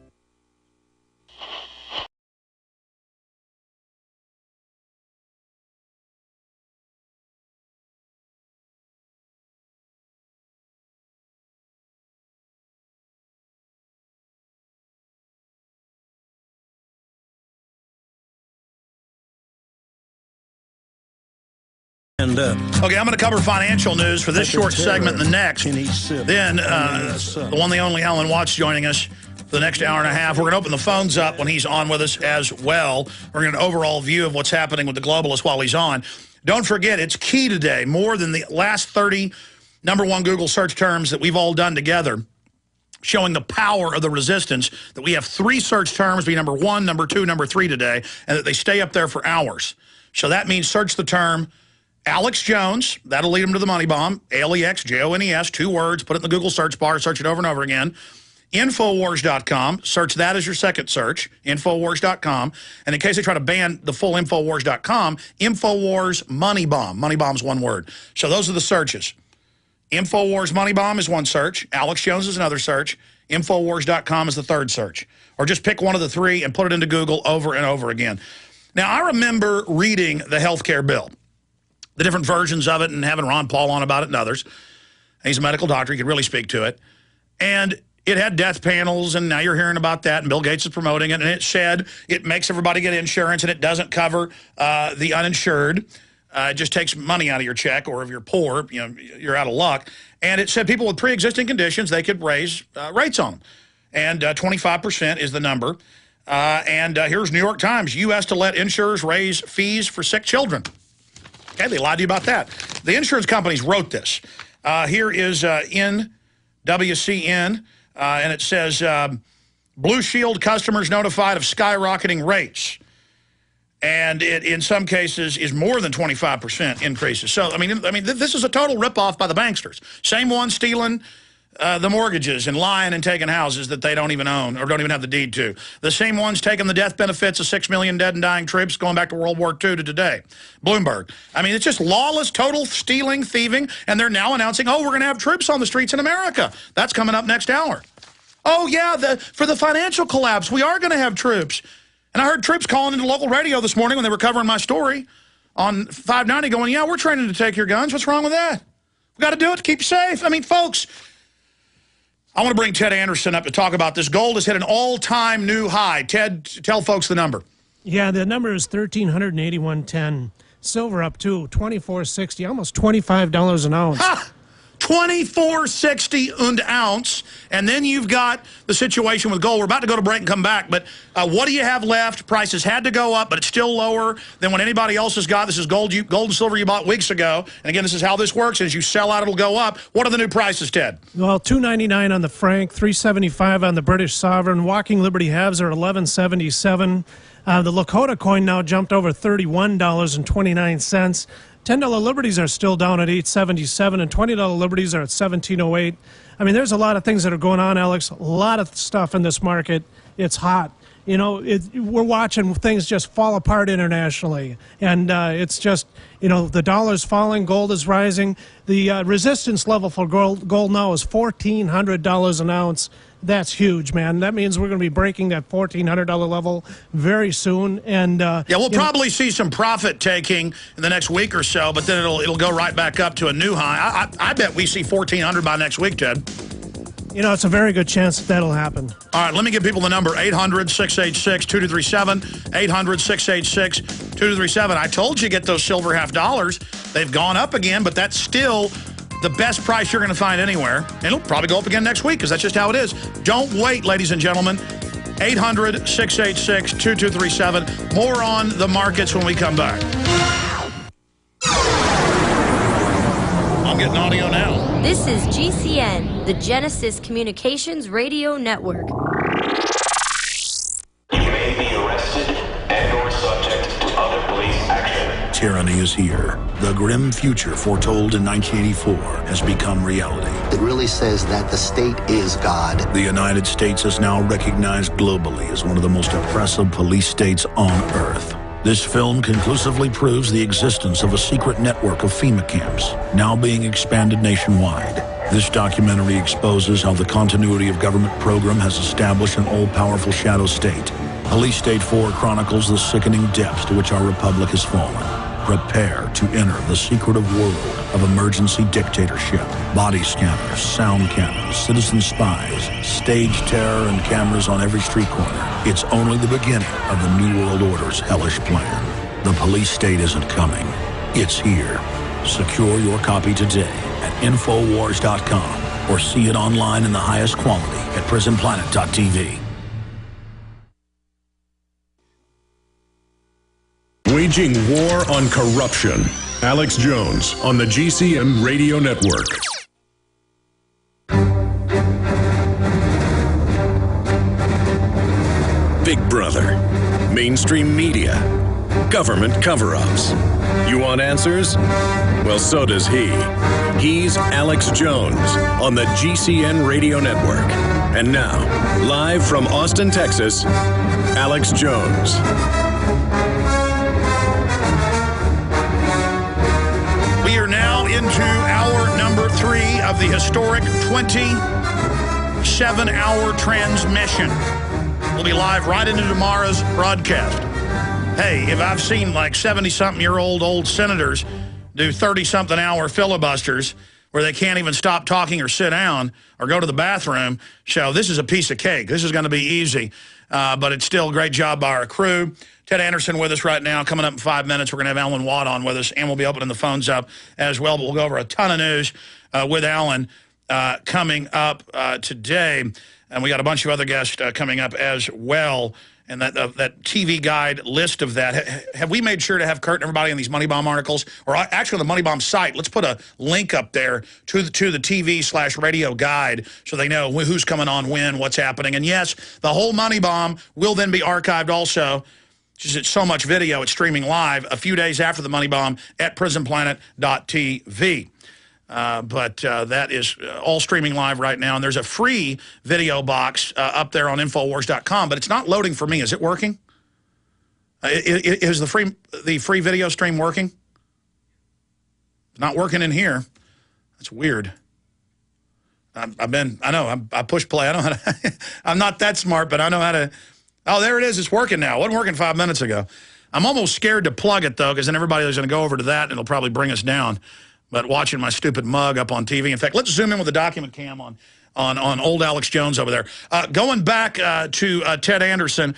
Okay, I'm going to cover financial news for this short segment and the next. Then, the one, the only Alan Watts joining us for the next hour and a half. We're going to open the phones up when he's on with us as well. We're going to get an overall view of what's happening with the globalists while he's on. Don't forget, it's key today, more than the last 30 #1 Google search terms that we've all done together, showing the power of the resistance, that we have 3 search terms be number 1, number 2, number 3 today, and that they stay up there for hours. So that means search the term Alex Jones. That'll lead them to the money bomb. ALEXJONES, 2 words. Put it in the Google search bar. Search it over and over again. Infowars.com. Search that as your second search. Infowars.com. And in case they try to ban the full Infowars.com, Infowars Money Bomb. Money Bomb's 1 word. So those are the searches. Infowars Money Bomb is 1 search. Alex Jones is another search. Infowars.com is the 3rd search. Or just pick one of the 3 and put it into Google over and over again. Now, I remember reading the healthcare bill, the different versions of it, and having Ron Paul on about it and others. He's a medical doctor. He could really speak to it. And it had death panels, and now you're hearing about that, and Bill Gates is promoting it. And it said it makes everybody get insurance, and it doesn't cover the uninsured. It just takes money out of your check, or if you're poor, you know, you're out of luck. And it said people with pre-existing conditions, they could raise rates on them. And 25% is the number. Here's New York Times. U.S. to let insurers raise fees for sick children. Okay, they lied to you about that. The insurance companies wrote this. Here is NWCN, and it says, Blue Shield customers notified of skyrocketing rates. And it, in some cases, is more than 25% increases. So, I mean, this is a total ripoff by the banksters. Same one stealing the mortgages and lying and taking houses that they don't even own or don't even have the deed to. The same ones taking the death benefits of 6 million dead and dying troops going back to World War II to today. Bloomberg. I mean, it's just lawless, total stealing, thieving, and they're now announcing, oh, we're going to have troops on the streets in America. That's coming up next hour. Oh, yeah, for the financial collapse, we are going to have troops. And I heard troops calling into local radio this morning when they were covering my story on 590 going, yeah, we're training to take your guns. What's wrong with that? We got to do it to keep you safe. I mean, folks, I want to bring Ted Anderson up to talk about this. Gold has hit an all-time new high. Ted, tell folks the number. Yeah, the number is $1,381.10. Silver up to $24.60, almost $25 an ounce. Ha! $24.60 an ounce, and then you've got the situation with gold. We're about to go to break and come back, but what do you have left? Prices had to go up, but it's still lower than what anybody else has got. This is gold and silver you bought weeks ago, and again, this is how this works. As you sell out, it'll go up. What are the new prices, Ted? Well, $2.99 on the franc, $3.75 on the British sovereign. Walking Liberty halves are $11.77. The Lakota coin now jumped over $31.29. $10 Liberties are still down at $8.77, and $20 Liberties are at $17.08. I mean, there's a lot of things that are going on, Alex. A lot of stuff in this market. It's hot. You know, we're watching things just fall apart internationally, and it's just, you know, the dollar's falling, gold is rising. The resistance level for gold now is $1,400 an ounce. That's huge, man. That means we're going to be breaking that $1,400 level very soon. And yeah, we'll probably see some profit taking in the next week or so, but then it'll go right back up to a new high. I bet we see $1,400 by next week, Ted. You know, it's a very good chance that'll happen. All right, let me give people the number, 800-686-2237, 800-686-2237. I told you get those silver half dollars. They've gone up again, but that's still the best price you're going to find anywhere. And it'll probably go up again next week because that's just how it is. Don't wait, ladies and gentlemen. 800-686-2237. More on the markets when we come back. I'm getting audio now. This is GCN, the Genesis Communications Radio Network. You may be arrested and or subject to other police action. Tyranny is here. The grim future foretold in 1984 has become reality. It really says that the state is God. The United States is now recognized globally as one of the most oppressive police states on Earth. This film conclusively proves the existence of a secret network of FEMA camps, now being expanded nationwide. This documentary exposes how the continuity of government program has established an all-powerful shadow state. Police State 4 chronicles the sickening depths to which our republic has fallen. Prepare to enter the secretive world of emergency dictatorship. Body scanners, sound cannons, citizen spies, stage terror, and cameras on every street corner. It's only the beginning of the New World Order's hellish plan. The police state isn't coming. It's here. Secure your copy today at Infowars.com or see it online in the highest quality at PrisonPlanet.tv. Waging war on corruption. Alex Jones on the GCN Radio Network. Big Brother, mainstream media, government cover-ups. You want answers? Well, so does he. He's Alex Jones on the GCN Radio Network. And now, live from Austin, Texas, Alex Jones. We are now into hour number 3 of the historic 27-hour transmission. We'll be live right into tomorrow's broadcast. Hey, if I've seen like 70-something-year-old old senators do 30-something hour filibusters where they can't even stop talking or sit down or go to the bathroom, so this is a piece of cake. This is going to be easy, but it's still a great job by our crew. Ted Anderson with us right now. Coming up in 5 minutes, we're going to have Alan Watt on with us, and we'll be opening the phones up as well. But we'll go over a ton of news with Alan coming up today. And we got a bunch of other guests coming up as well. And that TV guide list of that. Have we made sure to have Kurt and everybody in these Money Bomb articles? Or actually on the Money Bomb site, let's put a link up there to the TV/radio guide so they know who's coming on when, what's happening. And yes, the whole Money Bomb will then be archived also. Just it's so much video, it's streaming live a few days after the Money Bomb at PrisonPlanet.tv. But that is all streaming live right now. And there's a free video box up there on Infowars.com, but it's not loading for me. Is it working? Is the free video stream working? It's not working in here. That's weird. I push play. I know how to, I'm not that smart, but I know how to. Oh, there it is. It's working now. It wasn't working 5 minutes ago. I'm almost scared to plug it, though, because then everybody is going to go over to that, and it'll probably bring us down. But watching my stupid mug up on TV. In fact, let's zoom in with the document cam on old Alex Jones over there. Going back to Ted Anderson.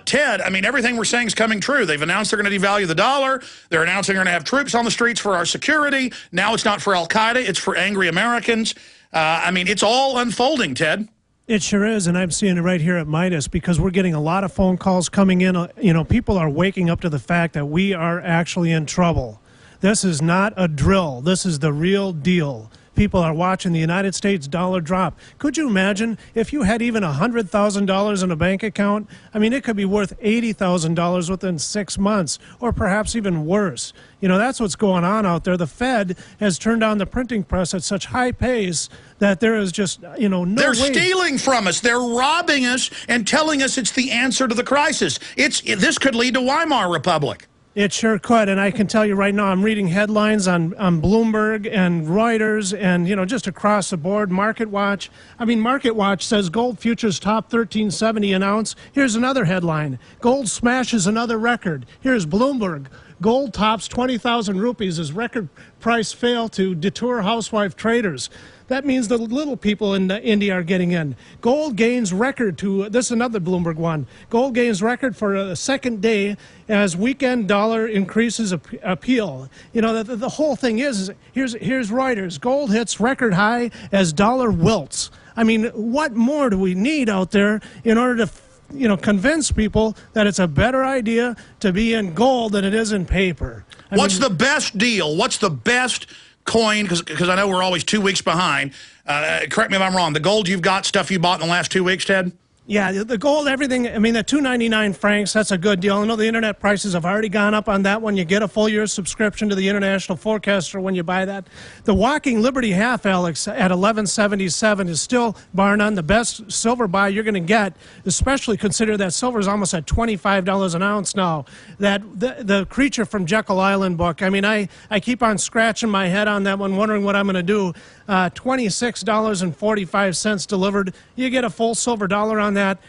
Ted, I mean, everything we're saying is coming true. They've announced they're going to devalue the dollar. They're announcing they're going to have troops on the streets for our security. Now it's not for Al-Qaeda. It's for angry Americans. I mean, it's all unfolding, Ted. It sure is, and I'm seeing it right here at Midas because we're getting a lot of phone calls coming in. You know, people are waking up to the fact that we are actually in trouble. This is not a drill. This is the real deal. People are watching the United States dollar drop. Could you imagine if you had even $100,000 in a bank account? I mean, it could be worth $80,000 within 6 months, or perhaps even worse. You know, that's what's going on out there. The Fed has turned on the printing press at such high pace that there is just, you know, no way. They're stealing from us. They're robbing us and telling us it's the answer to the crisis. This could lead to Weimar Republic. It sure could, and I can tell you right now, I'm reading headlines on Bloomberg and Reuters and, you know, just across the board. Market Watch. I mean, Market Watch says gold futures top 1370 an ounce. Here's another headline. Gold smashes another record. Here's Bloomberg. Gold tops 20,000 rupees as record price fail to deter housewife traders. That means the little people in India are getting in. Gold gains record to, this is another Bloomberg one, gold gains record for a second day as weekend dollar increases appeal. You know, the whole thing is here's Reuters. Gold hits record high as dollar wilts. I mean, what more do we need out there in order to, you know, convince people that it's a better idea to be in gold than it is in paper? What's the best deal? What's the best coin? Because I know we're always 2 weeks behind. Correct me if I'm wrong. The gold you've got, stuff you bought in the last 2 weeks, Ted? Yeah, the gold, everything. I mean, the 299 francs, that's a good deal. I know the internet prices have already gone up on that one. You get a full year's subscription to the International Forecaster when you buy that. The Walking Liberty half, Alex, at 1177 is still, bar none, the best silver buy you're going to get, especially consider that silver is almost at $25 an ounce now. That the Creature from Jekyll Island book, I mean, I keep on scratching my head on that one, wondering what I'm going to do. $26.45 delivered. You get a full silver dollar on that.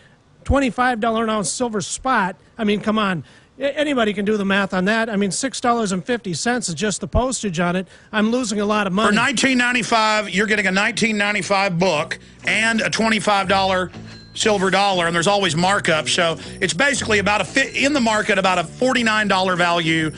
$25 an ounce silver spot. I mean, come on. Anybody can do the math on that. I mean, $6.50 is just the postage on it. I'm losing a lot of money. For $19.95, you're getting a $19.95 book and a $25 silver dollar, and there's always markup. So it's basically about in the market about a $49 value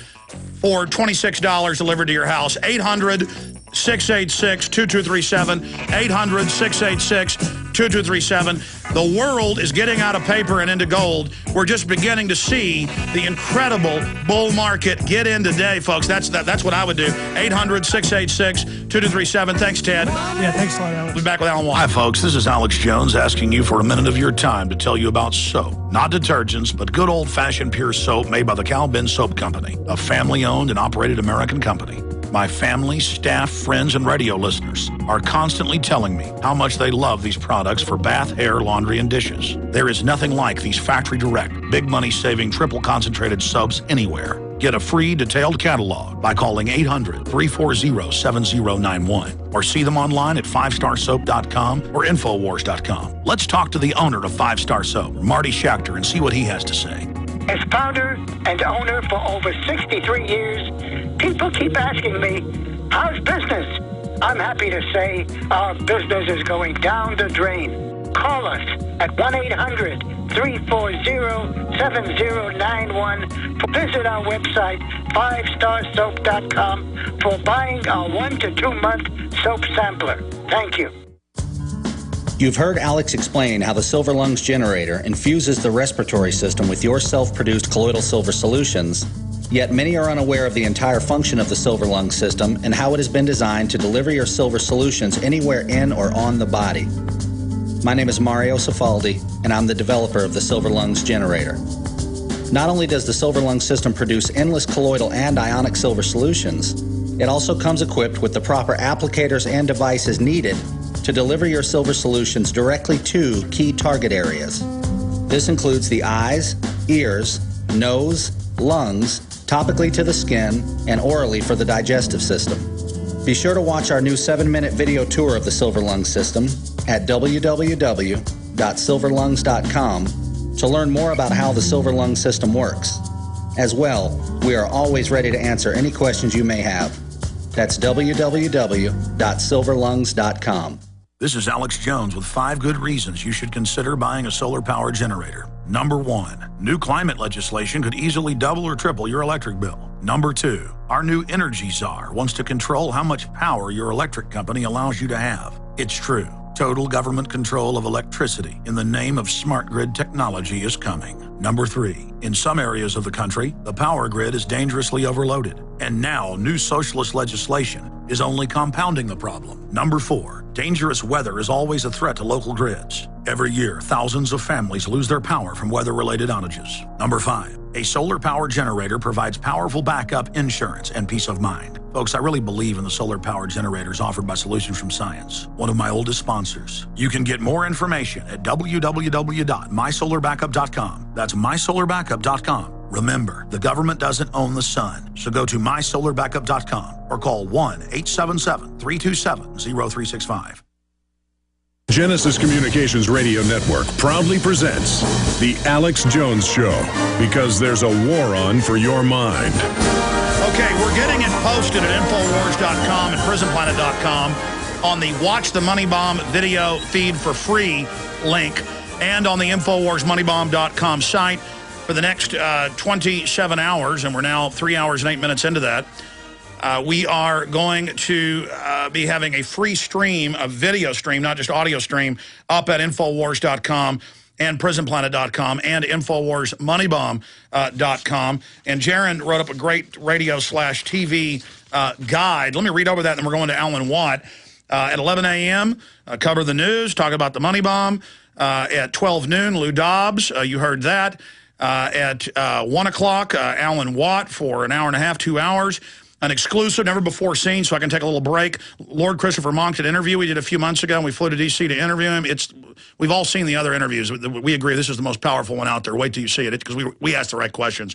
for $26 delivered to your house. 800-686-2237. 800-686-2237. The world is getting out of paper and into gold. We're just beginning to see the incredible bull market get in today, folks. That's what I would do. 800-686-2237. Thanks, Ted. Yeah, thanks a lot, Alex. We'll be back with Alan Watt. Hi, folks. This is Alex Jones asking you for a minute of your time to tell you about soap. Not detergents, but good old-fashioned pure soap made by the Cal Ben Soap Company, a family-owned and operated American company. My family, staff, friends, and radio listeners are constantly telling me how much they love these products for bath, hair, laundry, and dishes. There is nothing like these factory-direct, big money-saving, triple-concentrated soaps anywhere. Get a free detailed catalog by calling 800-340-7091 or see them online at 5starsoap.com or Infowars.com. Let's talk to the owner of 5 Star Soap, Marty Schachter, and see what he has to say. As founder and owner for over 63 years, people keep asking me, how's business? I'm happy to say our business is going down the drain. Call us at 1-800-340-7091. Visit our website, 5starsoap.com, for buying our 1 to 2 month soap sampler. Thank you. You've heard Alex explain how the Silver Lungs generator infuses the respiratory system with your self-produced colloidal silver solutions, yet many are unaware of the entire function of the Silver Lungs system and how it has been designed to deliver your silver solutions anywhere in or on the body. My name is Mario Cifaldi, and I'm the developer of the Silver Lungs generator. Not only does the Silver Lungs system produce endless colloidal and ionic silver solutions, it also comes equipped with the proper applicators and devices needed to deliver your silver solutions directly to key target areas. This includes the eyes, ears, nose, lungs, topically to the skin, and orally for the digestive system. Be sure to watch our new 7-minute video tour of the Silver Lungs system at www.silverlungs.com to learn more about how the Silver Lungs system works. As well, we are always ready to answer any questions you may have. That's www.silverlungs.com. This is Alex Jones with 5 good reasons you should consider buying a solar power generator. Number 1, new climate legislation could easily double or triple your electric bill. Number 2, our new energy czar wants to control how much power your electric company allows you to have. It's true. Total government control of electricity in the name of smart grid technology is coming. Number 3, in some areas of the country, the power grid is dangerously overloaded. And now new socialist legislation is only compounding the problem. Number 4, dangerous weather is always a threat to local grids. Every year, thousands of families lose their power from weather-related outages. Number 5, a solar power generator provides powerful backup insurance and peace of mind. Folks, I really believe in the solar power generators offered by Solutions from Science, one of my oldest sponsors. You can get more information at www.mysolarbackup.com. That's mysolarbackup.com. Remember, the government doesn't own the sun, so go to mysolarbackup.com or call 1-877-327-0365. Genesis Communications Radio Network proudly presents The Alex Jones Show, because there's a war on for your mind. Okay, we're getting it posted at Infowars.com and PrisonPlanet.com on the Watch the Money Bomb video feed for free link and on the InfoWarsMoneyBomb.com site for the next 27 hours, and we're now 3 hours and 8 minutes into that. We are going to be having a free stream, a video stream, not just audio stream, up at Infowars.com and PrisonPlanet.com and InfoWarsMoneyBomb.com. And Jaron wrote up a great radio/TV guide. Let me read over that, and then we're going to Alan Watt. At 11 a.m., cover the news, talk about the money bomb. At 12 noon, Lou Dobbs, you heard that. At 1 o'clock, Alan Watt for an hour and a half, 2 hours. An exclusive, never before seen, so I can take a little break. Lord Christopher Monk, an interview we did a few months ago, and we flew to D.C. to interview him. We've all seen the other interviews. We agree this is the most powerful one out there. Wait till you see it, because we asked the right questions.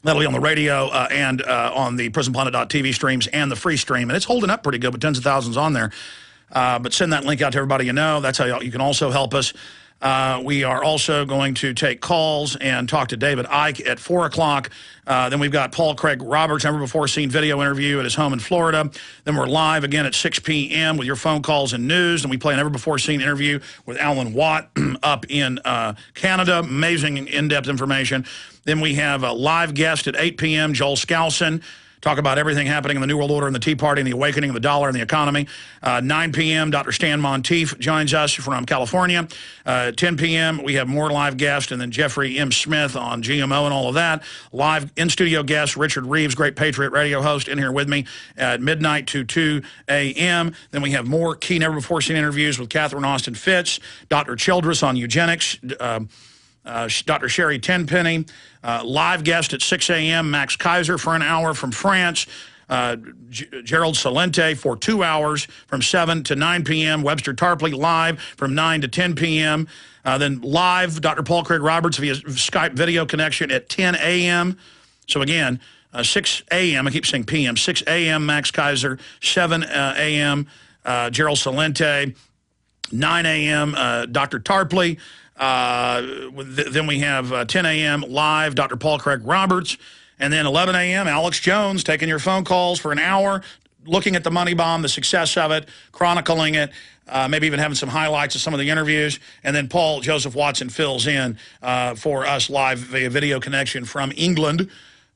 That'll be on the radio and on the PrisonPlanet.tv streams and the free stream. And it's holding up pretty good with tens of thousands on there. But send that link out to everybody you know. That's how you can also help us. We are also going to take calls and talk to David Icke at 4 o'clock. Then we've got Paul Craig Roberts, never before seen video interview at his home in Florida. Then we're live again at 6 p.m. with your phone calls and news. And we play a never before seen interview with Alan Watt up in Canada. Amazing in-depth information. Then we have a live guest at 8 p.m., Joel Skousen. Talk about everything happening in the New World Order and the Tea Party and the awakening of the dollar and the economy. 9 p.m., Dr. Stan Monteith joins us from California. 10 p.m., we have more live guests, and then Jeffrey M. Smith on GMO and all of that. Live in-studio guest, Richard Reeves, great Patriot radio host, in here with me at midnight to 2 a.m. Then we have more key never-before-seen interviews with Catherine Austin Fitts, Dr. Childress on eugenics, Dr. Sherry Tenpenny, live guest at 6 a.m., Max Kaiser for an hour from France, Gerald Salente for 2 hours from 7 to 9 p.m., Webster Tarpley live from 9 to 10 p.m., then live Dr. Paul Craig Roberts via Skype video connection at 10 a.m. So again, 6 a.m., I keep saying p.m., 6 a.m., Max Kaiser, 7 a.m., Gerald Salente, 9 a.m., Dr. Tarpley. Then we have 10 a.m. live, Dr. Paul Craig Roberts. And then 11 a.m., Alex Jones taking your phone calls for an hour, looking at the money bomb, the success of it, chronicling it, maybe even having some highlights of some of the interviews. And then Paul Joseph Watson fills in for us live via video connection from England,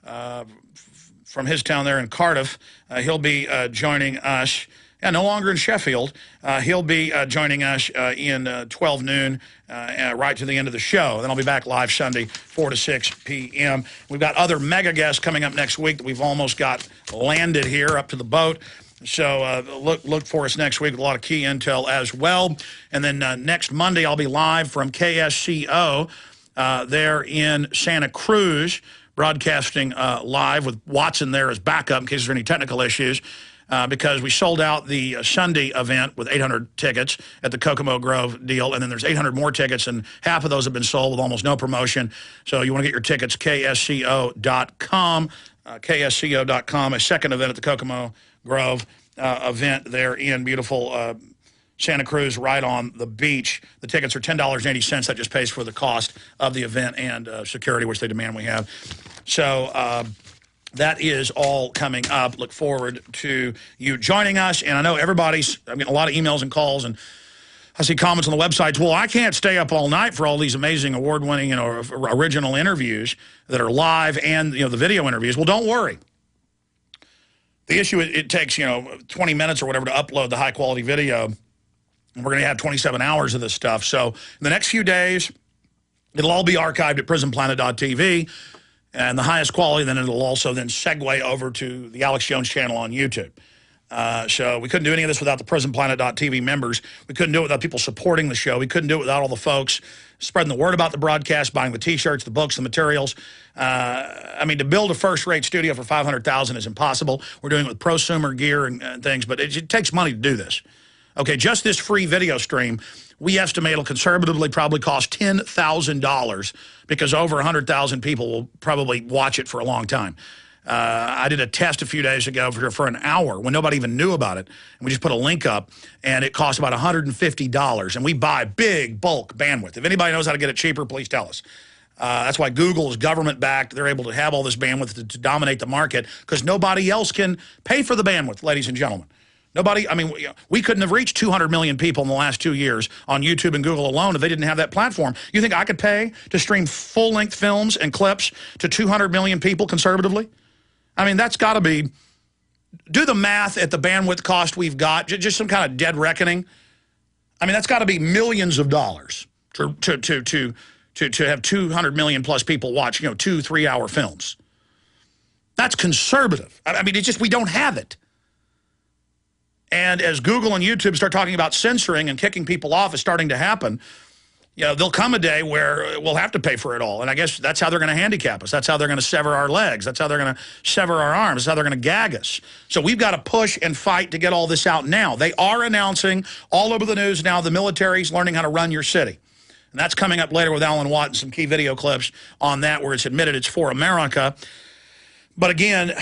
from his town there in Cardiff. He'll be joining us. No longer in Sheffield. He'll be joining us in 12 noon, right to the end of the show. Then I'll be back live Sunday, 4 to 6 p.m. We've got other mega guests coming up next week that we've almost got landed here up to the boat. So look for us next week with a lot of key intel as well. And then next Monday, I'll be live from KSCO there in Santa Cruz, broadcasting live with Watson there as backup in case there's any technical issues. Because we sold out the Sunday event with 800 tickets at the Kokomo Grove deal, and then there's 800 more tickets, and half of those have been sold with almost no promotion. So you want to get your tickets, KSCO.com, KSCO.com, a second event at the Kokomo Grove event there in beautiful Santa Cruz, right on the beach. The tickets are $10.80. That just pays for the cost of the event and security, which they demand we have. So that is all coming up. Look forward to you joining us. And I know I'm getting a lot of emails and calls, and I see comments on the websites. Well, I can't stay up all night for all these amazing award-winning, original interviews that are live and, the video interviews. Well, don't worry. The issue, it takes, 20 minutes or whatever to upload the high-quality video. And we're going to have 27 hours of this stuff. So in the next few days, it'll all be archived at prisonplanet.tv. And the highest quality, then it'll also then segue over to the Alex Jones channel on YouTube. So we couldn't do any of this without the PrisonPlanet.tv members. We couldn't do it without people supporting the show. We couldn't do it without all the folks spreading the word about the broadcast, buying the T-shirts, the books, the materials. To build a first-rate studio for $500,000 is impossible. We're doing it with prosumer gear and things, but it takes money to do this. Okay, just this free video stream, we estimate it'll conservatively probably cost $10,000 because over 100,000 people will probably watch it for a long time. I did a test a few days ago for an hour when nobody even knew about it. And we just put a link up, and it cost about $150. And we buy big, bulk bandwidth. If anybody knows how to get it cheaper, please tell us. That's why Google is government-backed. They're able to have all this bandwidth to dominate the market because nobody else can pay for the bandwidth, ladies and gentlemen. We couldn't have reached 200 million people in the last 2 years on YouTube and Google alone if they didn't have that platform. You think I could pay to stream full-length films and clips to 200 million people conservatively? That's got to be, do the math at the bandwidth cost we've got, just some kind of dead reckoning. That's got to be millions of dollars to have 200 million plus people watch, 2-3 hour films. That's conservative. We don't have it. And as Google and YouTube start talking about censoring and kicking people off is starting to happen, there'll come a day where we'll have to pay for it all. And I guess that's how they're going to handicap us. That's how they're going to sever our legs. That's how they're going to sever our arms. That's how they're going to gag us. So we've got to push and fight to get all this out now. They are announcing all over the news now the military's learning how to run your city. And that's coming up later with Alan Watt and some key video clips on that where it's admitted it's for America. But again,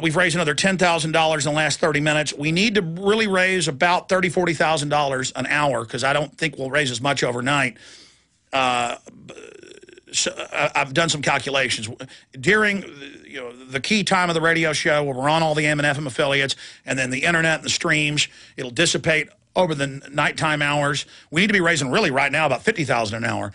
we've raised another $10,000 in the last 30 minutes. We need to really raise about $30,000, $40,000 an hour because I don't think we'll raise as much overnight. So I've done some calculations. During the key time of the radio show where we're on all the AM and FM affiliates, and then the internet and the streams, it'll dissipate over the nighttime hours. We need to be raising really right now about $50,000 an hour.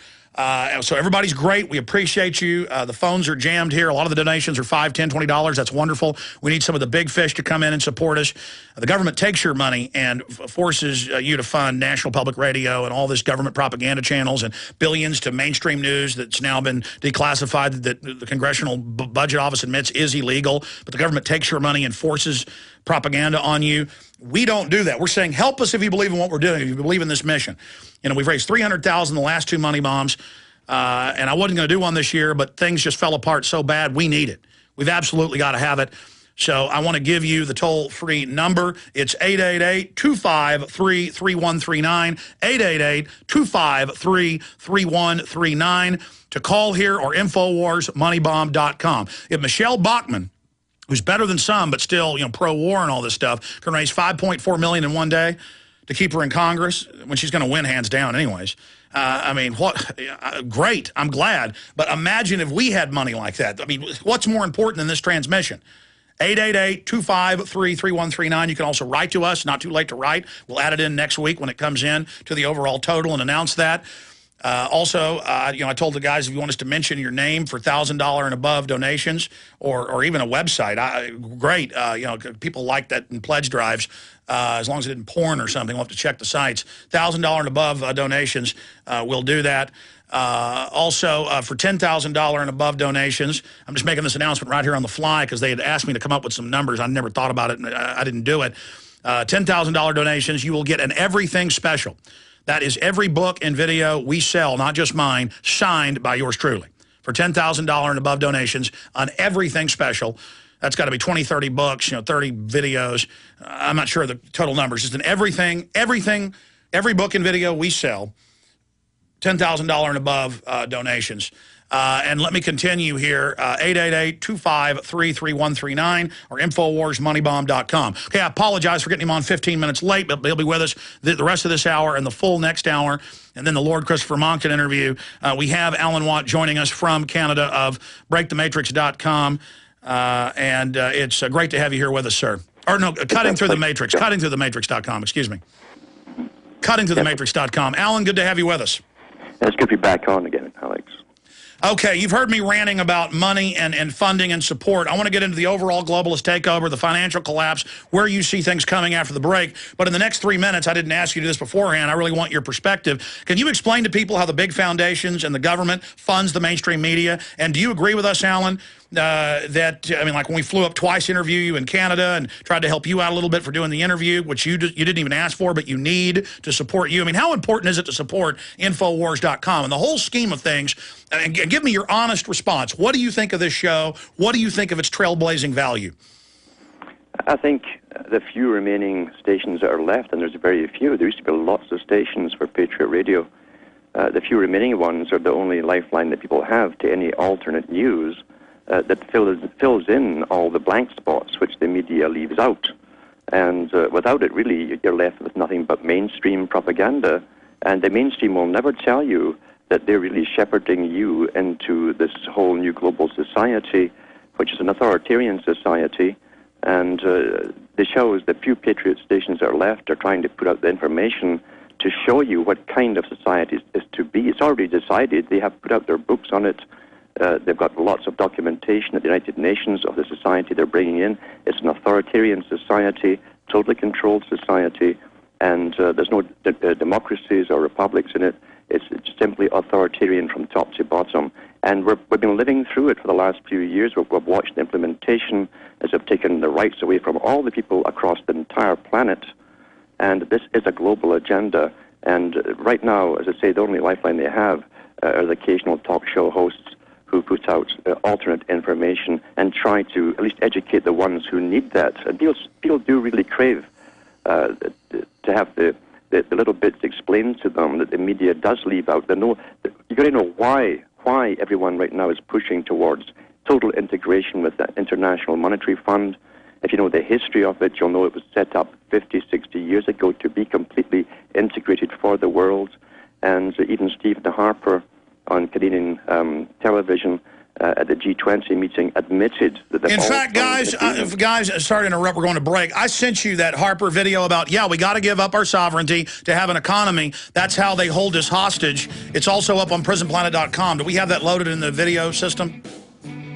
So everybody's great. We appreciate you. The phones are jammed here. A lot of the donations are $5, $10, $20. That's wonderful. We need some of the big fish to come in and support us. The government takes your money and forces you to fund National Public Radio and all this government propaganda channels and billions to mainstream news that's now been declassified that the Congressional Budget Office admits is illegal. But the government takes your money and forces propaganda on you. We don't do that. We're saying help us if you believe in what we're doing, if you believe in this mission. We've raised $300,000 in the last 2 money bombs, and I wasn't going to do one this year, but things just fell apart so bad, we need it. We've absolutely got to have it. So I want to give you the toll-free number. It's 888-253-3139, 888-253-3139 to call here, or InfoWarsMoneyBomb.com. If Michelle Bachmann, who's better than some, but still, pro-war and all this stuff, can raise $5.4 million in one day to keep her in Congress, when she's going to win hands down anyways. I mean, great. I'm glad. But imagine if we had money like that. I mean, what's more important than this transmission? 888-253-3139. You can also write to us. Not too late to write. We'll add it in next week when it comes in to the overall total and announce that. I told the guys, if you want us to mention your name for $1,000 and above donations, or even a website, great. People like that in pledge drives, as long as it isn't porn or something. We'll have to check the sites. $1,000 and above donations, we'll do that. For $10,000 and above donations, I'm just making this announcement right here on the fly because they had asked me to come up with some numbers. I never thought about it, and I didn't do it. $10,000 donations, you will get an everything special. That is every book and video we sell, not just mine, signed by yours truly. For $10,000 and above donations on everything special. That's got to be 20, 30 books, 30 videos. I'm not sure the total numbers. Just an everything, every book and video we sell, $10,000 and above donations. And let me continue here, 888-253-3139 or InfoWarsMoneyBomb.com. Okay, I apologize for getting him on 15 minutes late, but he'll be with us the rest of this hour and the full next hour. And then the Lord Christopher Monken interview. We have Alan Watt joining us from Canada of BreakTheMatrix.com. And it's great to have you here with us, sir. Or no, Cutting Through the Matrix. CuttingThroughTheMatrix.com, excuse me. CuttingThroughTheMatrix.com. Alan, good to have you with us. It's good to be back on again, Alex. Okay, you've heard me ranting about money and funding and support. I want to get into the overall globalist takeover, the financial collapse, where you see things coming after the break. But in the next 3 minutes, I didn't ask you to do this beforehand. I really want your perspective. Can you explain to people how the big foundations and the government funds the mainstream media? And do you agree with us, Alan, like when we flew up twice to interview you in Canada and tried to help you out a little bit for doing the interview, which you didn't even ask for, but you need to support you? I mean, how important is it to support Infowars.com and the whole scheme of things? And give me your honest response. What do you think of this show? What do you think of its trailblazing value? I think the few remaining stations that are left, and there's very few, there used to be lots of stations for Patriot Radio. The few remaining ones are the only lifeline that people have to any alternate news that fills in all the blank spots which the media leaves out. And without it, really, you're left with nothing but mainstream propaganda. And the mainstream will never tell you that they're really shepherding you into this whole new global society, which is an authoritarian society. And the shows, the few Patriot stations that are left, are trying to put out the information to show you what kind of society is to be. It's already decided. They have put out their books on it. They've got lots of documentation at the United Nations of the society they're bringing in. It's an authoritarian society, totally controlled society, and there's no democracies or republics in it. It's simply authoritarian from top to bottom. And we've been living through it for the last few years. We've watched the implementation as they've taken the rights away from all the people across the entire planet. And this is a global agenda. And right now, as I say, the only lifeline they have are the occasional talk show hosts who put out alternate information and try to at least educate the ones who need that. And people do really crave to have the little bits explained to them that the media does leave out. You've got to know why everyone right now is pushing towards total integration with the International Monetary Fund. If you know the history of it, you'll know it was set up 50, 60 years ago to be completely integrated for the world. and even Stephen Harper on Canadian television at the G20 meeting admitted that... In fact, guys, sorry to interrupt, we're going to break. I sent you that Harper video about, yeah, we got to give up our sovereignty to have an economy. That's how they hold us hostage. It's also up on prisonplanet.com. Do we have that loaded in the video system?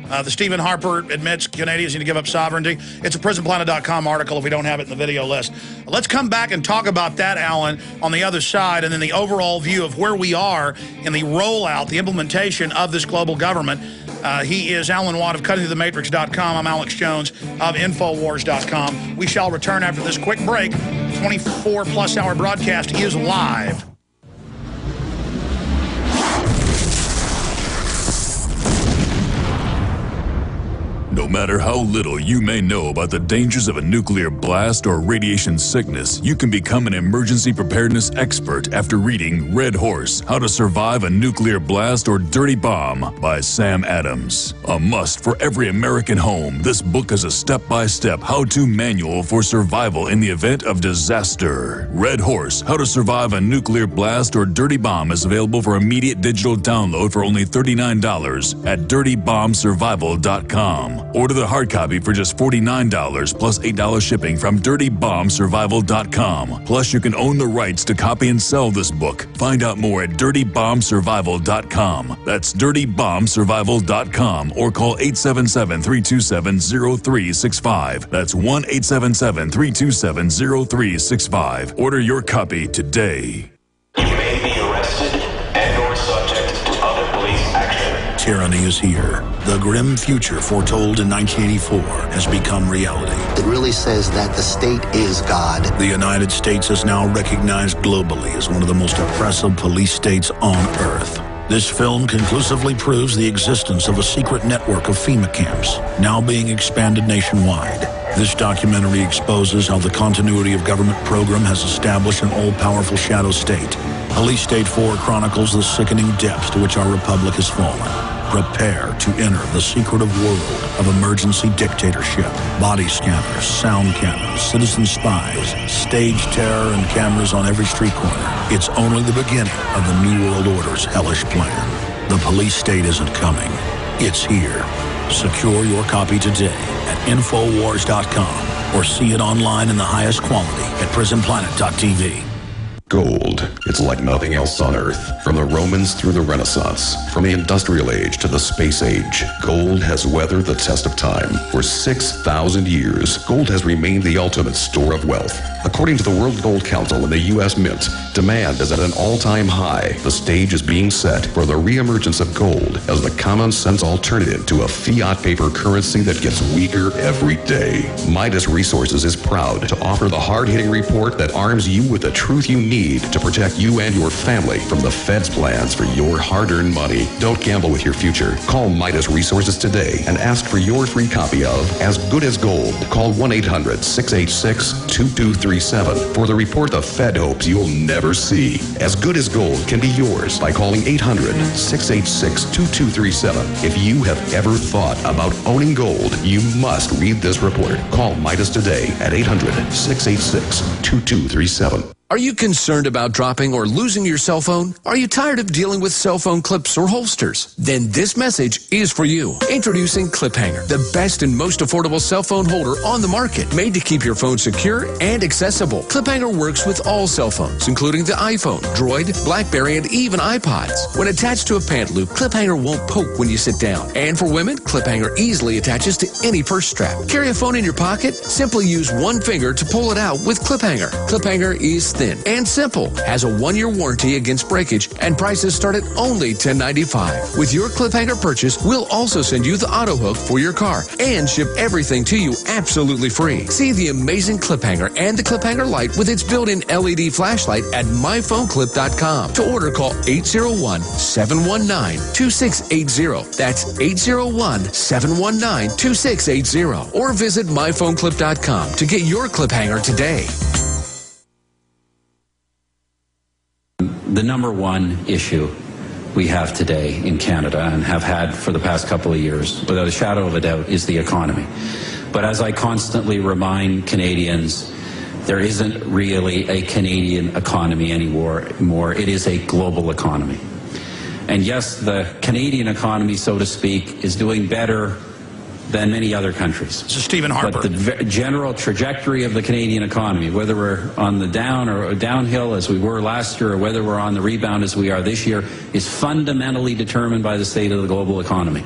The Stephen Harper admits Canadians need to give up sovereignty. It's a prisonplanet.com article if we don't have it in the video list. Let's come back and talk about that, Alan, on the other side, and then the overall view of where we are in the rollout, the implementation of this global government. He is Alan Watt of CuttingThroughTheMatrix.com. I'm Alex Jones of Infowars.com. We shall return after this quick break. 24-plus hour broadcast is live. No matter how little you may know about the dangers of a nuclear blast or radiation sickness, you can become an emergency preparedness expert after reading Red Horse, How to Survive a Nuclear Blast or Dirty Bomb by Sam Adams. A must for every American home, this book is a step-by-step how-to manual for survival in the event of disaster. Red Horse, How to Survive a Nuclear Blast or Dirty Bomb is available for immediate digital download for only $39 at dirtybombsurvival.com. Order the hard copy for just $49 plus $8 shipping from dirtybombsurvival.com. Plus, you can own the rights to copy and sell this book. Find out more at dirtybombsurvival.com. That's dirtybombsurvival.com or call 877-327-0365. That's 1-877-327-0365. Order your copy today. You may be arrested and/or subject to other police action. Tyranny is here. The grim future foretold in 1984 has become reality. It really says that the state is God. The United States is now recognized globally as one of the most oppressive police states on Earth. This film conclusively proves the existence of a secret network of FEMA camps, now being expanded nationwide. This documentary exposes how the continuity of government program has established an all-powerful shadow state. Police State 4 chronicles the sickening depths to which our republic has fallen. Prepare to enter the secretive world of emergency dictatorship. Body scanners, sound cannons, citizen spies, stage terror, and cameras on every street corner. It's only the beginning of the New World Order's hellish plan. The police state isn't coming. It's here. Secure your copy today at Infowars.com or see it online in the highest quality at PrisonPlanet.tv. Gold. It's like nothing else on Earth. From the Romans through the Renaissance, from the Industrial Age to the Space Age, gold has weathered the test of time. For 6,000 years, gold has remained the ultimate store of wealth. According to the World Gold Council and the U.S. Mint, demand is at an all-time high. The stage is being set for the reemergence of gold as the common-sense alternative to a fiat paper currency that gets weaker every day. Midas Resources is proud to offer the hard-hitting report that arms you with the truth you need to protect you and your family from the Fed's plans for your hard-earned money. Don't gamble with your future. Call Midas Resources today and ask for your free copy of As Good as Gold. Call 1-800-686-2237 for the report the Fed hopes you'll never see. As Good as Gold can be yours by calling 800-686-2237. If you have ever thought about owning gold, you must read this report. Call Midas today at 800-686-2237. Are you concerned about dropping or losing your cell phone? Are you tired of dealing with cell phone clips or holsters? Then this message is for you. Introducing ClipHanger, the best and most affordable cell phone holder on the market, made to keep your phone secure and accessible. ClipHanger works with all cell phones, including the iPhone, Droid, BlackBerry, and even iPods. When attached to a pant loop, ClipHanger won't poke when you sit down. And for women, ClipHanger easily attaches to any purse strap. Carry a phone in your pocket? Simply use one finger to pull it out with ClipHanger. ClipHanger is thin and simple, has a 1-year warranty against breakage, and prices start at only $10.95. With your ClipHanger purchase, we'll also send you the auto hook for your car and ship everything to you absolutely free. See the amazing ClipHanger and the ClipHanger Lite with its built-in LED flashlight at myphoneclip.com. To order, call 801-719-2680. That's 801-719-2680. Or visit myphoneclip.com to get your ClipHanger today. The number one issue we have today in Canada and have had for the past couple of years, without a shadow of a doubt, is the economy. But as I constantly remind Canadians, there isn't really a Canadian economy anymore. It is a global economy. And yes, the Canadian economy, so to speak, is doing better than many other countries. This is Stephen Harper. But the general trajectory of the Canadian economy, whether we're on the down or downhill as we were last year, or whether we're on the rebound as we are this year, is fundamentally determined by the state of the global economy.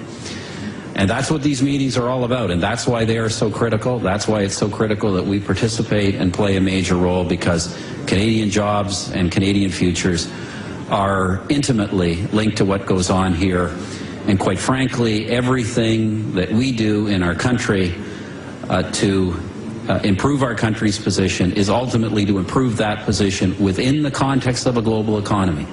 And that's what these meetings are all about, and that's why they are so critical. That's why it's so critical that we participate and play a major role, because Canadian jobs and Canadian futures are intimately linked to what goes on here. And quite frankly, everything that we do in our country to improve our country's position is ultimately to improve that position within the context of a global economy.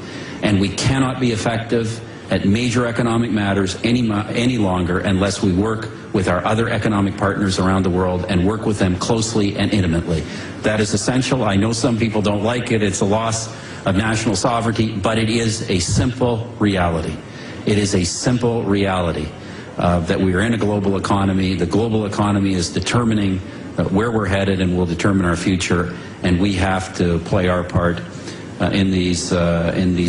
And we cannot be effective at major economic matters any longer unless we work with our other economic partners around the world and work with them closely and intimately. That is essential. I know some people don't like it. It's a loss of national sovereignty, but it is a simple reality. It is a simple reality that we are in a global economy. The global economy is determining where we're headed and will determine our future, and we have to play our part in these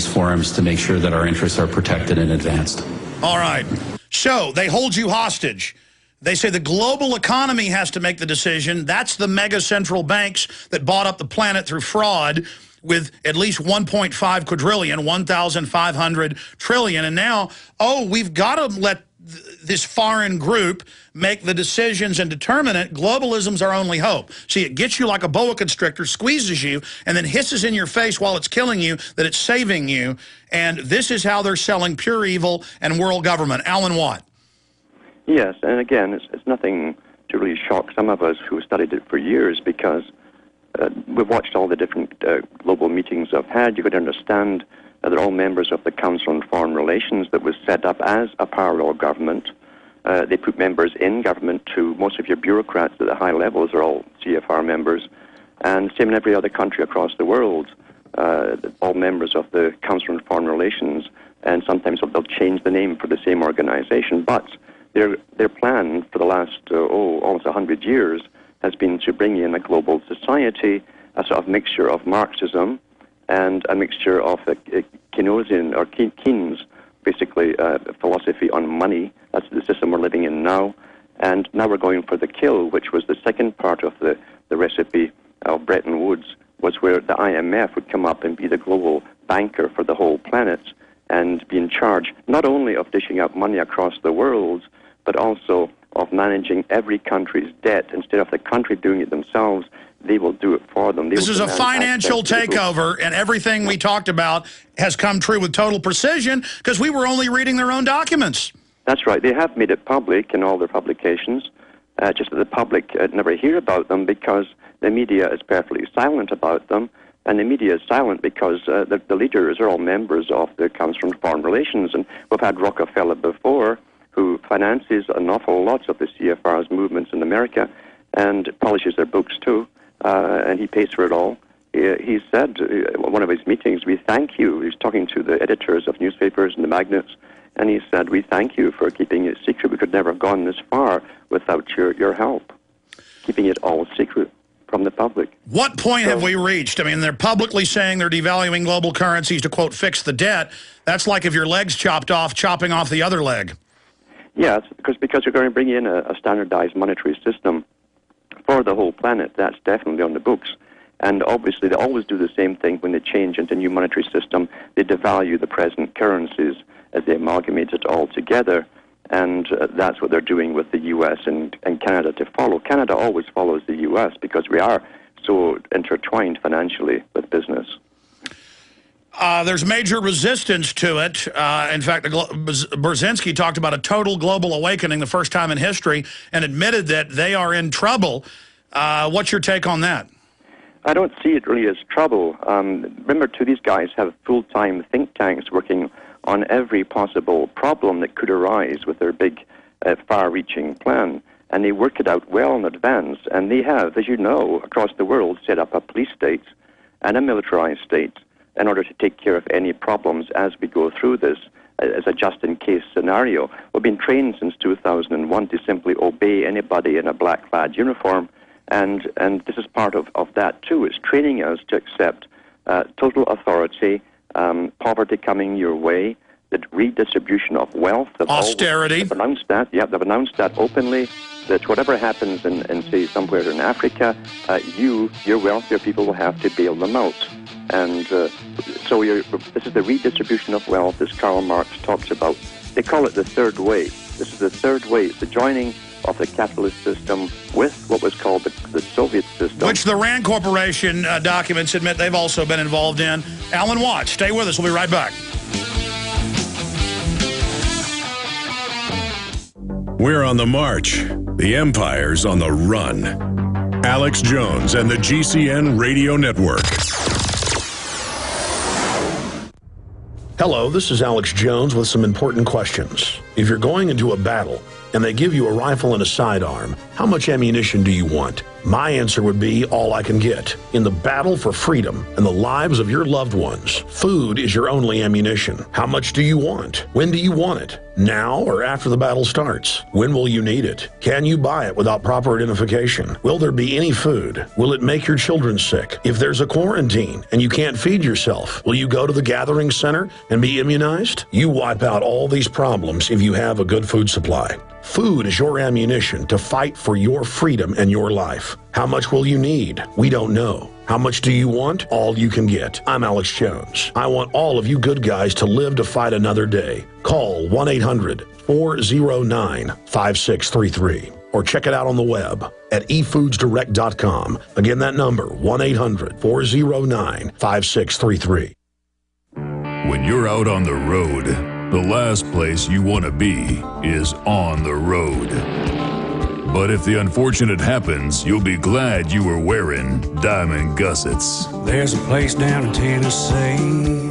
forums to make sure that our interests are protected and advanced. All right. So they hold you hostage. They say the global economy has to make the decision. That's the mega central banks that bought up the planet through fraud with at least 1.5 quadrillion, 1,500 trillion. And now, we've got to let this foreign group make the decisions and determine it. Globalism's our only hope. See, it gets you like a boa constrictor, squeezes you, and then hisses in your face while it's killing you that it's saving you. And this is how they're selling pure evil and world government. Alan Watt. Yes, and again, it's nothing to really shock some of us who studied it for years, because we've watched all the different global meetings I've had. You could understand they're all members of the Council on Foreign Relations that was set up as a parallel government. They put members in government too. Most of your bureaucrats at the high levels are all CFR members, and same in every other country across the world. All members of the Council on Foreign Relations, and sometimes they'll change the name for the same organization. But their plan for the last, almost 100 years has been to bring in a global society, a sort of mixture of Marxism and a mixture of Keynesian, or Keynes, basically philosophy on money. That's the system we're living in now. And now we're going for the kill, which was the second part of the recipe of Bretton Woods, was where the IMF would come up and be the global banker for the whole planet and be in charge not only of dishing out money across the world, but also of managing every country's debt. Instead of the country doing it themselves, they will do it for them. This is a financial takeover, and everything we talked about has come true with total precision because we were only reading their own documents. That's right. They have made it public in all their publications, just that the public never hear about them because the media is perfectly silent about them, and the media is silent because the leaders are all members of the Council on Foreign Relations, and we've had Rockefeller before, who finances an awful lot of the CFR's movements in America and publishes their books too, and he pays for it all. He said at one of his meetings, "We thank you." He's talking to the editors of newspapers and the magnates, and he said, "We thank you for keeping it secret. We could never have gone this far without your help, keeping it all secret from the public." What point have we reached? I mean, they're publicly saying they're devaluing global currencies to, quote, fix the debt. That's like if your leg's chopped off, chopping off the other leg. Yes, because you're going to bring in a standardized monetary system for the whole planet. That's definitely on the books. And obviously, they always do the same thing when they change into a new monetary system. They devalue the present currencies as they amalgamate it all together. And that's what they're doing with the U.S. and Canada to follow. Canada always follows the U.S. because we are so intertwined financially with business. There's major resistance to it. In fact, Brzezinski talked about a total global awakening the first time in history and admitted that they are in trouble. What's your take on that? I don't see it really as trouble. Remember, too, these guys have full-time think tanks working on every possible problem that could arise with their big, far-reaching plan. And they work it out well in advance. And they have, as you know, across the world, set up a police state and a militarized state in order to take care of any problems as we go through this as a just-in-case scenario. We've been trained since 2001 to simply obey anybody in a black-clad uniform And this is part of that too. It's training us to accept total authority, poverty coming your way, the redistribution of wealth. Austerity. They've announced that. Yeah, they've announced that openly. That whatever happens in say, somewhere in Africa, your wealthier people will have to bail them out. And so this is the redistribution of wealth, as Karl Marx talks about. They call it the third way. This is the third way. It's the joining of the capitalist system with what was called the Soviet system. Which the RAND Corporation documents admit they've also been involved in. Alan Watts, stay with us. We'll be right back. We're on the march. The empire's on the run. Alex Jones and the GCN Radio Network. Hello, this is Alex Jones with some important questions. If you're going into a battle and they give you a rifle and a sidearm, how much ammunition do you want? My answer would be all I can get. In the battle for freedom and the lives of your loved ones, food is your only ammunition. How much do you want? When do you want it? Now or after the battle starts? When will you need it? Can you buy it without proper identification? Will there be any food? Will it make your children sick? If there's a quarantine and you can't feed yourself, will you go to the gathering center and be immunized? You wipe out all these problems if you have a good food supply. Food is your ammunition to fight for your freedom and your life. How much will you need? We don't know. How much do you want? All you can get. I'm Alex Jones. I want all of you good guys to live to fight another day. Call 1-800-409-5633 or check it out on the web at efoodsdirect.com. Again, that number, 1-800-409-5633. When you're out on the road, the last place you want to be is on the road. But if the unfortunate happens, you'll be glad you were wearing diamond gussets. There's a place down in Tennessee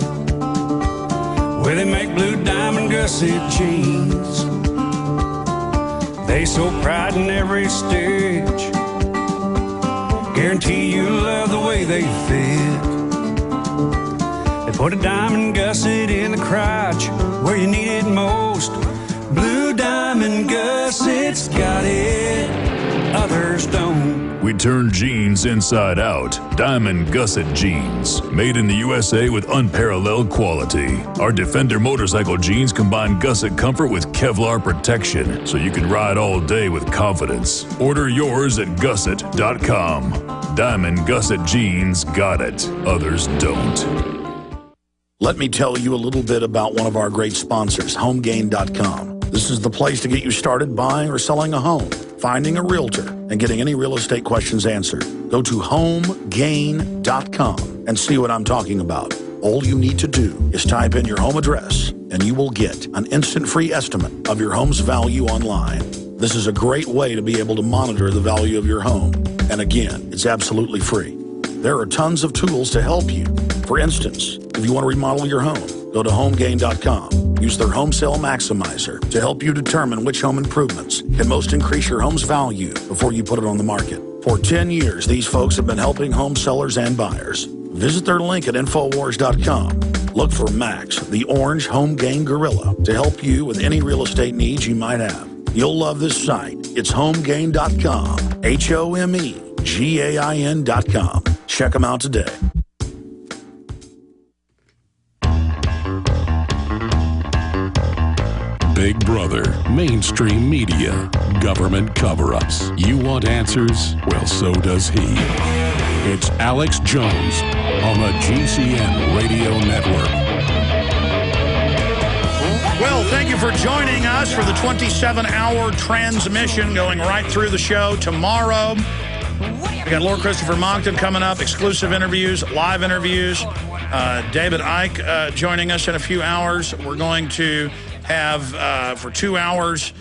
where they make blue diamond gusset jeans. They so pride in every stitch, guarantee you'll love the way they fit. They put a diamond gusset in the crotch where you need it most. Blue diamond gussets got it, others don't. We turn jeans inside out. Diamond gusset jeans. Made in the USA with unparalleled quality. Our Defender motorcycle jeans combine gusset comfort with Kevlar protection, so you can ride all day with confidence. Order yours at gusset.com. Diamond gusset jeans got it, others don't. Let me tell you a little bit about one of our great sponsors, HomeGain.com. This is the place to get you started buying or selling a home, finding a realtor, and getting any real estate questions answered. Go to HomeGain.com and see what I'm talking about. All you need to do is type in your home address, and you will get an instant free estimate of your home's value online. This is a great way to be able to monitor the value of your home. And again, it's absolutely free. There are tons of tools to help you. For instance, if you want to remodel your home, go to HomeGain.com. Use their Home Sale Maximizer to help you determine which home improvements can most increase your home's value before you put it on the market. For 10 years, these folks have been helping home sellers and buyers. Visit their link at Infowars.com. Look for Max, the orange Home Gain Gorilla, to help you with any real estate needs you might have. You'll love this site. It's HomeGain.com. HomeGain.com. Check them out today. Big Brother, mainstream media, government cover-ups. You want answers? Well, so does he. It's Alex Jones on the GCN Radio Network. Well, thank you for joining us for the 27-hour transmission going right through the show tomorrow. We got Lord Christopher Monckton coming up, exclusive interviews, live interviews. David Icke joining us in a few hours. We're going to have, for 2 hours,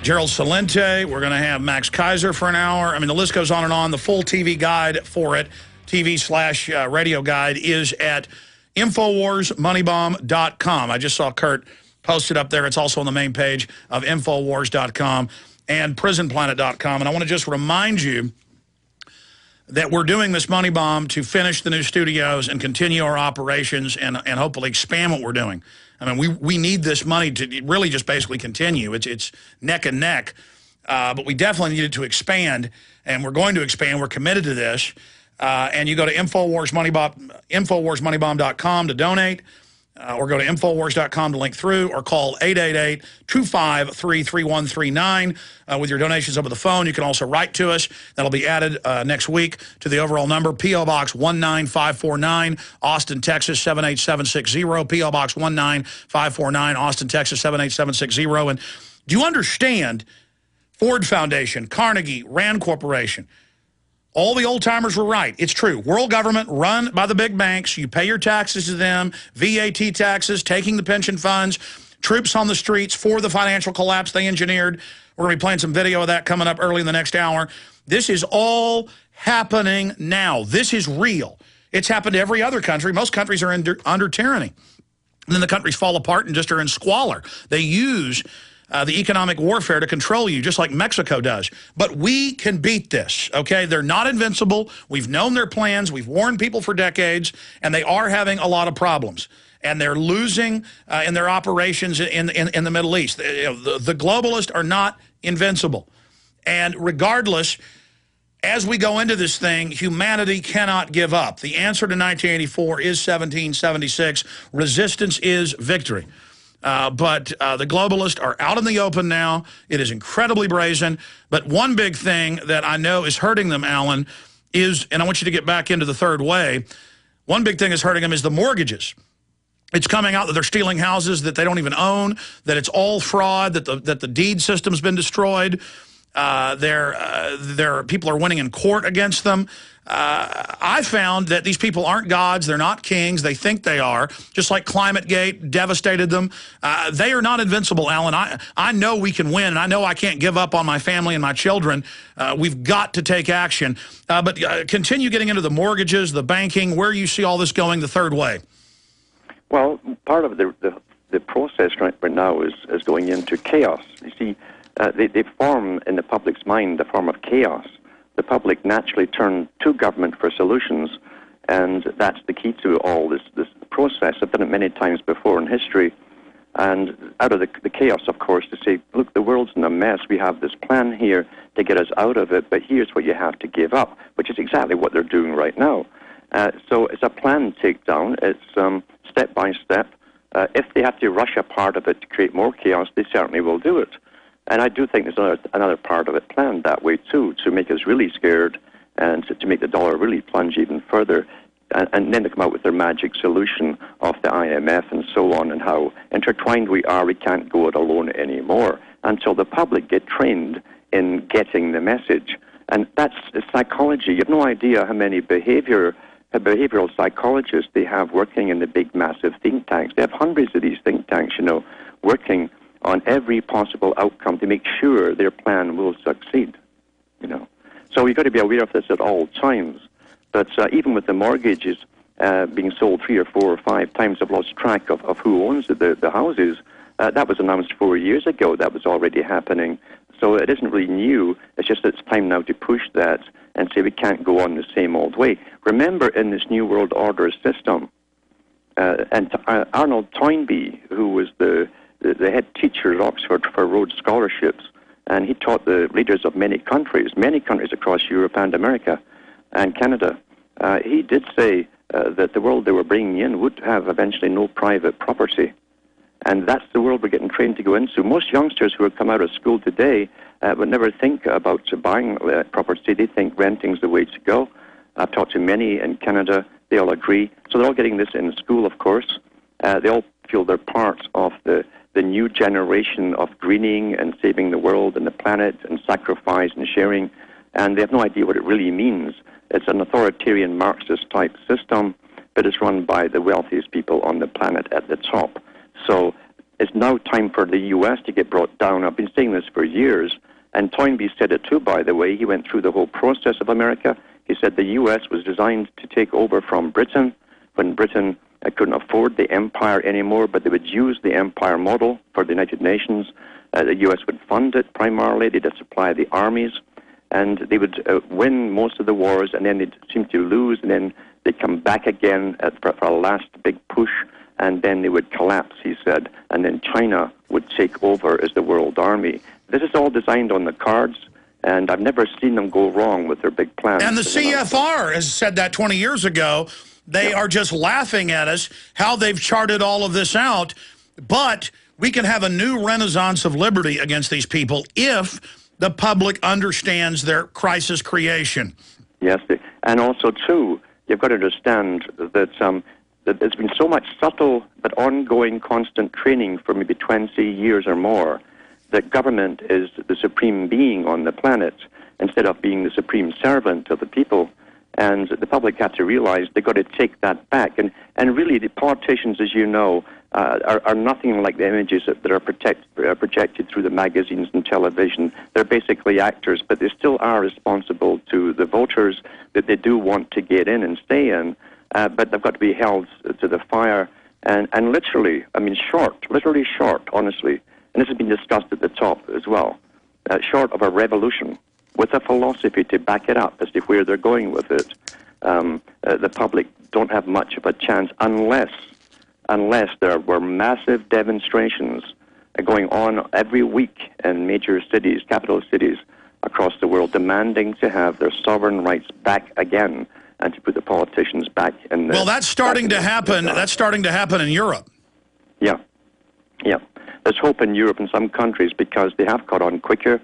Gerald Celente. We're going to have Max Kaiser for an hour. I mean, the list goes on and on. The full TV guide for it, TV/radio guide, is at InfoWarsMoneyBomb.com. I just saw Kurt posted up there. It's also on the main page of InfoWars.com and PrisonPlanet.com. And I want to just remind you that we're doing this Money Bomb to finish the new studios and continue our operations and hopefully expand what we're doing. I mean, we need this money to really just basically continue. It's neck and neck. but we definitely needed to expand, and we're going to expand. We're committed to this. And you go to InfoWarsMoneyBomb.com to donate, or go to Infowars.com to link through, or call 888-253-3139 with your donations over the phone. You can also write to us. That'll be added next week to the overall number. P.O. Box 19549, Austin, Texas 78760. P.O. Box 19549, Austin, Texas 78760. And do you understand Ford Foundation, Carnegie, Rand Corporation? All the old-timers were right. It's true. World government run by the big banks. You pay your taxes to them, VAT taxes, taking the pension funds, troops on the streets for the financial collapse they engineered. We're going to be playing some video of that coming up early in the next hour. This is all happening now. This is real. It's happened to every other country. Most countries are under tyranny. And then the countries fall apart and just are in squalor. They use the economic warfare to control you, just like Mexico does. But we can beat this, okay? They're not invincible. We've known their plans. We've warned people for decades, and they are having a lot of problems. And they're losing in their operations in the Middle East. The globalists are not invincible. And regardless, as we go into this thing, humanity cannot give up. The answer to 1984 is 1776. Resistance is victory. But the globalists are out in the open now. It is incredibly brazen. But one big thing that I know is hurting them, Alan, is, and I want you to get back into the third way, one big thing is hurting them is the mortgages. It's coming out that they're stealing houses that they don't even own, that it's all fraud, that the deed system's been destroyed. People are winning in court against them. I found that these people aren't gods. They're not kings. They think they are. Just like ClimateGate devastated them. They are not invincible, Alan. I know we can win, and I know I can't give up on my family and my children. We've got to take action. But continue getting into the mortgages, the banking, where you see all this going the third way. Well, part of the process right now is going into chaos. You see, they form in the public's mind a form of chaos. The public naturally turn to government for solutions, and that's the key to all this process. I've done it many times before in history, and out of the chaos, of course, to say, look, the world's in a mess. We have this plan here to get us out of it, but here's what you have to give up, which is exactly what they're doing right now. So it's a planned takedown. It's step by step. If they have to rush a part of it to create more chaos, they certainly will do it. And I do think there's another part of it planned that way, too, to make us really scared and to make the dollar really plunge even further. And then they come out with their magic solution of the IMF and so on, and how intertwined we are. We can't go it alone anymore until the public get trained in getting the message. And that's psychology. You have no idea how many behavioral psychologists they have working in the big, massive think tanks. They have hundreds of these think tanks, working on every possible outcome to make sure their plan will succeed, So you've got to be aware of this at all times. But even with the mortgages being sold 3 or 4 or 5 times, I've lost track of who owns the houses. That was announced 4 years ago. That was already happening. So it isn't really new. It's just that it's time now to push that and say we can't go on the same old way. Remember, in this New World Order system, and Arnold Toynbee, who was the head teacher at Oxford for Rhodes Scholarships, and he taught the leaders of many countries across Europe and America and Canada. He did say that the world they were bringing in would have eventually no private property. And that's the world we're getting trained to go into. Most youngsters who have come out of school today would never think about buying property. They think renting's the way to go. I've talked to many in Canada. They all agree. So they're all getting this in school, of course. They all feel they're part of the new generation of greening and saving the world and the planet and sacrifice and sharing. And they have no idea what it really means. It's an authoritarian Marxist-type system, but it's run by the wealthiest people on the planet at the top. So it's now time for the U.S. to get brought down. I've been saying this for years, and Toynbee said it too, by the way. He went through the whole process of America. He said the U.S. was designed to take over from Britain when Britain couldn't afford the empire anymore, but they would use the empire model for the United Nations. The U.S. would fund it primarily. They'd supply the armies, and they would win most of the wars, and then they'd seem to lose, and then they'd come back again for a last big push and then they would collapse, he said, and then China would take over as the world army. This is all designed on the cards, and I've never seen them go wrong with their big plans. And the CFR has said that 20 years ago. They are just laughing at us, how they've charted all of this out. But we can have a new renaissance of liberty against these people if the public understands their crisis creation. Yes, and also, too, you've got to understand that that there's been so much subtle but ongoing constant training for maybe 20 years or more that government is the supreme being on the planet instead of being the supreme servant of the people. And the public have to realize they've got to take that back. And really, the politicians, as you know, are nothing like the images that are projected through the magazines and television. They're basically actors, but they still are responsible to the voters that they do want to get in and stay in. But they've got to be held to the fire. And literally, I mean, literally short, honestly. And this has been discussed at the top as well. Short of a revolution, with a philosophy to back it up as to where they're going with it, the public don't have much of a chance unless there were massive demonstrations going on every week in major cities, capital cities across the world, demanding to have their sovereign rights back again and to put the politicians back in the... Well, that's starting to happen. That's starting to happen in Europe. Yeah. There's hope in Europe in some countries because they have caught on quicker.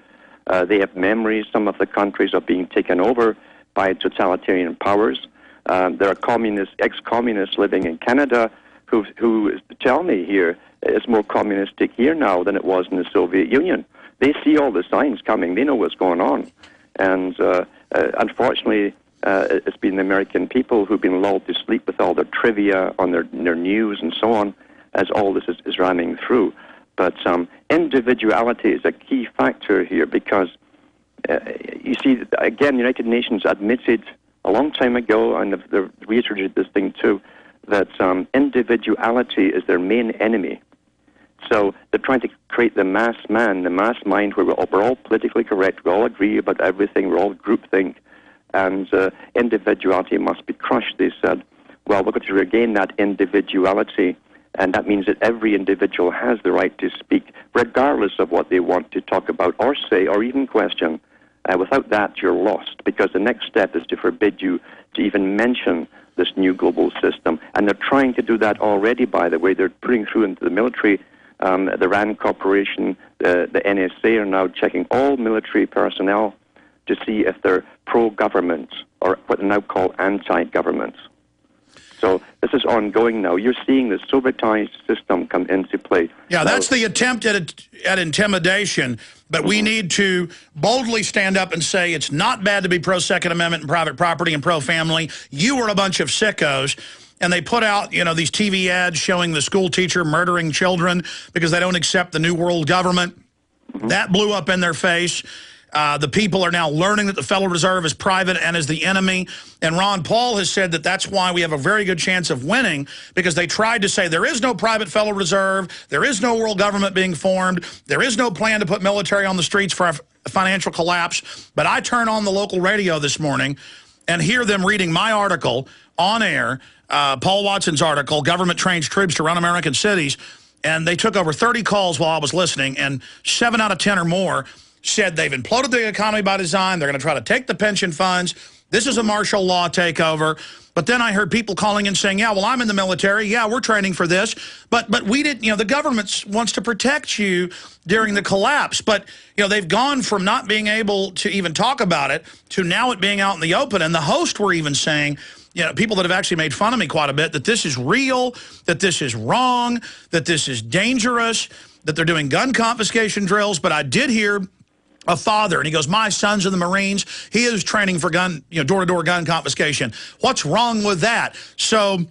They have memories, some of the countries, of being taken over by totalitarian powers. There are ex-communists living in Canada who tell me here it's more communistic here now than it was in the Soviet Union. They see all the signs coming. They know what's going on. And unfortunately, it's been the American people who've been lulled to sleep with all their trivia on their news and so on as all this is ramming through. But individuality is a key factor here because, you see, again, the United Nations admitted a long time ago, and they've reiterated this thing too, that individuality is their main enemy. So they're trying to create the mass man, the mass mind, where we're all politically correct, we all agree about everything, we're all groupthink, and individuality must be crushed, they said. Well, we're going to regain that individuality, and that means that every individual has the right to speak, regardless of what they want to talk about or say or even question. Without that, you're lost, because the next step is to forbid you to even mention this new global system. And they're trying to do that already, by the way. They're putting through into the military. The RAND Corporation, the NSA are now checking all military personnel to see if they're pro-government or what they now call anti-government. So this is ongoing now. You're seeing the Sovietized system come into play. Yeah, that's the attempt at intimidation, but we need to boldly stand up and say it's not bad to be pro-Second Amendment and private property and pro-family. You were a bunch of sickos. And they put out, these TV ads showing the school teacher murdering children because they don't accept the New World Government. That blew up in their face. The people are now learning that the Federal Reserve is private and is the enemy. And Ron Paul has said that that's why we have a very good chance of winning, because they tried to say there is no private Federal Reserve, there is no world government being formed, there is no plan to put military on the streets for a financial collapse. But I turn on the local radio this morning and hear them reading my article on air, Paul Watson's article, Government Trains Troops to Run American Cities, and they took over 30 calls while I was listening, and 7 out of 10 or more said they've imploded the economy by design, they're going to try to take the pension funds, this is a martial law takeover. But then I heard people calling in saying, yeah, well, I'm in the military, yeah, we're training for this, but we didn't, the government wants to protect you during the collapse. But, they've gone from not being able to even talk about it to now it being out in the open, and the hosts were even saying, people that have actually made fun of me quite a bit, that this is real, that this is wrong, that this is dangerous, that they're doing gun confiscation drills. But I did hear a father, and he goes, my son's in the Marines. He is training for gun, door-to-door gun confiscation. What's wrong with that? So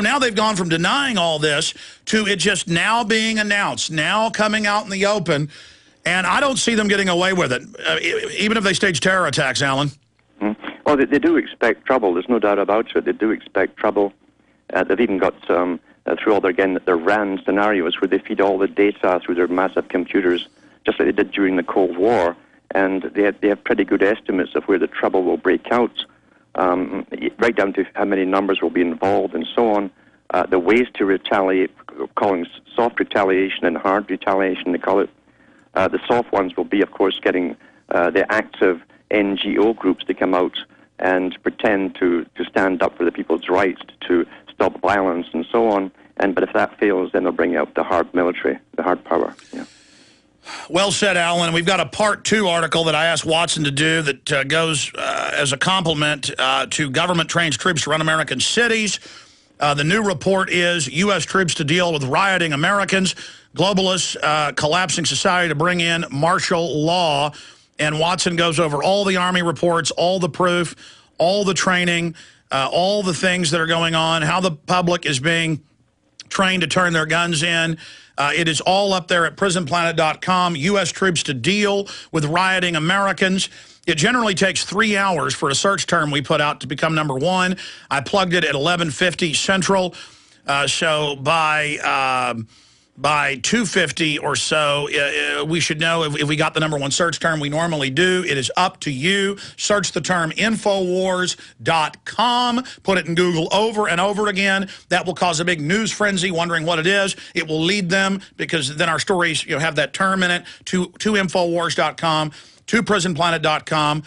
now they've gone from denying all this to it just now being announced, now coming out in the open, and I don't see them getting away with it, even if they stage terror attacks, Alan. Well, they do expect trouble. There's no doubt about it. They do expect trouble. They've even got through all their RAND scenarios where they feed all the data through their massive computers, just like they did during the Cold War. And they have pretty good estimates of where the trouble will break out, right down to how many numbers will be involved and so on. the ways to retaliate, calling soft retaliation and hard retaliation, they call it. The soft ones will be, of course, getting the active NGO groups to come out and pretend to stand up for the people's rights, to stop violence and so on. But if that fails, then they'll bring out the hard military, the hard power. Yeah. Well said, Alan. We've got a Part 2 article that I asked Watson to do that goes as a compliment to government-trained troops to run American cities. The new report is U.S. troops to deal with rioting Americans, globalists collapsing society to bring in martial law. And Watson goes over all the Army reports, all the proof, all the training, all the things that are going on, how the public is being trained to turn their guns in. It is all up there at prisonplanet.com. U.S. troops to deal with rioting Americans. It generally takes 3 hours for a search term we put out to become #1. I plugged it at 11:50 Central. So by 2:50 or so, we should know if we got the #1 search term. We normally do. It is up to you. Search the term Infowars.com. Put it in Google over and over again. That will cause a big news frenzy wondering what it is. It will lead them, because then our stories have that term in it, to Infowars.com, to PrisonPlanet.com.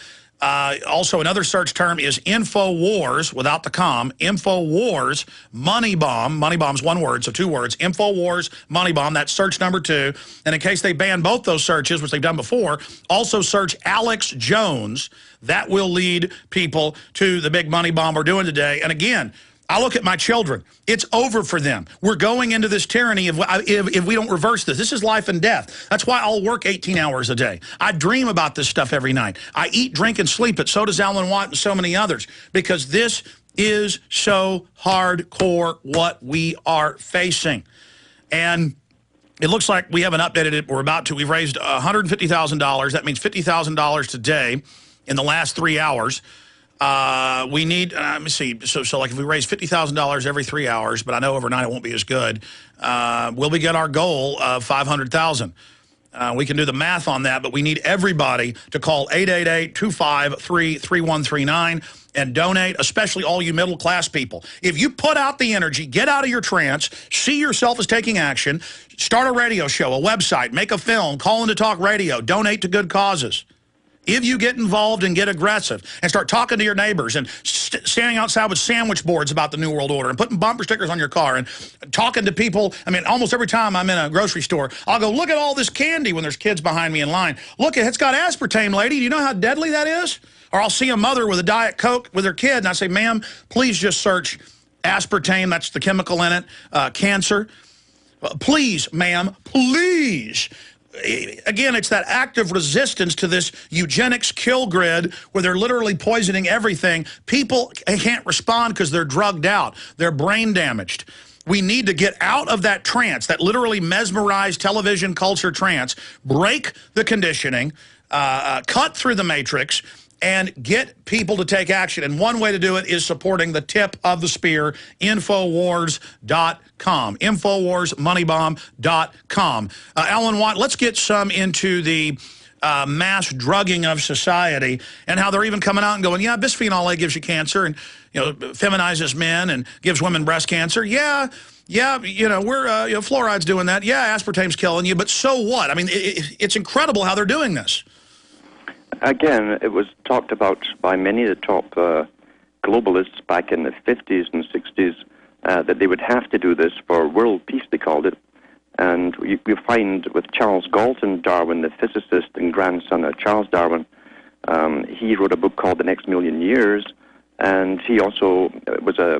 Also, another search term is Infowars, without the com, Infowars Money Bomb. Money Bomb's one word, so 2 words. Infowars Money Bomb, that's search #2. And in case they ban both those searches, which they've done before, also search Alex Jones. That will lead people to the big money bomb we're doing today. And again, I look at my children. It's over for them. We're going into this tyranny if we don't reverse this. This is life and death. That's why I'll work 18 hours a day. I dream about this stuff every night. I eat, drink, and sleep it. So does Alan Watt and so many others. Because this is so hardcore what we are facing. And it looks like we haven't updated it. We've raised $150,000. That means $50,000 today in the last 3 hours. We need, let me see, so like if we raise $50,000 every 3 hours, but I know overnight it won't be as good, will we get our goal of $500,000? We can do the math on that, but we need everybody to call 888-253-3139 and donate, especially all you middle-class people. If you put out the energy, get out of your trance, see yourself as taking action, start a radio show, a website, make a film, call into talk radio, donate to good causes. If you get involved and get aggressive and start talking to your neighbors and standing outside with sandwich boards about the New World Order and putting bumper stickers on your car and talking to people, I mean, almost every time I'm in a grocery store, I'll go, look at all this candy when there's kids behind me in line. Look, it's got aspartame, lady. Do you know how deadly that is? Or I'll see a mother with a Diet Coke with her kid, and I say, ma'am, please just search aspartame. That's the chemical in it, cancer. Please, ma'am, please. Again, it's that active resistance to this eugenics kill grid where they're literally poisoning everything. People can't respond because they're drugged out. They're brain damaged. We need to get out of that trance, that literally mesmerized television culture trance, break the conditioning, cut through the matrix, and get people to take action. And one way to do it is supporting the tip of the spear, Infowars.com, InfoWarsMoneyBomb.com. Alan Watt, let's get some into the mass drugging of society and how they're even coming out and going, yeah, bisphenol A gives you cancer and, feminizes men and gives women breast cancer. Yeah, fluoride's doing that. Yeah, aspartame's killing you, but so what? I mean, it's incredible how they're doing this. Again, it was talked about by many of the top globalists back in the 50s and 60s that they would have to do this for world peace, they called it. And you find with Charles Galton Darwin, the physicist and grandson of Charles Darwin, he wrote a book called The Next Million Years, and he also was a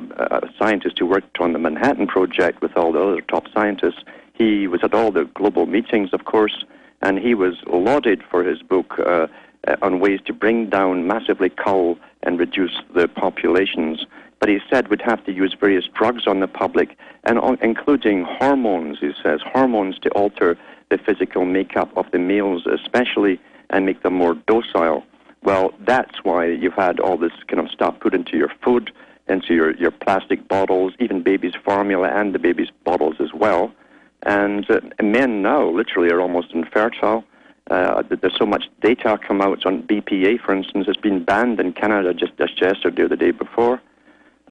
scientist who worked on the Manhattan Project with all the other top scientists. He was at all the global meetings, of course, and he was lauded for his book on ways to bring down, massively cull and reduce the populations. But he said we'd have to use various drugs on the public, and including hormones, he says, hormones to alter the physical makeup of the males especially and make them more docile. Well, that's why you've had all this kind of stuff put into your food, into your plastic bottles, even babies' formula and the babies' bottles as well. And men now literally are almost infertile. There's so much data come out on BPA, for instance, has been banned in Canada just yesterday or the day before.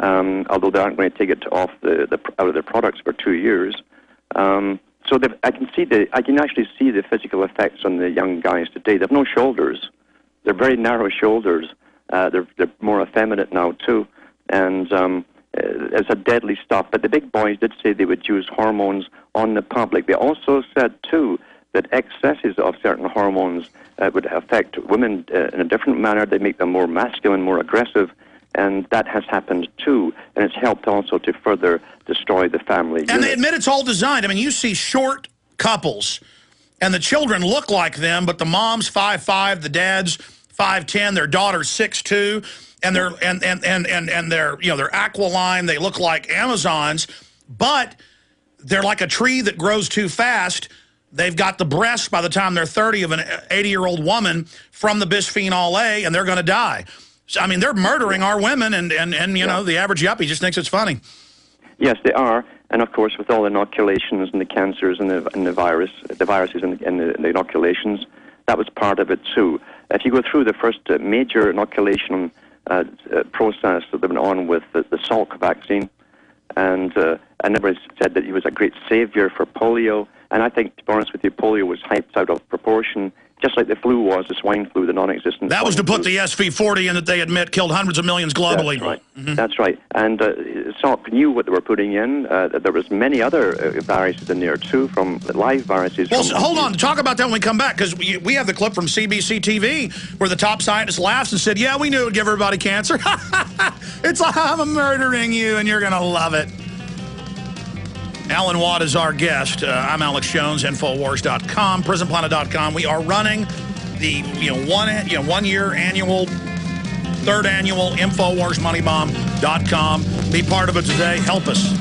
although they aren't going to take it off out of their products for 2 years. So I can actually see the physical effects on the young guys today. They have no shoulders. They're very narrow shoulders. They're more effeminate now too, and it's a deadly stuff. But the big boys did say they would use hormones on the public. They also said too that excesses of certain hormones would affect women in a different manner. They make them more masculine, more aggressive. And that has happened, too. And it's helped also to further destroy the family unit. And they admit it's all designed. I mean, you see short couples, and the children look like them, but the mom's 5'5", the dad's 5'10", their daughter's 6'2", and they're they're aquiline. They look like Amazons, but they're like a tree that grows too fast. They've got the breasts by the time they're 30 of an 80-year-old woman from the bisphenol A, and they're going to die. I mean, they're murdering our women, and you know, the average yuppie just thinks it's funny. Yes, they are. And, of course, with all the inoculations and the cancers and the viruses and the inoculations, that was part of it, too. If you go through the first major inoculation process that went on with the Salk vaccine, and everybody said that he was a great savior for polio. And I think, to be honest with you, polio was hyped out of proportion, just like the flu was, the swine flu, the non-existent. That was to put the SV40 in that they admit killed hundreds of millions globally. That's right. That's right. And Salk knew what they were putting in. There was many other viruses in there, too, from live viruses. Well, hold on. Talk about that when we come back, because we have the clip from CBC TV where the top scientist laughs and said, yeah, we knew it would give everybody cancer. It's like, I'm murdering you, and you're going to love it. Alan Watt is our guest. I'm Alex Jones, Infowars.com, PrisonPlanet.com. We are running the 1 year annual, third annual InfoWarsMoneyBomb.com. Be part of it today. Help us.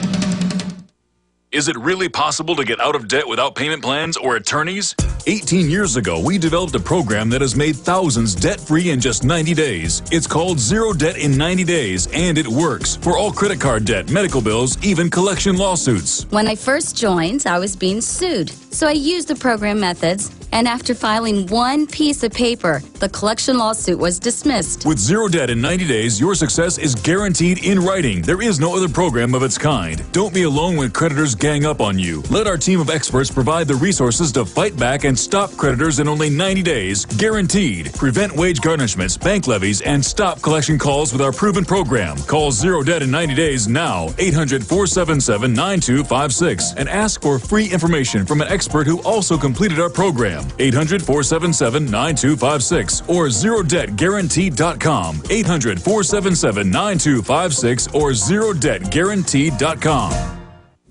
Is it really possible to get out of debt without payment plans or attorneys? 18 years ago, we developed a program that has made thousands debt-free in just 90 days. It's called Zero Debt in 90 Days, and it works for all credit card debt, medical bills, even collection lawsuits. When I first joined, I was being sued. So I used the program methods, and after filing one piece of paper, the collection lawsuit was dismissed. With Zero Debt in 90 days, your success is guaranteed in writing. There is no other program of its kind. Don't be alone when creditors gang up on you. Let our team of experts provide the resources to fight back and stop creditors in only 90 days, guaranteed. Prevent wage garnishments, bank levies, and stop collection calls with our proven program. Call Zero Debt in 90 days now, 800-477-9256, and ask for free information from an expert who also completed our program. 800-477-9256 or ZeroDebtGuaranteed.com. 800-477-9256 or ZeroDebtGuaranteed.com.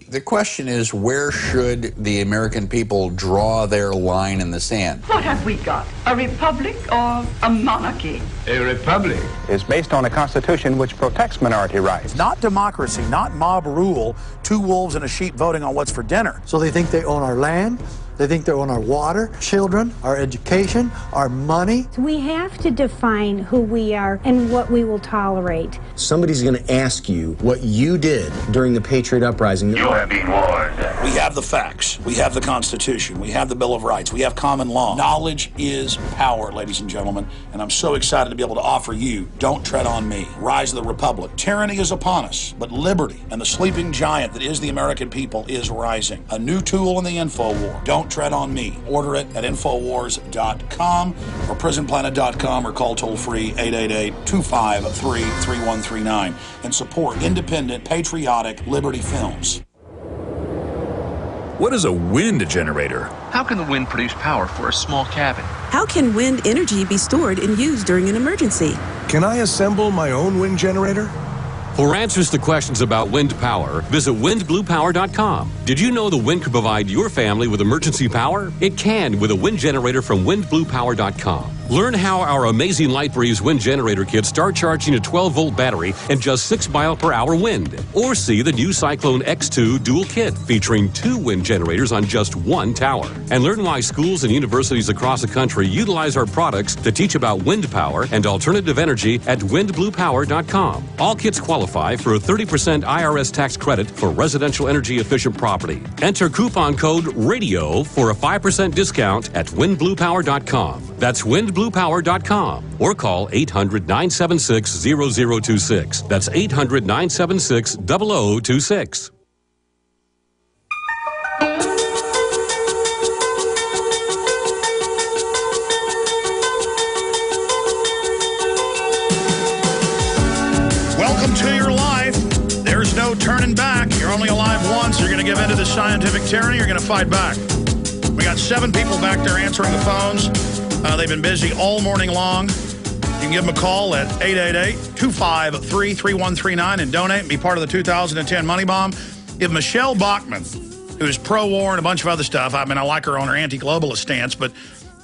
The question is, where should the American people draw their line in the sand? What have we got? A republic or a monarchy? A republic is based on a constitution which protects minority rights. Not democracy, not mob rule, two wolves and a sheep voting on what's for dinner. So they think they own our land, they think they own our water, children, our education, our money. We have to define who we are and what we will tolerate. Somebody's going to ask you what you did during the Patriot Uprising. You have been warned. We have the facts. We have the Constitution. We have the Bill of Rights. We have common law. Knowledge is power, ladies and gentlemen, and I'm so excited to be able to offer you Don't Tread on Me, Rise of the Republic. Tyranny is upon us, but liberty and the sleeping giant that is the American people is rising. A new tool in the info war. Don't Tread on Me. Order it at Infowars.com or PrisonPlanet.com or call toll-free 888-253-3139 and support independent, patriotic Liberty films. What is a wind generator? How can the wind produce power for a small cabin? How can wind energy be stored and used during an emergency? Can I assemble my own wind generator? For answers to questions about wind power, visit windbluepower.com. Did you know the wind could provide your family with emergency power? It can with a wind generator from windbluepower.com. Learn how our amazing LightBreeze wind generator kits start charging a 12-volt battery and just 6 mile-per-hour wind. Or see the new Cyclone X2 dual kit featuring 2 wind generators on just 1 tower. And learn why schools and universities across the country utilize our products to teach about wind power and alternative energy at windbluepower.com. All kits qualify for a 30% IRS tax credit for residential energy-efficient property. Enter coupon code RADIO for a 5% discount at windbluepower.com. That's windbluepower.com. windbluepower.com or call 800-976-0026. That's 800-976-0026. Welcome to your life. There's no turning back. You're only alive once. You're going to give in to this scientific tyranny. You're going to fight back. We got 7 people back there answering the phones. They've been busy all morning long. You can give them a call at 888-253-3139 and donate and be part of the 2010 Money Bomb. If Michelle Bachmann, who's pro-war and a bunch of other stuff, I mean, I like her on her anti-globalist stance, but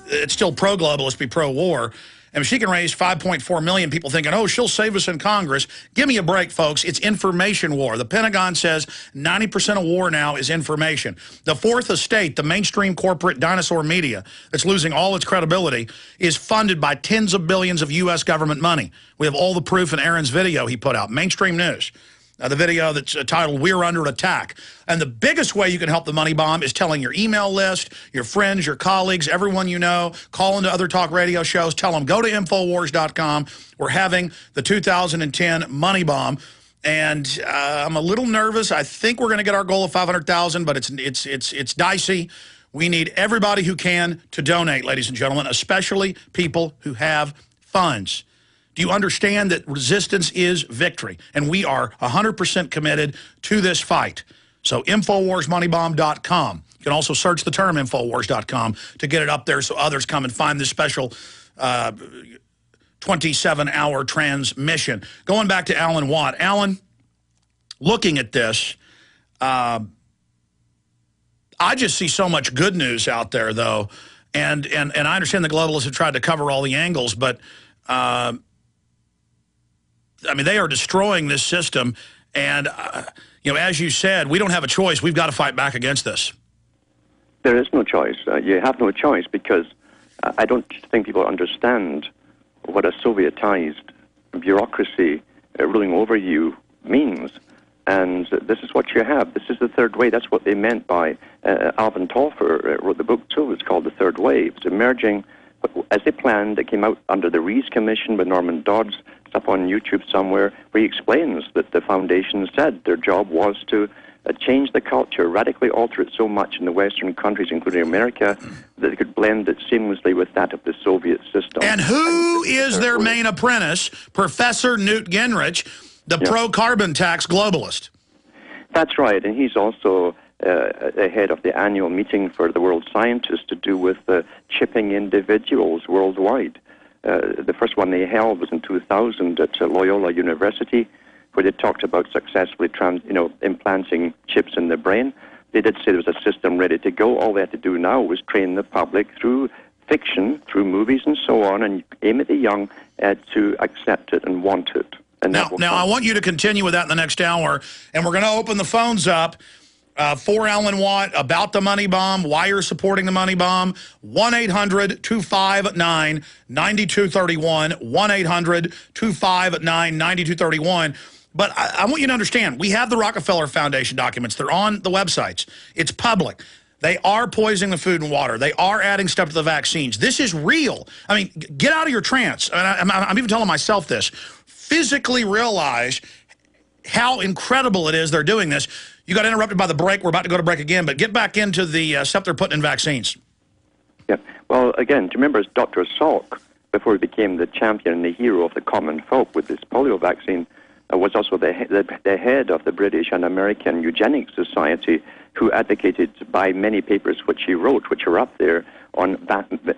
it's still pro-globalist, be pro-war. And if she can raise $5.4 million, people thinking, oh, she'll save us in Congress. Give me a break, folks. It's information war. The Pentagon says 90% of war now is information. The Fourth Estate, the mainstream corporate dinosaur media that's losing all its credibility, is funded by tens of billions of U.S. government money. We have all the proof in Aaron's video he put out, mainstream news. The video that's titled, We're Under Attack. And the biggest way you can help the Money Bomb is telling your email list, your friends, your colleagues, everyone you know, call into other talk radio shows, tell them, go to Infowars.com. We're having the 2010 Money Bomb. And I'm a little nervous. I think we're going to get our goal of 500,000, but it's dicey. We need everybody who can to donate, ladies and gentlemen, especially people who have funds. Do you understand that resistance is victory? And we are 100% committed to this fight. So InfoWarsMoneyBomb.com. You can also search the term InfoWars.com to get it up there so others come and find this special 27-hour transmission. Going back to Alan Watt. Alan, looking at this, I just see so much good news out there, though. And I understand the globalists have tried to cover all the angles, but I mean, they are destroying this system, and, you know, as you said, we don't have a choice. We've got to fight back against this. There is no choice. You have no choice because I don't think people understand what a Sovietized bureaucracy ruling over you means. And this is what you have. This is the third way. That's what they meant by Alvin Tolfer wrote the book, too. It's called The Third Wave. It's emerging as they planned. It came out under the Rees Commission with Norman Dodds. It's up on YouTube somewhere, where he explains that the foundation said their job was to change the culture, radically alter it so much in the Western countries, including America, that they could blend it seamlessly with that of the Soviet system. And who is their main apprentice? Professor Newt Gingrich, the pro-carbon tax globalist. That's right, and he's also ahead of the annual meeting for the world scientists to do with chipping individuals worldwide. The first one they held was in 2000 at Loyola University, where they talked about successfully implanting chips in the brain. They did say there was a system ready to go. All they had to do now was train the public through fiction, through movies and so on, and aim at the young to accept it and want it. And now I want you to continue with that in the next hour, and we're going to open the phones up for Alan Watt about the Money Bomb, why you're supporting the Money Bomb, 1-800-259-9231, 1-800-259-9231. But I want you to understand, we have the Rockefeller Foundation documents. They're on the websites. It's public. They are poisoning the food and water. They are adding stuff to the vaccines. This is real. I mean, get out of your trance. I'm even telling myself this. Physically realize how incredible it is they're doing this. You got interrupted by the break. We're about to go to break again, but get back into the stuff they're putting in vaccines. Yeah. Well, again, do you remember Dr. Salk, before he became the champion and the hero of the common folk with this polio vaccine, was also the head of the British and American Eugenics Society, who advocated by many papers which he wrote, which are up there, on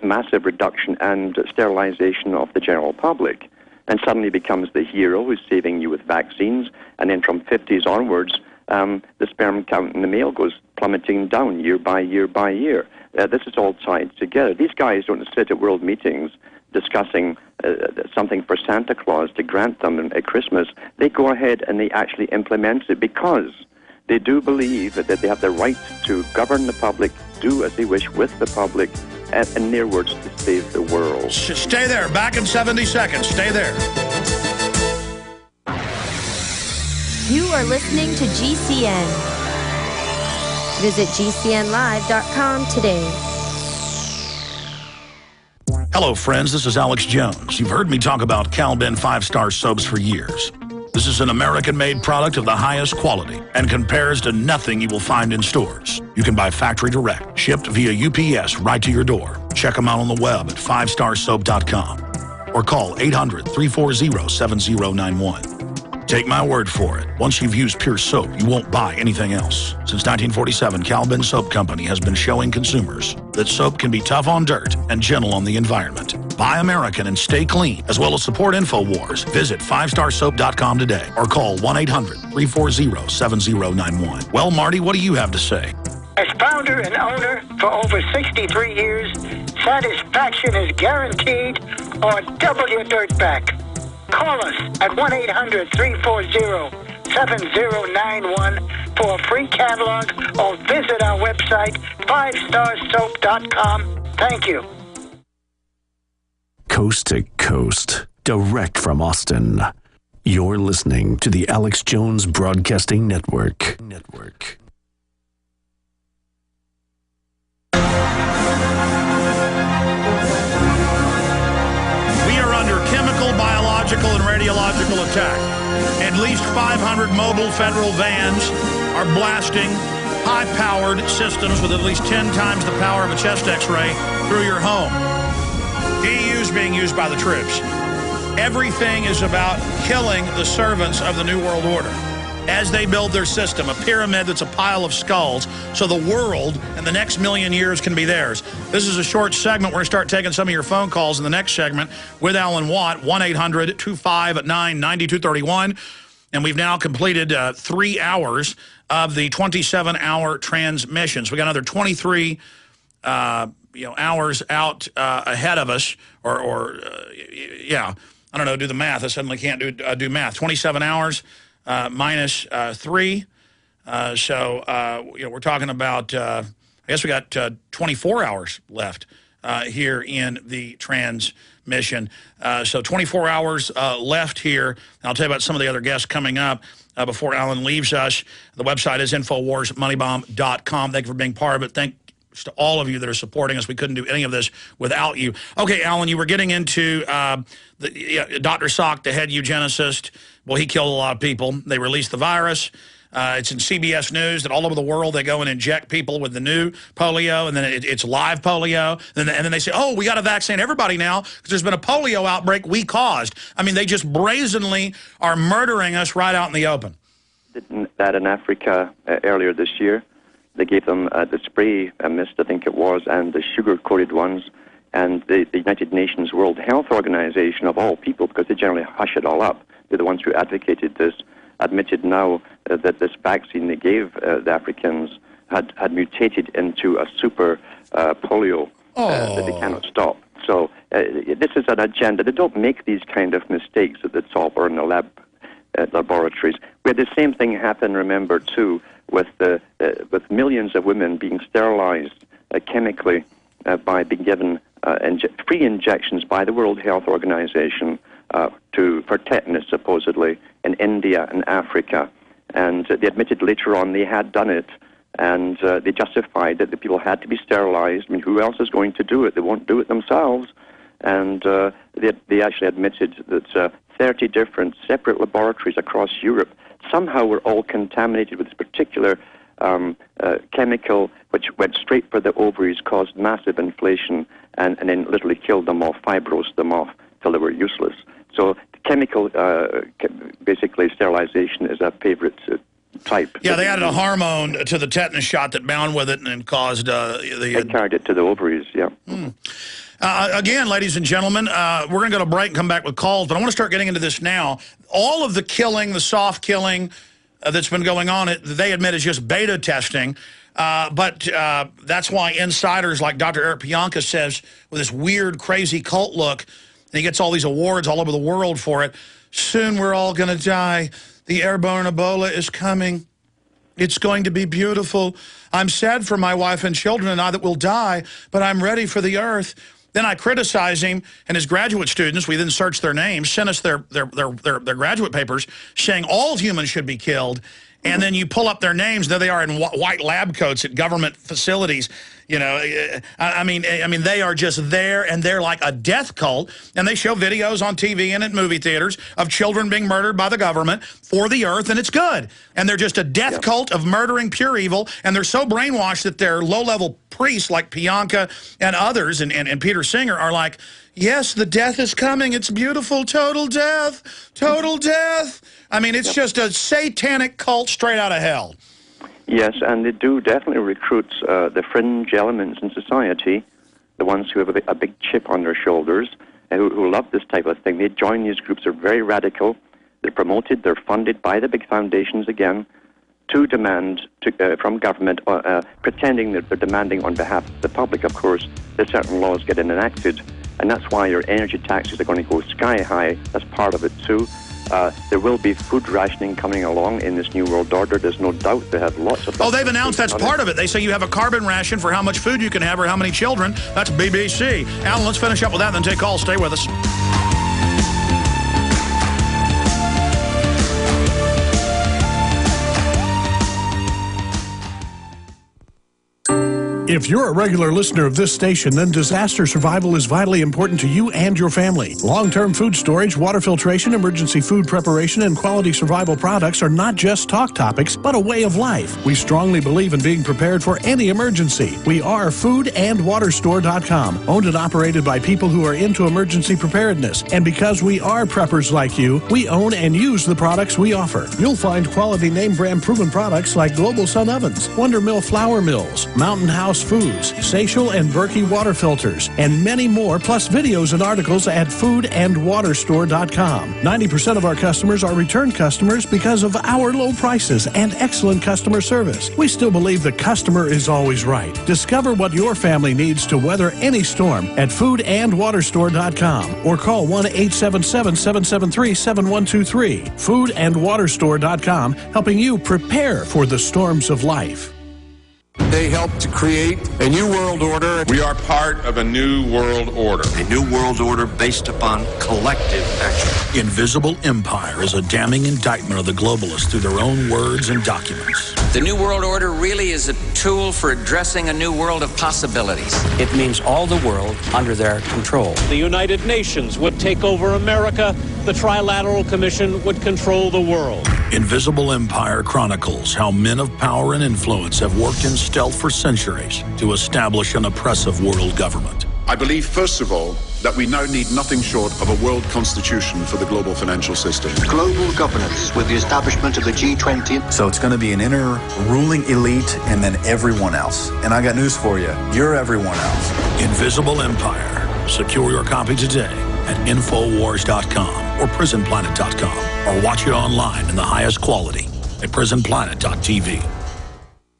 massive reduction and sterilization of the general public. And suddenly becomes the hero who's saving you with vaccines. And then from 50s onwards, the sperm count in the male goes plummeting down year by year by year. This is all tied together. These guys don't sit at world meetings discussing something for Santa Claus to grant them at Christmas. They go ahead and they actually implement it because they do believe that they have the right to govern the public, do as they wish with the public, and in their words, to save the world. Stay there. Back in 70 seconds. Stay there. You are listening to GCN. Visit GCNlive.com today. Hello, friends. This is Alex Jones. You've heard me talk about Cal-Ben 5-star soaps for years. This is an American-made product of the highest quality and compares to nothing you will find in stores. You can buy factory direct, shipped via UPS right to your door. Check them out on the web at 5starsoap.com or call 800-340-7091. Take my word for it. Once you've used Pure Soap, you won't buy anything else. Since 1947, Cal-Ben Soap Company has been showing consumers that soap can be tough on dirt and gentle on the environment. Buy American and stay clean, as well as support InfoWars. Visit 5starsoap.com today or call 1-800-340-7091. Well, Marty, what do you have to say? As founder and owner for over 63 years, satisfaction is guaranteed or double your dirt back. Call us at 1-800-340-7091 for a free catalog or visit our website, 5starsoap.com. Thank you. Coast to coast, direct from Austin. You're listening to the Alex Jones Broadcasting Network. Biological and radiological attack. At least 500 mobile federal vans are blasting high-powered systems with at least 10 times the power of a chest X-ray through your home. DEU's being used by the troops. Everything is about killing the servants of the New World Order as they build their system, a pyramid that's a pile of skulls, so the world in the next million years can be theirs. This is a short segment. We're going to start taking some of your phone calls in the next segment with Alan Watt, 1-800-259-9231. And we've now completed 3 hours of the 27-hour transmissions. We got another 23 hours out ahead of us, yeah, I don't know, do the math. I suddenly can't do math. 27 hours. Minus 3. So we're talking about, I guess we got 24 hours left here in the transmission. So 24 hours left here. And I'll tell you about some of the other guests coming up before Alan leaves us. The website is InfoWarsMoneyBomb.com. Thank you for being part of it. Thanks to all of you that are supporting us. We couldn't do any of this without you. Okay, Alan, you were getting into Dr. Salk, the head eugenicist. Well, he killed a lot of people. They released the virus. It's in CBS News that all over the world they go and inject people with the new polio, and then it's live polio. And then they say, oh, we got to vaccinate everybody now because there's been a polio outbreak we caused. I mean, they just brazenly are murdering us right out in the open. Did that in Africa earlier this year. They gave them the spray mist, I think it was, and the sugar-coated ones. And the United Nations World Health Organization, of all people, because they generally hush it all up, they're the ones who advocated this, admitted now that this vaccine they gave the Africans had mutated into a super polio that they cannot stop. So this is an agenda. They don't make these kind of mistakes at the top or in the laboratories. We had the same thing happen, remember, too, with millions of women being sterilized chemically by being given free injections by the World Health Organization for tetanus, supposedly, in India and Africa. And they admitted later on they had done it, and they justified that the people had to be sterilized. I mean, who else is going to do it? They won't do it themselves. And they actually admitted that 30 different separate laboratories across Europe somehow were all contaminated with this particular chemical, which went straight for the ovaries, caused massive inflation, and then literally killed them off, fibrosed them off till they were useless. So chemical, basically, sterilization is a favorite type. Yeah, they added a hormone to the tetanus shot that bound with it and caused They carried it to the ovaries, yeah. Again, ladies and gentlemen, we're going to go to break and come back with calls, but I want to start getting into this now. All of the killing, the soft killing that's been going on, they admit is just beta testing. But that's why insiders like Dr. Eric Pianka says, with this weird, crazy cult look, and he gets all these awards all over the world for it, soon we're all going to die. The airborne Ebola is coming. It's going to be beautiful. I'm sad for my wife and children and I that will die, but I'm ready for the earth. Then I criticize him and his graduate students. We then search their names, send us their graduate papers saying all humans should be killed. And then you pull up their names. There they are in white lab coats at government facilities. You know, I mean, they are just there, and they're like a death cult. And they show videos on TV and at movie theaters of children being murdered by the government for the earth, and it's good. And they're just a death cult of murdering pure evil. And they're so brainwashed that their low-level priests like Bianca and others and Peter Singer are like, yes, the death is coming. It's beautiful. Total death. Total death. I mean, it's just a satanic cult straight out of hell. Yes, and they do definitely recruit the fringe elements in society, the ones who have a big chip on their shoulders, who love this type of thing. They join these groups. They're very radical. They're promoted. They're funded by the big foundations again to demand from government, pretending that they're demanding on behalf of the public, of course, that certain laws get enacted. And that's why your energy taxes are going to go sky high. That's part of it, too. There will be food rationing coming along in this New World Order. There's no doubt they have lots of... Oh, they've announced that's part of it. They say you have a carbon ration for how much food you can have or how many children. That's BBC. Alan, let's finish up with that and then take calls. Stay with us. If you're a regular listener of this station, then disaster survival is vitally important to you and your family. Long-term food storage, water filtration, emergency food preparation, and quality survival products are not just talk topics, but a way of life. We strongly believe in being prepared for any emergency. We are foodandwaterstore.com, owned and operated by people who are into emergency preparedness. And because we are preppers like you, we own and use the products we offer. You'll find quality name brand proven products like Global Sun Ovens, Wonder Mill Flour Mills, Mountain House Foods, Seychelles and Berkey water filters, and many more, plus videos and articles at foodandwaterstore.com. 90% of our customers are return customers because of our low prices and excellent customer service. We still believe the customer is always right. Discover what your family needs to weather any storm at foodandwaterstore.com or call 1-877-773-7123. Foodandwaterstore.com, helping you prepare for the storms of life. They helped to create a new world order. We are part of a new world order. A new world order based upon collective action. Invisible Empire is a damning indictment of the globalists through their own words and documents. The New World Order really is a tool for addressing a new world of possibilities. It means all the world under their control. The United Nations would take over America. The Trilateral Commission would control the world. Invisible Empire chronicles how men of power and influence have worked in stealth for centuries to establish an oppressive world government. I believe, first of all, that we now need nothing short of a world constitution for the global financial system. Global governance with the establishment of the G20. So it's going to be an inner ruling elite and then everyone else. And I got news for you. You're everyone else. Invisible Empire. Secure your copy today at Infowars.com or PrisonPlanet.com or watch it online in the highest quality at PrisonPlanet.tv.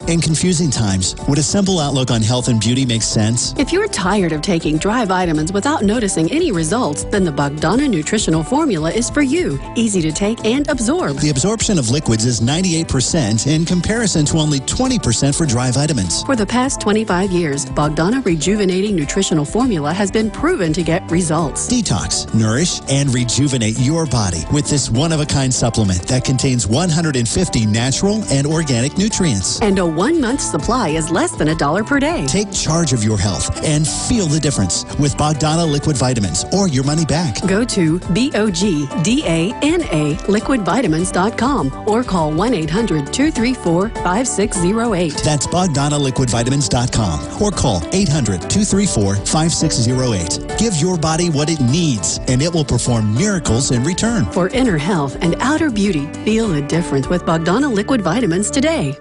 In confusing times, would a simple outlook on health and beauty make sense? If you're tired of taking dry vitamins without noticing any results, then the Bogdana Nutritional Formula is for you. Easy to take and absorb. The absorption of liquids is 98% in comparison to only 20% for dry vitamins. For the past 25 years, Bogdana Rejuvenating Nutritional Formula has been proven to get results. Detox, nourish, and rejuvenate your body with this one-of-a-kind supplement that contains 150 natural and organic nutrients. And a 1-month supply is less than $1 per day. Take charge of your health and feel the difference with Bogdana Liquid Vitamins or your money back. Go to BOGDANA liquidvitamins.com or call 1-800-234-5608. That's BogdanaLiquidVitamins.com or call 800-234-5608. Give your body what it needs and it will perform miracles in return. For inner health and outer beauty, feel the difference with Bogdana Liquid Vitamins today.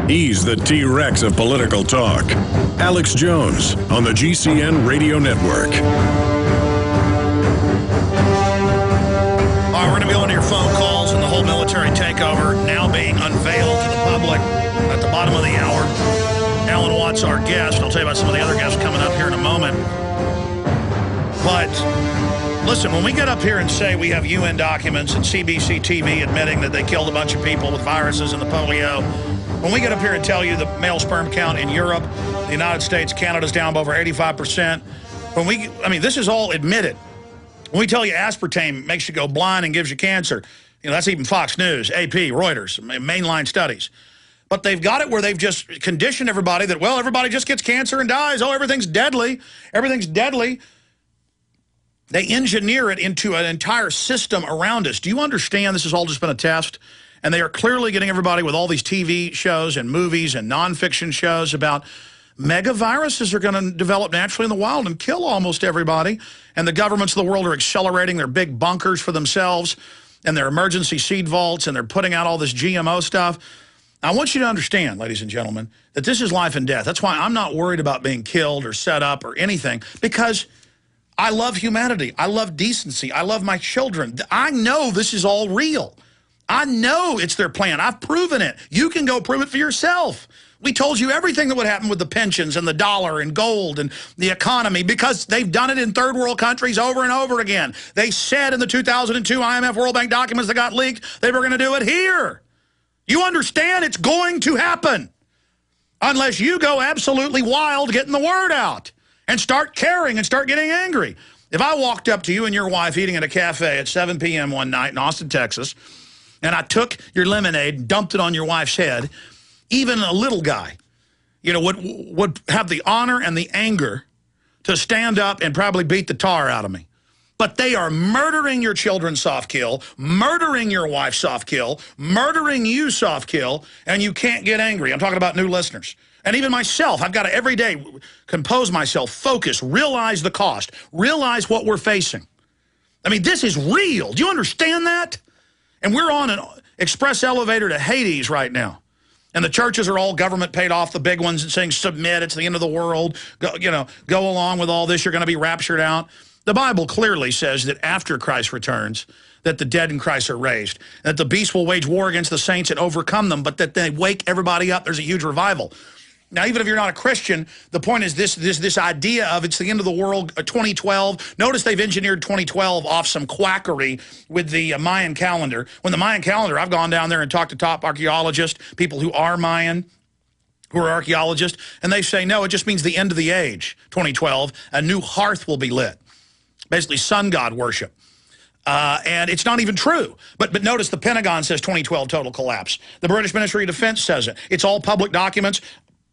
He's the T-Rex of political talk. Alex Jones on the GCN Radio Network. All right, we're going to be on to your phone calls and the whole military takeover now being unveiled to the public at the bottom of the hour. Alan Watts, our guest. I'll tell you about some of the other guests coming up here in a moment. But listen, when we get up here and say we have UN documents and CBC TV admitting that they killed a bunch of people with viruses and the polio, when we get up here and tell you the male sperm count in Europe, the United States, Canada's down by over 85%, this is all admitted. When we tell you aspartame makes you go blind and gives you cancer, that's even Fox News, AP, Reuters, mainline studies. But they've got it where they've just conditioned everybody that, well, everybody just gets cancer and dies. Oh, everything's deadly. Everything's deadly. They engineer it into an entire system around us. Do you understand this has all just been a test? And they are clearly getting everybody with all these TV shows and movies and nonfiction shows about megaviruses are going to develop naturally in the wild and kill almost everybody. And the governments of the world are accelerating their big bunkers for themselves and their emergency seed vaults, and they're putting out all this GMO stuff. I want you to understand, ladies and gentlemen, that this is life and death. That's why I'm not worried about being killed or set up or anything, because I love humanity. I love decency. I love my children. I know this is all real. I know it's their plan. I've proven it. You can go prove it for yourself. We told you everything that would happen with the pensions and the dollar and gold and the economy, because they've done it in third world countries over and over again. They said in the 2002 IMF World Bank documents that got leaked, they were going to do it here. You understand it's going to happen unless you go absolutely wild getting the word out and start caring and start getting angry. If I walked up to you and your wife eating at a cafe at 7 p.m. one night in Austin, Texas, and I took your lemonade and dumped it on your wife's head, even a little guy, you know, would have the honor and the anger to stand up and probably beat the tar out of me. But they are murdering your children soft kill, murdering your wife soft kill, murdering you soft kill, and you can't get angry. I'm talking about new listeners. And even myself, I've got to every day compose myself, focus, realize the cost, realize what we're facing. I mean, this is real. Do you understand that? And we're on an express elevator to Hades right now. And the churches are all government paid off, the big ones, and saying, submit, it's the end of the world. Go, you know, go along with all this, you're going to be raptured out. The Bible clearly says that after Christ returns, that the dead in Christ are raised, that the beast will wage war against the saints and overcome them, but that they wake everybody up. There's a huge revival. Now, even if you're not a Christian, the point is this idea of it's the end of the world, 2012. Notice they've engineered 2012 off some quackery with the Mayan calendar. When the Mayan calendar, I've gone down there and talked to top archaeologists, people who are Mayan, who are archaeologists, and they say, no, it just means the end of the age, 2012. A new hearth will be lit. Basically sun god worship. And it's not even true. But notice the Pentagon says 2012 total collapse. The British Ministry of Defense says it. It's all public documents.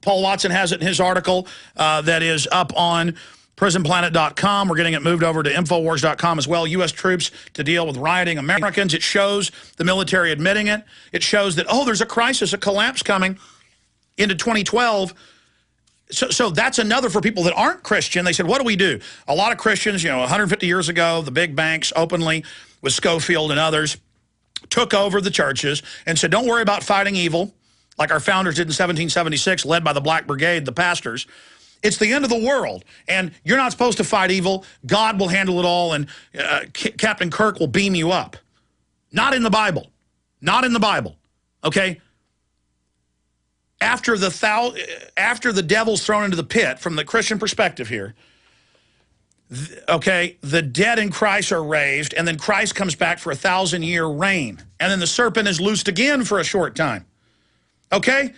Paul Watson has it in his article that is up on prisonplanet.com. We're getting it moved over to Infowars.com as well. U.S. troops to deal with rioting Americans. It shows the military admitting it. It shows that, oh, there's a crisis, a collapse coming into 2012. So that's another for people that aren't Christian. They said, what do we do? A lot of Christians, you know, 150 years ago, the big banks openly with Schofield and others took over the churches and said, don't worry about fighting evil, like our founders did in 1776, led by the Black Brigade, the pastors. It's the end of the world, and you're not supposed to fight evil. God will handle it all, and Captain Kirk will beam you up. Not in the Bible. Not in the Bible, okay? After the devil's thrown into the pit, from the Christian perspective here, okay, the dead in Christ are raised, and then Christ comes back for a 1,000-year reign. And then the serpent is loosed again for a short time. Okay?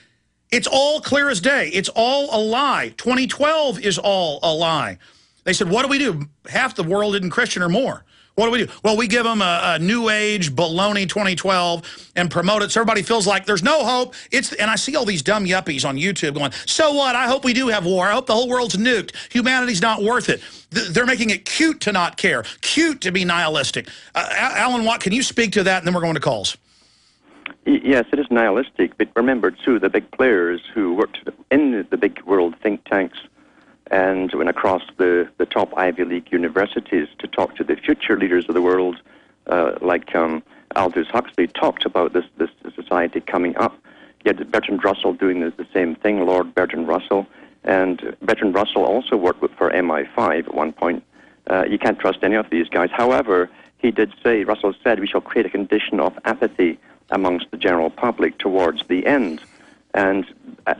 It's all clear as day. It's all a lie. 2012 is all a lie. They said, what do we do? Half the world isn't Christian or more. What do we do? Well, we give them a new age baloney 2012 and promote it so everybody feels like there's no hope. And I see all these dumb yuppies on YouTube going, so what? I hope we do have war. I hope the whole world's nuked. Humanity's not worth it. They're making it cute to not care, cute to be nihilistic. Alan Watt, can you speak to that? And then we're going to calls. Yes, it is nihilistic. But remember, too, the big players who worked in the big world think tanks and went across the top Ivy League universities to talk to the future leaders of the world, like Aldous Huxley talked about this society coming up. You had Bertrand Russell doing the same thing, Lord Bertrand Russell. And Bertrand Russell also worked for MI5 at one point. You can't trust any of these guys. However, he did say, Russell said, we shall create a condition of apathy amongst the general public towards the end. And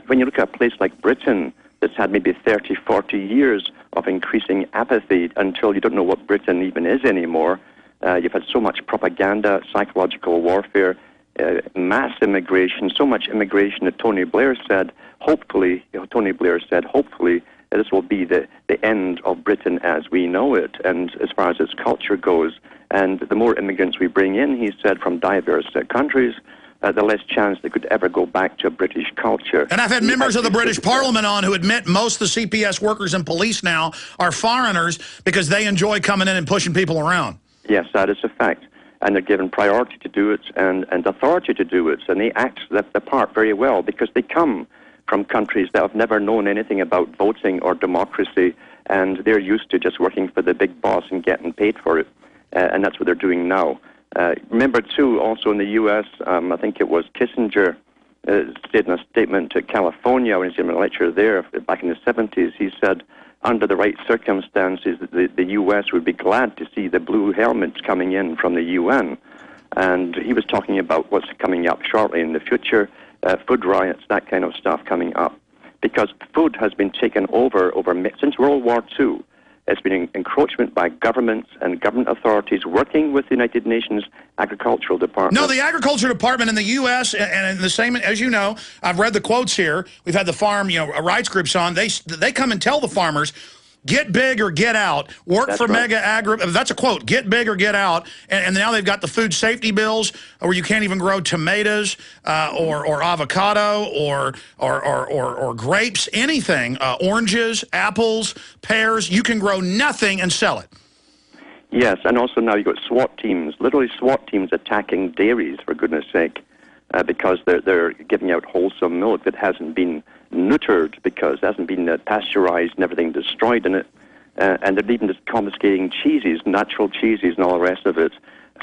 when you look at a place like Britain, that's had maybe 30, 40 years of increasing apathy until you don't know what Britain even is anymore. You've had so much propaganda, psychological warfare, mass immigration, so much immigration that Tony Blair said, hopefully, this will be the end of Britain as we know it, and as far as its culture goes. And the more immigrants we bring in, he said, from diverse countries, the less chance they could ever go back to a British culture. And I've had members of the British Parliament on who admit most of the CPS workers and police now are foreigners because they enjoy coming in and pushing people around. Yes, that is a fact. And they're given priority to do it and authority to do it. And they act the part very well because they come from countries that have never known anything about voting or democracy, and they're used to just working for the big boss and getting paid for it. And that's what they're doing now. Remember, too, also in the U.S., I think it was Kissinger said in a statement to California when he was giving a lecture there back in the 70s, he said, under the right circumstances, the U.S. would be glad to see the blue helmets coming in from the UN. And he was talking about what's coming up shortly in the future, food riots, that kind of stuff coming up. Because food has been taken over since World War II. It's been encroachment by governments and government authorities working with the United Nations Agricultural Department. No, the Agriculture Department in the U.S. and the same, as you know, I've read the quotes here. We've had the farm, rights groups on. They come and tell the farmers, get big or get out. Work for Mega Agri. That's a quote. Get big or get out. And now they've got the food safety bills where you can't even grow tomatoes or avocado or grapes, anything. Oranges, apples, pears. You can grow nothing and sell it. Yes, and also now you've got SWAT teams, literally SWAT teams attacking dairies, for goodness sake, because they're giving out wholesome milk that hasn't been neutered because it hasn't been pasteurized and everything destroyed in it. And they're even just confiscating cheeses, natural cheeses and all the rest of it.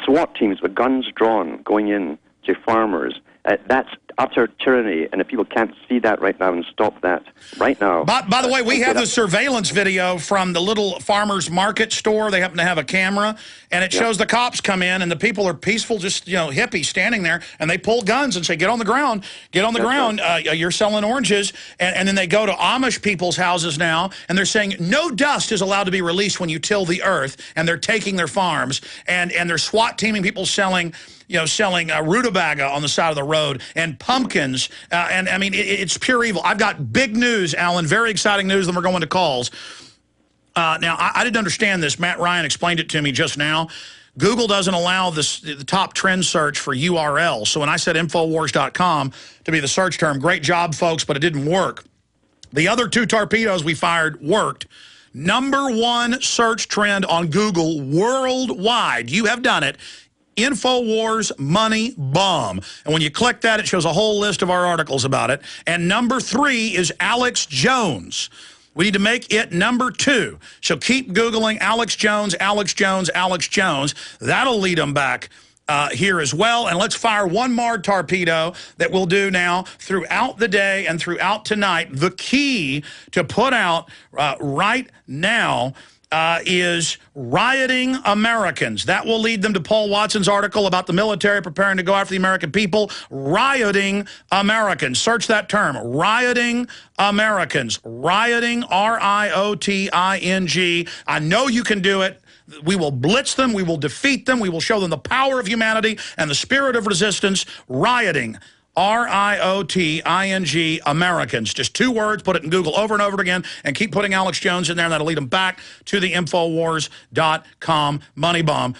SWAT teams with guns drawn going in to farmers. That's utter tyranny, and if people can't see that right now and stop that right now... By the way, we have the surveillance video from the little farmer's market store. They happen to have a camera, and it shows the cops come in, and the people are peaceful, just, hippies standing there, and they pull guns and say, get on the ground, get on the ground, you're selling oranges, and then they go to Amish people's houses now, and they're saying no dust is allowed to be released when you till the earth, and they're taking their farms, and they're SWAT teaming people selling rutabaga on the side of the road and pumpkins. And I mean, it's pure evil. I've got big news, Alan, very exciting news, then we're going to calls. Now, I didn't understand this. Matt Ryan explained it to me just now. Google doesn't allow the top trend search for URLs. So when I said Infowars.com to be the search term, great job, folks, but it didn't work. The other two torpedoes we fired worked. #1 search trend on Google worldwide. You have done it. Infowars Money Bomb. And when you click that, it shows a whole list of our articles about it. And #3 is Alex Jones. We need to make it #2. So keep Googling Alex Jones, Alex Jones, Alex Jones. That'll lead them back here as well. And let's fire one more torpedo that we'll do now throughout the day and throughout tonight. The key to put out right now is rioting Americans. That will lead them to Paul Watson's article about the military preparing to go after the American people. Rioting Americans. Search that term. Rioting Americans. Rioting, R-I-O-T-I-N-G. I know you can do it. We will blitz them. We will defeat them. We will show them the power of humanity and the spirit of resistance. Rioting. R-I-O-T-I-N-G, Americans. Just 2 words, put it in Google over and over again, and keep putting Alex Jones in there, and that'll lead them back to the Infowars.com money bomb.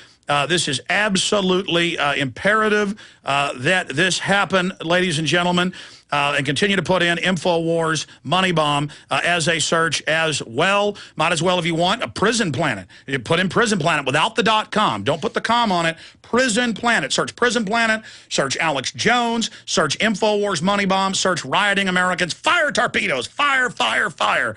This is absolutely imperative that this happen, ladies and gentlemen, and continue to put in Infowars Money Bomb as a search as well. Might as well, if you want, a Prison Planet. You put in Prison Planet without the .com. Don't put the com on it. Prison Planet. Search Prison Planet. Search Alex Jones. Search Infowars Money Bomb. Search Rioting Americans. Fire torpedoes. Fire, fire, fire.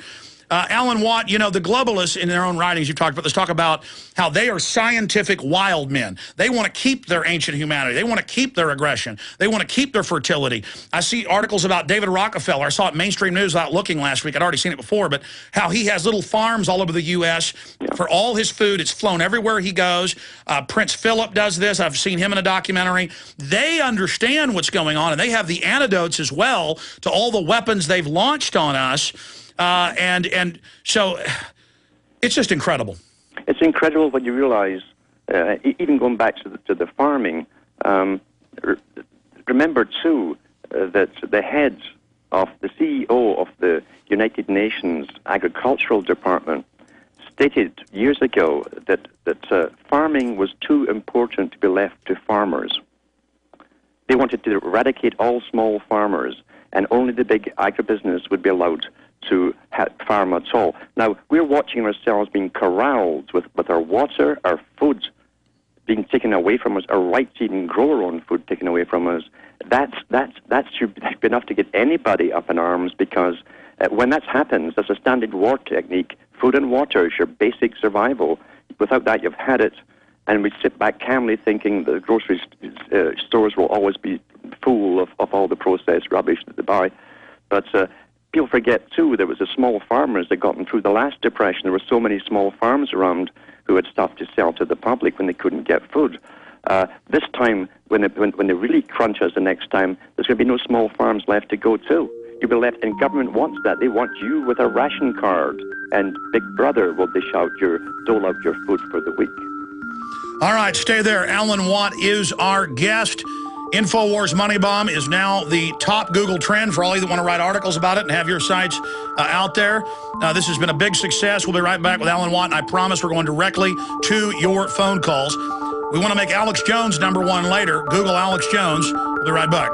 Alan Watt, the globalists in their own writings you've talked about, let's talk about how they are scientific wild men. They want to keep their ancient humanity. They want to keep their aggression. They want to keep their fertility. I see articles about David Rockefeller. I saw it in mainstream news without looking last week. I'd already seen it before, but how he has little farms all over the U.S. for all his food. It's flown everywhere he goes. Prince Philip does this. I've seen him in a documentary. They understand what's going on, and they have the antidotes as well to all the weapons they've launched on us. And so it's just incredible. It's incredible when you realize, even going back to the farming, remember too that the head of the CEO of the United Nations Agricultural Department stated years ago that farming was too important to be left to farmers. They wanted to eradicate all small farmers, and only the big agribusiness would be allowed to farm at all. Now, we're watching ourselves being corralled with our water, our food being taken away from us, our right to even grow our own food taken away from us. That should be enough to get anybody up in arms, because when that happens, that's a standard war technique. Food and water is your basic survival. Without that, you've had it. And we sit back calmly thinking the grocery stores will always be full of all the processed rubbish that they buy. But people forget, too, there was the small farmers that got them through the last depression. There were so many small farms around who had stuff to sell to the public when they couldn't get food. This time, when they really crunch us the next time, there's going to be no small farms left to go to. You'll be left, and government wants that. They want you with a ration card, and Big Brother will dole out your food for the week. All right, stay there. Alan Watt is our guest. InfoWars Money Bomb is now the top Google trend for all of you that want to write articles about it and have your sites out there. This has been a big success. We'll be right back with Alan Watt, and I promise we're going directly to your phone calls. We want to make Alex Jones #1 later. Google Alex Jones. We'll be right back.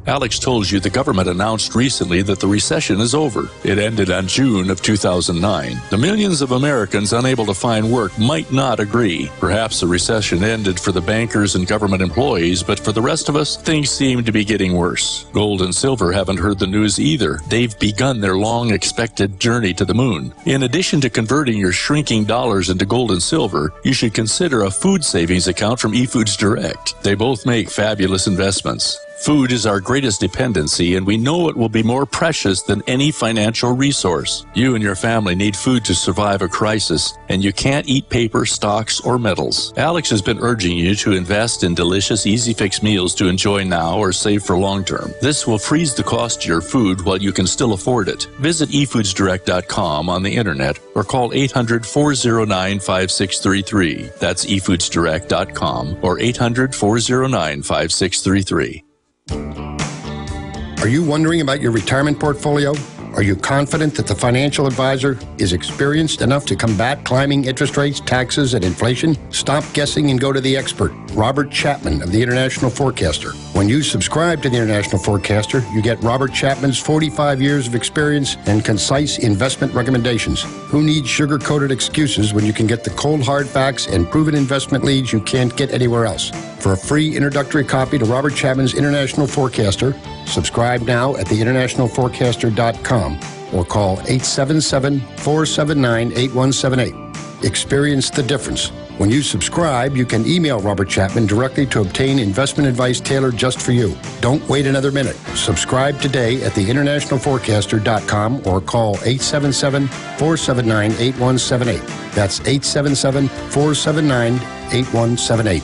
Alex told you the government announced recently that the recession is over. It ended on June of 2009. The millions of Americans unable to find work might not agree. Perhaps the recession ended for the bankers and government employees, but for the rest of us, things seem to be getting worse. Gold and silver haven't heard the news either. They've begun their long-expected journey to the moon. In addition to converting your shrinking dollars into gold and silver, you should consider a food savings account from eFoods Direct. They both make fabulous investments. Food is our greatest dependency, and we know it will be more precious than any financial resource. You and your family need food to survive a crisis, and you can't eat paper, stocks, or metals. Alex has been urging you to invest in delicious, easy-fix meals to enjoy now or save for long-term. This will freeze the cost of your food while you can still afford it. Visit eFoodsDirect.com on the internet or call 800-409-5633. That's eFoodsDirect.com or 800-409-5633. Are you wondering about your retirement portfolio? Are you confident that the financial advisor is experienced enough to combat climbing interest rates, taxes, and inflation? Stop guessing and go to the expert, Robert Chapman of the International Forecaster. When you subscribe to the International Forecaster, you get Robert Chapman's 45 years of experience and concise investment recommendations. Who needs sugar-coated excuses when you can get the cold hard facts and proven investment leads you can't get anywhere else? For a free introductory copy to Robert Chapman's International Forecaster, subscribe now at theInternationalForecaster.com or call 877-479-8178. Experience the difference. When you subscribe, you can email Robert Chapman directly to obtain investment advice tailored just for you. Don't wait another minute. Subscribe today at theInternationalForecaster.com or call 877-479-8178. That's 877-479-8178.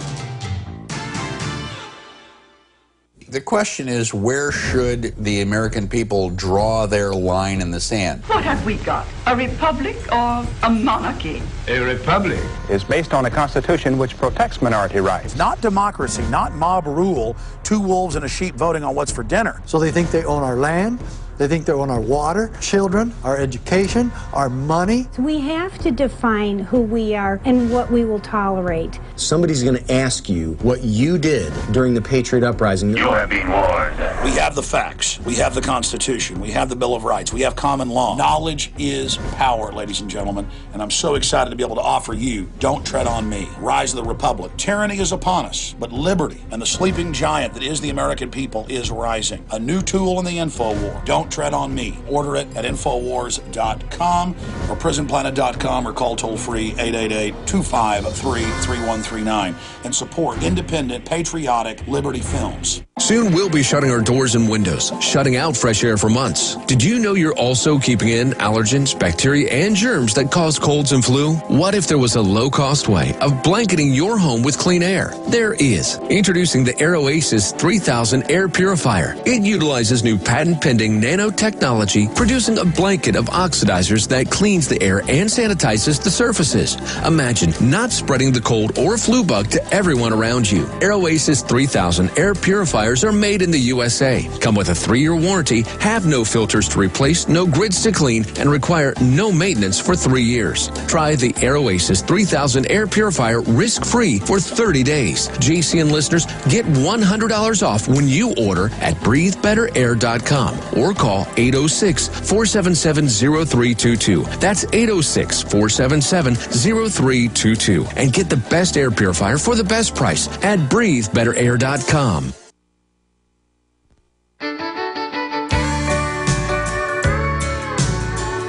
The question is, where should the American people draw their line in the sand? What have we got? A republic or a monarchy? A republic is based on a constitution which protects minority rights. Not democracy, not mob rule, two wolves and a sheep voting on what's for dinner. So they think they own our land, they think they own our water, children, our education, our money. We have to define who we are and what we will tolerate. Somebody's going to ask you what you did during the Patriot Uprising. You have been warned. We have the facts. We have the Constitution. We have the Bill of Rights. We have common law. Knowledge is power, ladies and gentlemen, and I'm so excited to be able to offer you Don't Tread on Me, Rise of the Republic. Tyranny is upon us, but liberty and the sleeping giant that is the American people is rising. A new tool in the info war. Don't Tread on Me. Order it at Infowars.com or PrisonPlanet.com or call toll-free 888-253-3139 and support independent, patriotic Liberty Films. Soon we'll be shutting our doors and windows, shutting out fresh air for months. Did you know you're also keeping in allergens, bacteria, and germs that cause colds and flu? What if there was a low-cost way of blanketing your home with clean air? There is. Introducing the AirOasis 3000 Air Purifier. It utilizes new patent-pending nano nanotechnology, producing a blanket of oxidizers that cleans the air and sanitizes the surfaces. Imagine not spreading the cold or flu bug to everyone around you. AirOasis 3000 air purifiers are made in the USA. Come with a 3-year warranty, have no filters to replace, no grids to clean, and require no maintenance for 3 years. Try the AirOasis 3000 air purifier risk-free for 30 days. JCN listeners get $100 off when you order at breathebeterair.com or call 806-477-0322. That's 806-477-0322 and get the best air purifier for the best price at breathebeterair.com.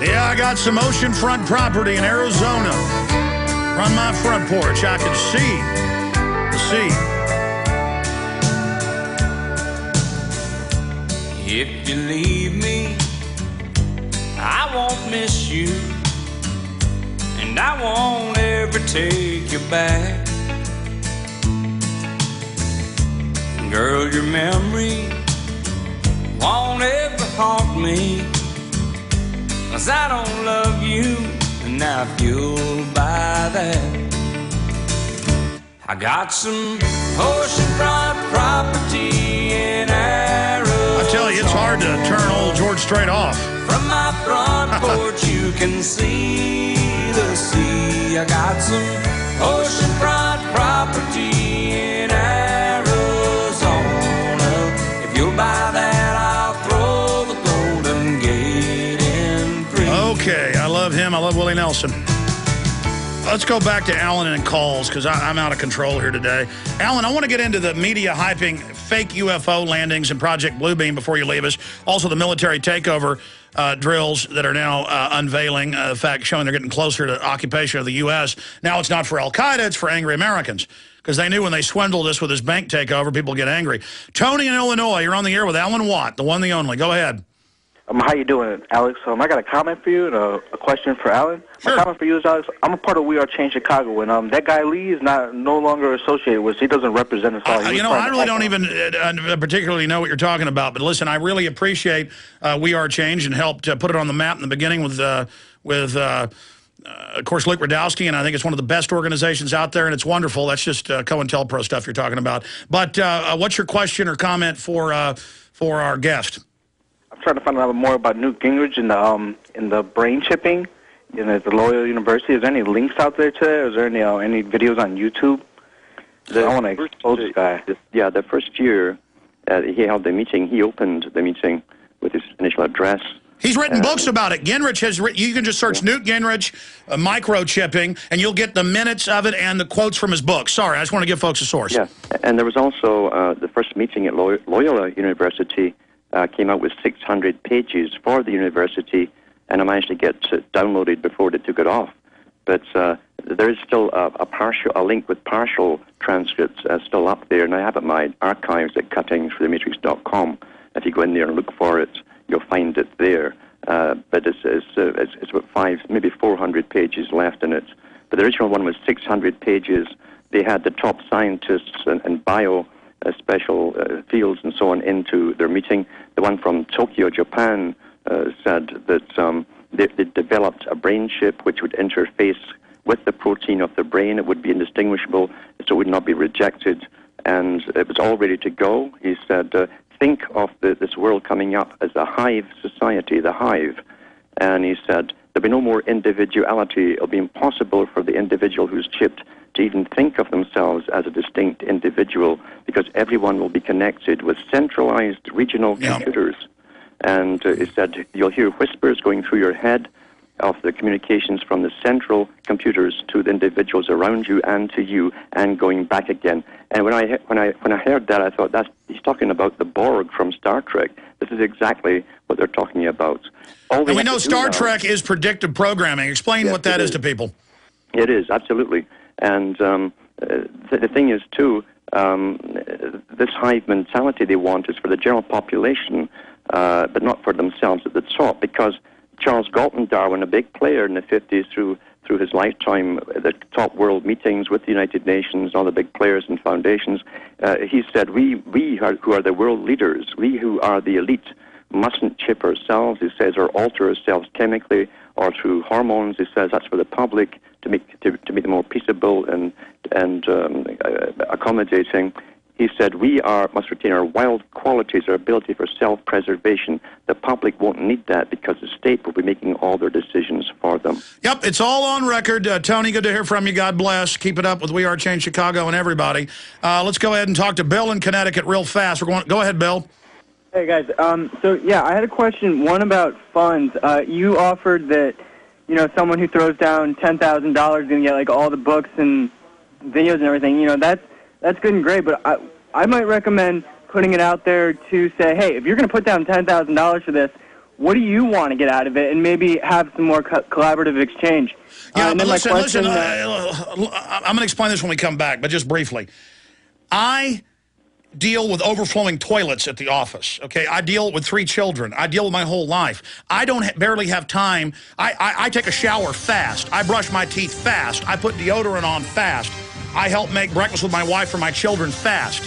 Yeah, I got some oceanfront property in Arizona. On my front porch, I can see the sea. If you leave me, I won't miss you, and I won't ever take you back. Girl, your memory won't ever haunt me, 'cause I don't love you, and I feel by that. I got some oceanfront property in Arizona. I tell you, it's hard to turn old George Strait off. From my front porch, you can see the sea. I got some oceanfront property in Arizona. If you'll buy that, I'll throw the Golden Gate in free. Okay, I love him. I love Willie Nelson. Let's go back to Alan and calls, because I'm out of control here today. Alan, I want to get into the media hyping fake UFO landings and Project Bluebeam before you leave us. Also, the military takeover drills that are now unveiling, in fact, showing they're getting closer to occupation of the U.S. Now it's not for Al-Qaeda, it's for angry Americans, because they knew when they swindled us with this bank takeover, people get angry. Tony in Illinois, you're on the air with Alan Watt, the one, the only. Go ahead. How you doing, Alex? I got a comment for you and a question for Alan. Sure. My comment for you is, Alex, I'm a part of We Are Change Chicago, and that guy Lee is no longer associated with us. He doesn't represent us all. I really don't even particularly know what you're talking about, but listen, I really appreciate We Are Change and helped put it on the map in the beginning with of course, Luke Radowski, and I think it's one of the best organizations out there, and it's wonderful. That's just COINTELPRO stuff you're talking about. But what's your question or comment for our guest? I'm trying to find out more about Newt Gingrich and the brain chipping at the Loyola University. Is there any links out there to it? Is there any videos on YouTube? I want to expose this guy. Yeah, the first year he held the meeting, he opened the meeting with his initial address. He's written books about it. Gingrich has written, you can just search Newt Gingrich microchipping, and you'll get the minutes of it and the quotes from his book. Sorry, I just want to give folks a source. Yeah, and there was also the first meeting at Loyola University came out with 600 pages for the university, and I managed to get it downloaded before they took it off. But there is still a link with partial transcripts still up there, and I have it in my archives at cuttingthroughthematrix.com. If you go in there and look for it, you'll find it there. But it's about 500, maybe 400 pages left in it. But the original one was 600 pages. They had the top scientists and bio special fields and so on into their meeting. The one from Tokyo, Japan, said that they developed a brain chip which would interface with the protein of the brain. It would be indistinguishable, so it would not be rejected. And it was all ready to go. He said, think of this world coming up as a hive society, the hive. And he said, there'll be no more individuality. It'll be impossible for the individual who's chipped to even think of themselves as a distinct individual, because everyone will be connected with centralized regional computers. And he said, you'll hear whispers going through your head of the communications from the central computers to the individuals around you and to you, and going back again. And when I heard that, I thought, he's talking about the Borg from Star Trek. This is exactly what they're talking about. And we know Star Trek is predictive programming. Explain what that is to people. It is, absolutely. And the thing is, too, this hive mentality they want is for the general population, but not for themselves at the top, because Charles Galton Darwin, a big player in the 50s through his lifetime, the top world meetings with the United Nations, all the big players and foundations, he said, we who are the world leaders, we who are the elite, mustn't chip ourselves, he says, or alter ourselves chemically or through hormones. He says that's for the public to make them more peaceable and accommodating. He said we must retain our wild qualities, our ability for self-preservation. The public won't need that because the state will be making all their decisions for them. Yep, it's all on record. Tony, good to hear from you. God bless. Keep it up with We Are Change Chicago and everybody. Let's go ahead and talk to Bill in Connecticut real fast. Go ahead, Bill. Hey, guys. I had a question, one about funds. You offered that, someone who throws down $10,000 is going to get, like, all the books and videos and everything. That's good and great, but I might recommend putting it out there to say, hey, if you're going to put down $10,000 for this, what do you want to get out of it, and maybe have some more collaborative exchange. Yeah, but listen, I'm going to explain this when we come back, but just briefly. I deal with overflowing toilets at the office, okay? I deal with 3 children. I deal with my whole life. I barely have time. I take a shower fast. I brush my teeth fast. I put deodorant on fast. I help make breakfast with my wife for my children fast.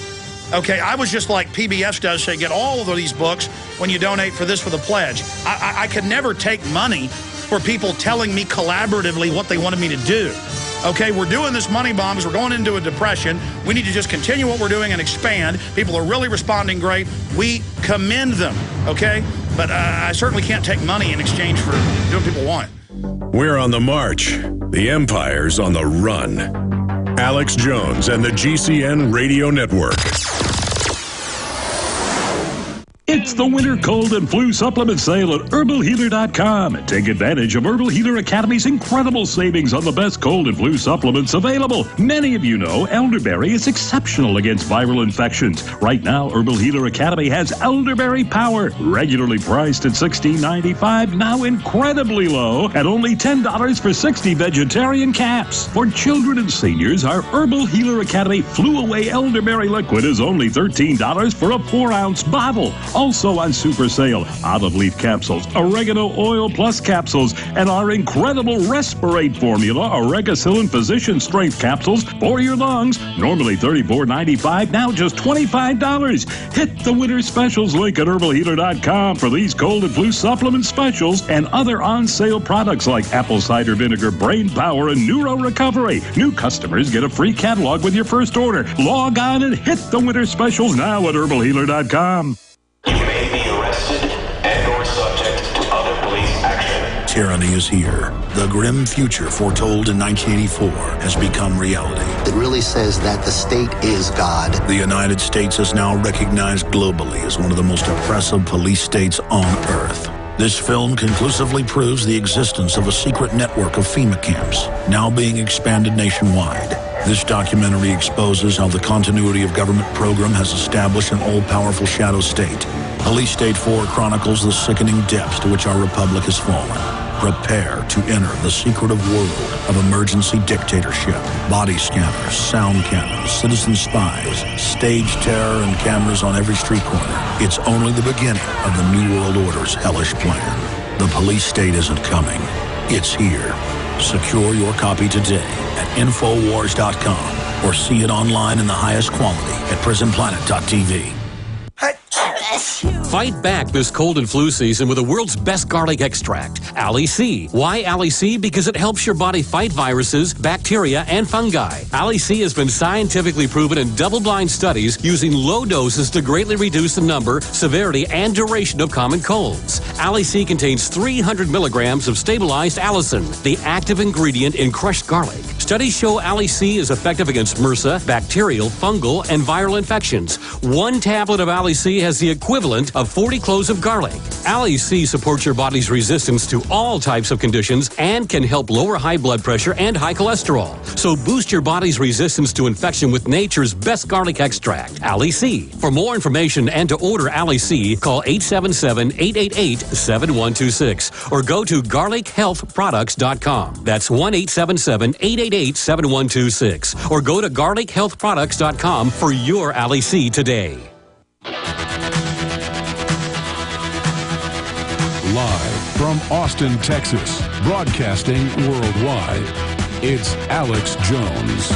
Okay, I was just like PBS does, say, get all of these books when you donate for the pledge. I could never take money for people telling me collaboratively what they wanted me to do. Okay, we're doing this money bomb because we're going into a depression. We need to just continue what we're doing and expand. People are really responding great. We commend them, okay? But I certainly can't take money in exchange for doing what people want. We're on the march. The empire's on the run. Alex Jones and the GCN Radio Network. It's the winter cold and flu supplement sale at herbalhealer.com. Take advantage of Herbal Healer Academy's incredible savings on the best cold and flu supplements available. Many of you know elderberry is exceptional against viral infections. Right now, Herbal Healer Academy has Elderberry Power, regularly priced at $16.95, now incredibly low at only $10 for 60 vegetarian caps. For children and seniors, our Herbal Healer Academy Flew Away Elderberry Liquid is only $13 for a 4-ounce bottle. Also on super sale, olive leaf capsules, oregano oil plus capsules, and our incredible Respirate formula, Oregacillin Physician Strength capsules for your lungs. Normally $34.95, now just $25. Hit the winter specials link at herbalhealer.com for these cold and flu supplement specials and other on-sale products like apple cider vinegar, brain power, and neuro recovery. New customers get a free catalog with your first order. Log on and hit the winter specials now at herbalhealer.com. You may be arrested and or subject to other police action. Tyranny is here. The grim future foretold in 1984 has become reality. It really says that the state is God. The United States is now recognized globally as one of the most oppressive police states on Earth. This film conclusively proves the existence of a secret network of FEMA camps, now being expanded nationwide. This documentary exposes how the continuity of government program has established an all-powerful shadow state. Police State 4 chronicles the sickening depths to which our republic has fallen. Prepare to enter the secretive world of emergency dictatorship, body scanners, sound cannons, citizen spies, stage terror, and cameras on every street corner. It's only the beginning of the New World Order's hellish plan. The police state isn't coming. It's here. Secure your copy today at Infowars.com or see it online in the highest quality at PrisonPlanet.tv. Fight back this cold and flu season with the world's best garlic extract, Ali C. Why Ali C? Because it helps your body fight viruses, bacteria, and fungi. Ali C has been scientifically proven in double-blind studies using low doses to greatly reduce the number, severity, and duration of common colds. Ali C contains 300 milligrams of stabilized allicin, the active ingredient in crushed garlic. Studies show Ali C is effective against MRSA, bacterial, fungal, and viral infections. One tablet of Ali C has the equivalent of 40 cloves of garlic. Ali C supports your body's resistance to all types of conditions and can help lower high blood pressure and high cholesterol. So boost your body's resistance to infection with nature's best garlic extract, Ali C. For more information and to order Ali C, call 877-888-7126 or go to garlichealthproducts.com. That's 1-877-888-7126 or go to garlichealthproducts.com for your Ali C today. Live from Austin, Texas, broadcasting worldwide, it's Alex Jones.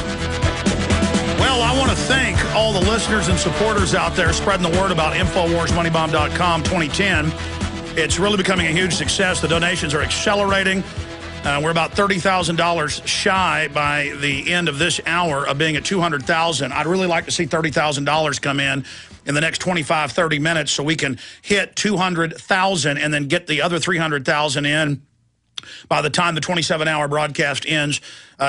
Well, I want to thank all the listeners and supporters out there spreading the word about InfoWarsMoneyBomb.com 2010. It's really becoming a huge success. The donations are accelerating. We're about $30,000 shy by the end of this hour of being at $200,000. I'd really like to see $30,000 come in the next 25, 30 minutes so we can hit $200,000 and then get the other $300,000 in by the time the 27-hour broadcast ends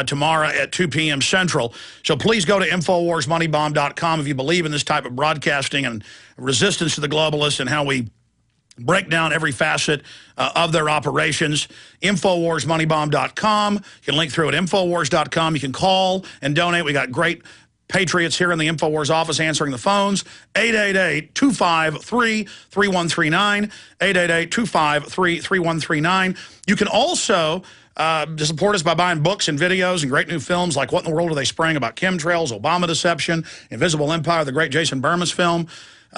tomorrow at 2 p.m. Central. So please go to InfoWarsMoneyBomb.com if you believe in this type of broadcasting and resistance to the globalists and how we break down every facet of their operations. InfoWarsMoneyBomb.com. You can link through at Infowars.com. You can call and donate. We got great patriots here in the InfoWars office answering the phones. 888-253-3139. 888-253-3139. You can also support us by buying books and videos and great new films like What in the World Are They Spraying about chemtrails, Obama Deception, Invisible Empire, the great Jason Burmis film.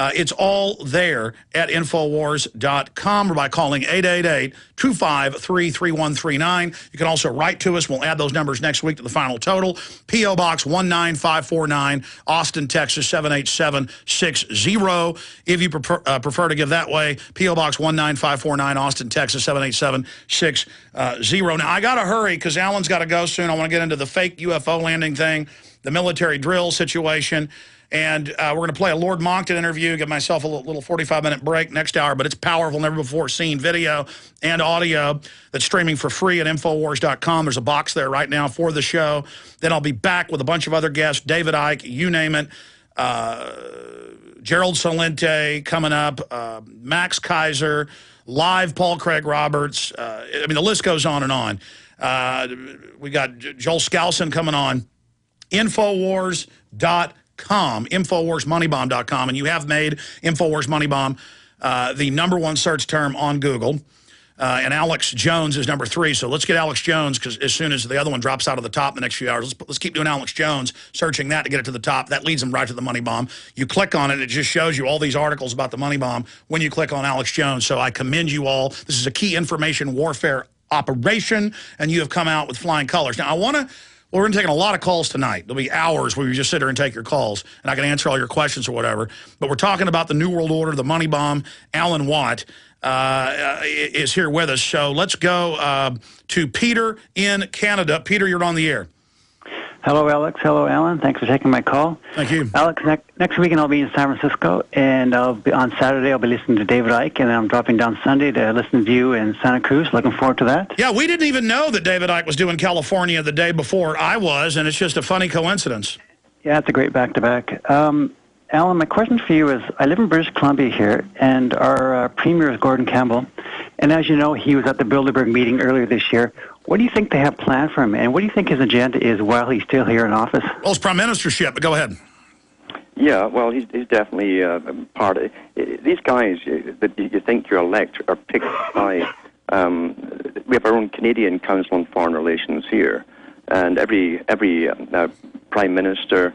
It's all there at Infowars.com or by calling 888-253-3139. You can also write to us. We'll add those numbers next week to the final total. P.O. Box 19549, Austin, Texas 78760. If you prefer to give that way, P.O. Box 19549, Austin, Texas 78760. Now, I got to hurry because Alan's got to go soon. I want to get into the fake UFO landing thing, the military drill situation. And we're going to play a Lord Monckton interview, give myself a little 45-minute break next hour, but it's powerful, never-before-seen video and audio that's streaming for free at Infowars.com. There's a box there right now for the show. Then I'll be back with a bunch of other guests, David Icke, you name it, Gerald Celente coming up, Max Kaiser, live Paul Craig Roberts. I mean, the list goes on and on. We got Joel Skousen coming on. Infowars.com. InfoWarsMoneyBomb.com, and you have made InfoWars Money Bomb the #1 search term on Google. And Alex Jones is #3, so let's get Alex Jones, because as soon as the other one drops out of the top in the next few hours, let's keep doing Alex Jones, searching that to get it to the top. That leads them right to the Money Bomb. You click on it, it just shows you all these articles about the Money Bomb when you click on Alex Jones. So I commend you all. This is a key information warfare operation, and you have come out with flying colors. Now, we're going to be taking a lot of calls tonight. There'll be hours where you just sit there and take your calls, and I can answer all your questions or whatever. But we're talking about the New World Order, the Money Bomb. Alan Watt is here with us. So let's go to Peter in Canada. Peter, you're on the air. Hello, Alex. Hello, Alan. Thanks for taking my call. Thank you. Alex, next weekend I'll be in San Francisco, and on Saturday I'll be listening to David Icke, and then I'm dropping down Sunday to listen to you in Santa Cruz. Looking forward to that. Yeah, we didn't even know that David Icke was doing California the day before I was, and it's just a funny coincidence. Yeah, it's a great back-to-back. Alan, my question for you is, I live in British Columbia here, and our Premier is Gordon Campbell, and as you know, he was at the Bilderberg meeting earlier this year. What do you think they have planned for him, and what do you think his agenda is while he's still here in office? Well, it's prime ministership, but go ahead. Yeah, well, he's definitely part of it. These guys that you think you elect are picked by... we have our own Canadian Council on Foreign Relations here, and every prime minister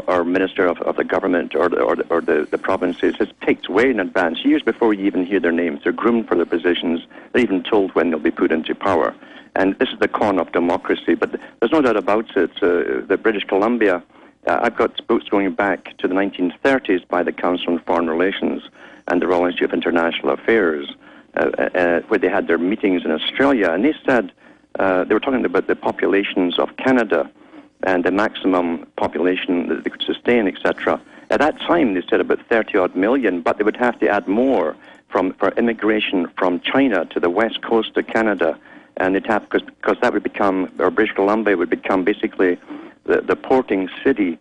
or minister of the government or the provinces is picked way in advance, years before you even hear their names. They're groomed for their positions. They're even told when they'll be put into power. And this is the con of democracy. But there's no doubt about it. The British Columbia, I've got books going back to the 1930s by the Council on Foreign Relations and the Royal Institute of International Affairs, where they had their meetings in Australia. And they said, they were talking about the populations of Canada and the maximum population that they could sustain, etc. At that time, they said about 30-odd million, but they would have to add more for immigration from China to the west coast of Canada. And they'd have, because that would become, or British Columbia would become basically the porting city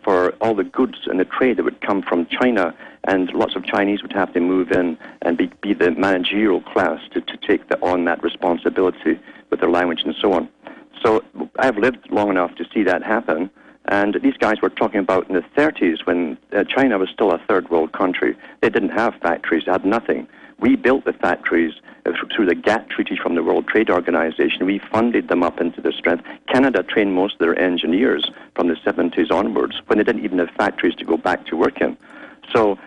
for all the goods and the trade that would come from China, and lots of Chinese would have to move in and be the managerial class to take on that responsibility with their language and so on. So I've lived long enough to see that happen, and these guys were talking about in the 30s when China was still a third world country. They didn't have factories, they had nothing. We built the factories through the GATT treaty from the World Trade Organization. We funded them up into their strength. Canada trained most of their engineers from the 70s onwards when they didn't even have factories to go back to work in. So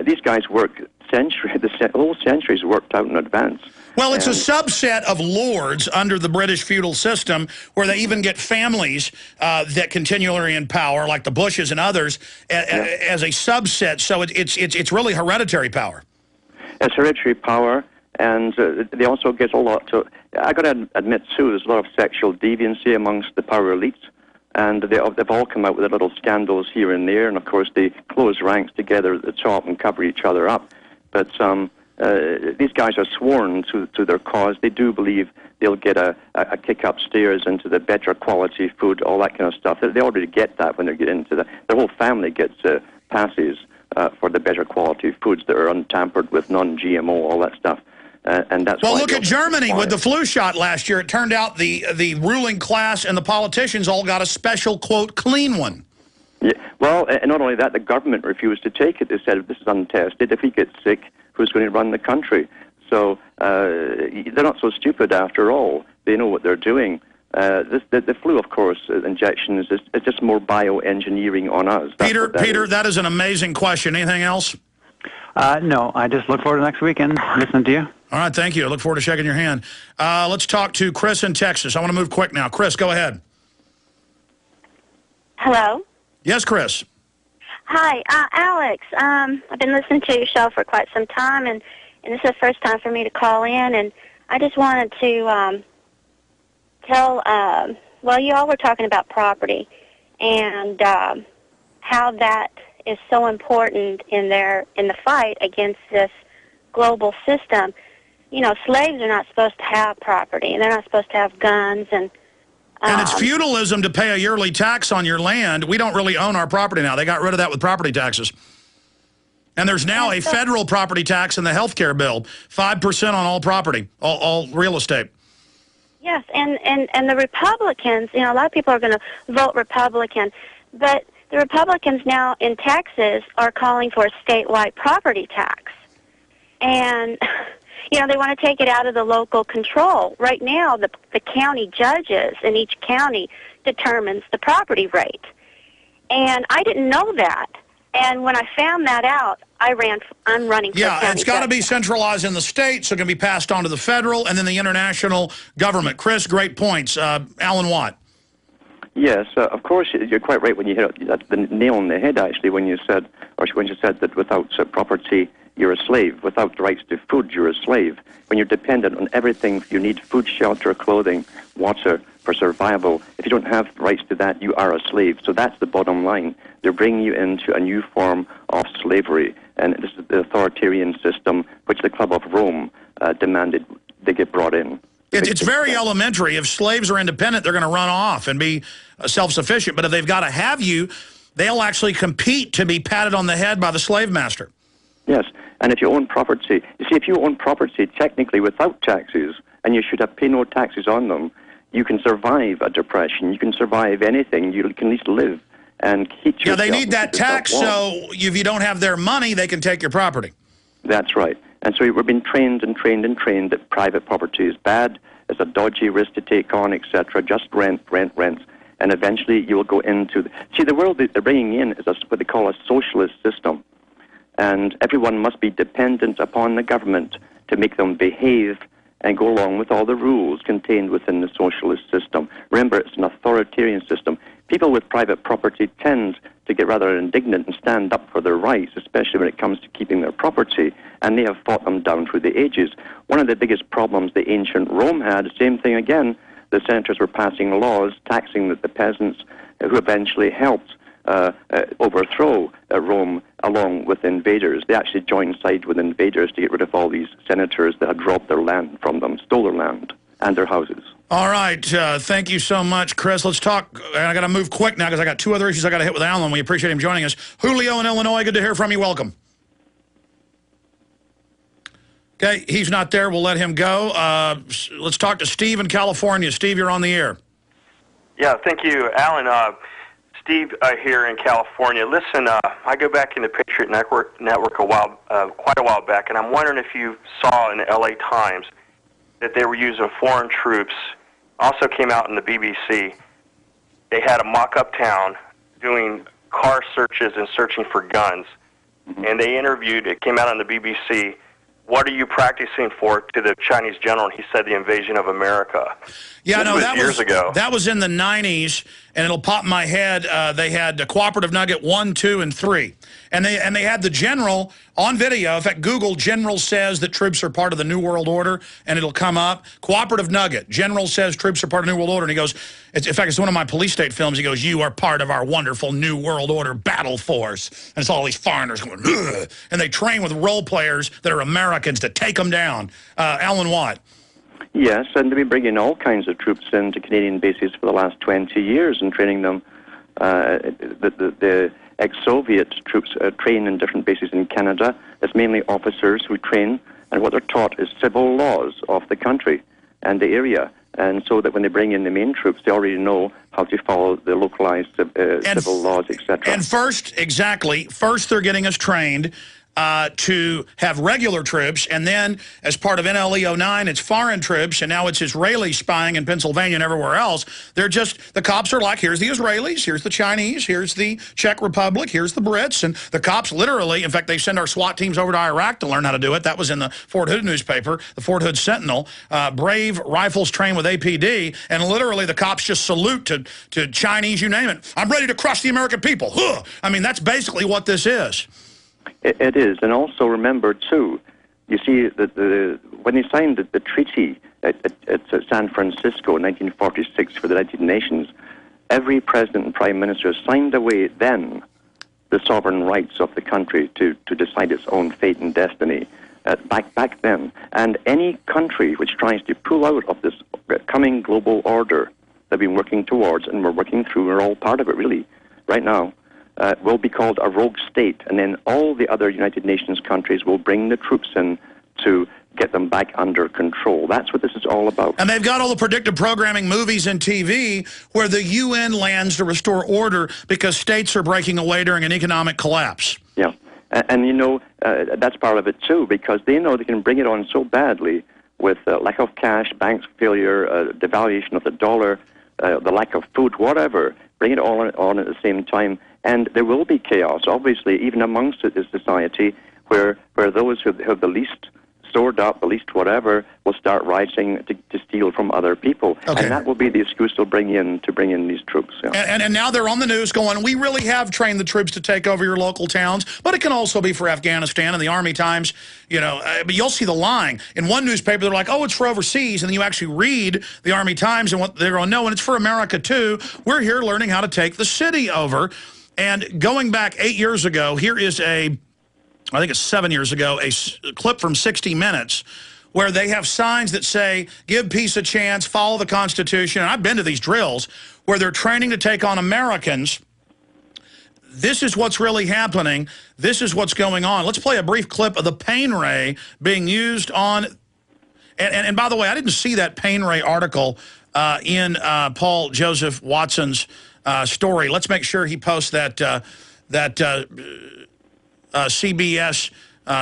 these guys work centuries, the whole centuries worked out in advance. Well, it's a subset of lords under the British feudal system where they even get families that continually are in power, like the Bushes and others, as a subset. So it's really hereditary power. It's hereditary power, and they also get a lot. So I got to admit, too, there's a lot of sexual deviancy amongst the power elites. And they've all come out with little scandals here and there, and of course they close ranks together at the top and cover each other up. But these guys are sworn to their cause. They do believe they'll get a kick upstairs into the better quality food, all that kind of stuff. They already get that when they get into that. Their whole family gets passes for the better quality foods that are untampered with, non-GMO, all that stuff. And that's well, look at Germany with the flu shot last year. It turned out the ruling class and the politicians all got a special, quote, clean one. Yeah. Well, and not only that, the government refused to take it. They said, this is untested. If he gets sick, who's going to run the country? So they're not so stupid after all. They know what they're doing. The flu, of course, injection is just more bioengineering on us. Peter, that is an amazing question. Anything else? No, I just look forward to next weekend listening to you. All right, thank you. I look forward to shaking your hand. Let's talk to Chris in Texas. I want to move quick now. Chris, go ahead. Hello? Yes, Chris. Hi, Alex. I've been listening to your show for quite some time, and this is the first time for me to call in, and I just wanted to tell, well, you all were talking about property and how that is so important in the fight against this global system. You know, slaves are not supposed to have property, and they're not supposed to have guns. And it's feudalism to pay a yearly tax on your land. We don't really own our property now. They got rid of that with property taxes. And there's now a federal property tax in the health care bill, 5% on all property, all real estate. Yes, and the Republicans, you know, a lot of people are going to vote Republican, but the Republicans now in Texas are calling for a statewide property tax. And, you know, they want to take it out of the local control. Right now, the county judges in each county determines the property rate. And I didn't know that. And when I found that out, I'm running for county it's got to be centralized in the state, so it can be passed on to the federal and then the international government. Chris, great points. Alan Watt. Yes, of course, you're quite right when you hit the nail on the head, actually, when you said that without property, you're a slave. Without the rights to food, you're a slave. When you're dependent on everything, you need food, shelter, clothing, water for survival. If you don't have rights to that, you are a slave. So that's the bottom line. They're bringing you into a new form of slavery. And this is the authoritarian system which the Club of Rome demanded they get brought in. It's very elementary. If slaves are independent, they're going to run off and be self-sufficient. But if they've got to have you, they'll actually compete to be patted on the head by the slave master. Yes, and if you own property, you see, if you own property technically without taxes, and you should have pay no taxes on them, you can survive a depression. You can survive anything. You can at least live and keep yourself. Yeah, they need that tax, so if you don't have their money, they can take your property. That's right. And so we've been trained that private property is bad, it's a dodgy risk to take on, etc. Just rent. And eventually you will go into... See, the world that they're bringing in is what they call a socialist system. And everyone must be dependent upon the government to make them behave and go along with all the rules contained within the socialist system. Remember, it's an authoritarian system. People with private property tend to get rather indignant and stand up for their rights, especially when it comes to keeping their property, and they have fought them down through the ages. One of the biggest problems the ancient Rome had, same thing again, the senators were passing laws taxing the peasants, who eventually helped overthrow Rome along with invaders. They actually joined side with invaders to get rid of all these senators that had robbed their land from them, stole their land and their houses. All right. Thank you so much, Chris. Let's talk. I got to move quick now because I got two other issues I got to hit with Alan. We appreciate him joining us. Julio in Illinois, good to hear from you. Welcome. Okay, he's not there. We'll let him go. Let's talk to Steve in California. Steve, you're on the air. Yeah, thank you, Alan. Steve here in California. Listen, I go back in the Patriot Network quite a while back, and I'm wondering if you saw in the L.A. Times that they were using foreign troops. Also came out in the BBC. They had a mock-up town doing car searches and searching for guns. Mm-hmm. And they interviewed, it came out on the BBC, what are you practicing for, to the Chinese general, and he said the invasion of America. Yeah, This no, was that years was ago. That was in the 90s, and it'll pop in my head. They had Cooperative Nugget 1, 2, and 3. And they had the general on video. In fact, Google General says that troops are part of the New World Order, and it'll come up. Cooperative Nugget, General says troops are part of the New World Order, and he goes, in fact, it's one of my police state films. He goes, you are part of our wonderful New World Order battle force. And it's all these foreigners going, ugh, and they train with role players that are Americans to take them down. Alan Watt. Yes, and they've been bringing all kinds of troops into Canadian bases for the last 20 years and training them. The ex-Soviet troops train in different bases in Canada. It's mainly officers who train, and what they're taught is civil laws of the country and the area. And so that when they bring in the main troops, they already know how to follow the localized civil laws, etc. And first, they're getting us trained to have regular troops, and then as part of NLE 09, it's foreign troops, and now it's Israeli spying in Pennsylvania and everywhere else. They're just, the cops are like, here's the Israelis, here's the Chinese, here's the Czech Republic, here's the Brits, and the cops literally, in fact, they send our SWAT teams over to Iraq to learn how to do it. That was in the Fort Hood newspaper, the Fort Hood Sentinel. Brave rifles trained with APD, and literally the cops just salute to Chinese, you name it. I'm ready to crush the American people. Huh. I mean, that's basically what this is. It is, and also remember, too, you see, that when they signed the treaty at San Francisco in 1946 for the United Nations, every president and prime minister signed away then the sovereign rights of the country to decide its own fate and destiny back then. And any country which tries to pull out of this coming global order that we've been working towards, and we're working through, we're all part of it, really, right now, will be called a rogue state, and then all the other United Nations countries will bring the troops in to get them back under control. That's what this is all about. And they've got all the predictive programming, movies and TV, where the UN lands to restore order because states are breaking away during an economic collapse. Yeah, and you know, that's part of it too, because they know they can bring it on so badly with lack of cash, banks failure, devaluation of the dollar, the lack of food, whatever, bring it all on at the same time. And there will be chaos, obviously, even amongst this society, where those who have the least stored up, the least whatever, will start rising to steal from other people. Okay. And that will be the excuse they'll bring in these troops. Yeah. And now they're on the news going, we really have trained the troops to take over your local towns, but it can also be for Afghanistan. And the Army Times, you know, but you'll see the lying. In one newspaper, they're like, oh, it's for overseas. And then you actually read the Army Times and what they're going, no, and it's for America too. We're here learning how to take the city over. And going back 8 years ago, here is I think it's 7 years ago, a clip from 60 Minutes where they have signs that say, give peace a chance, follow the Constitution. And I've been to these drills where they're training to take on Americans. This is what's really happening. This is what's going on. Let's play a brief clip of the pain ray being used on, and by the way, I didn't see that pain ray article in Paul Joseph Watson's story. Let's make sure he posts that CBS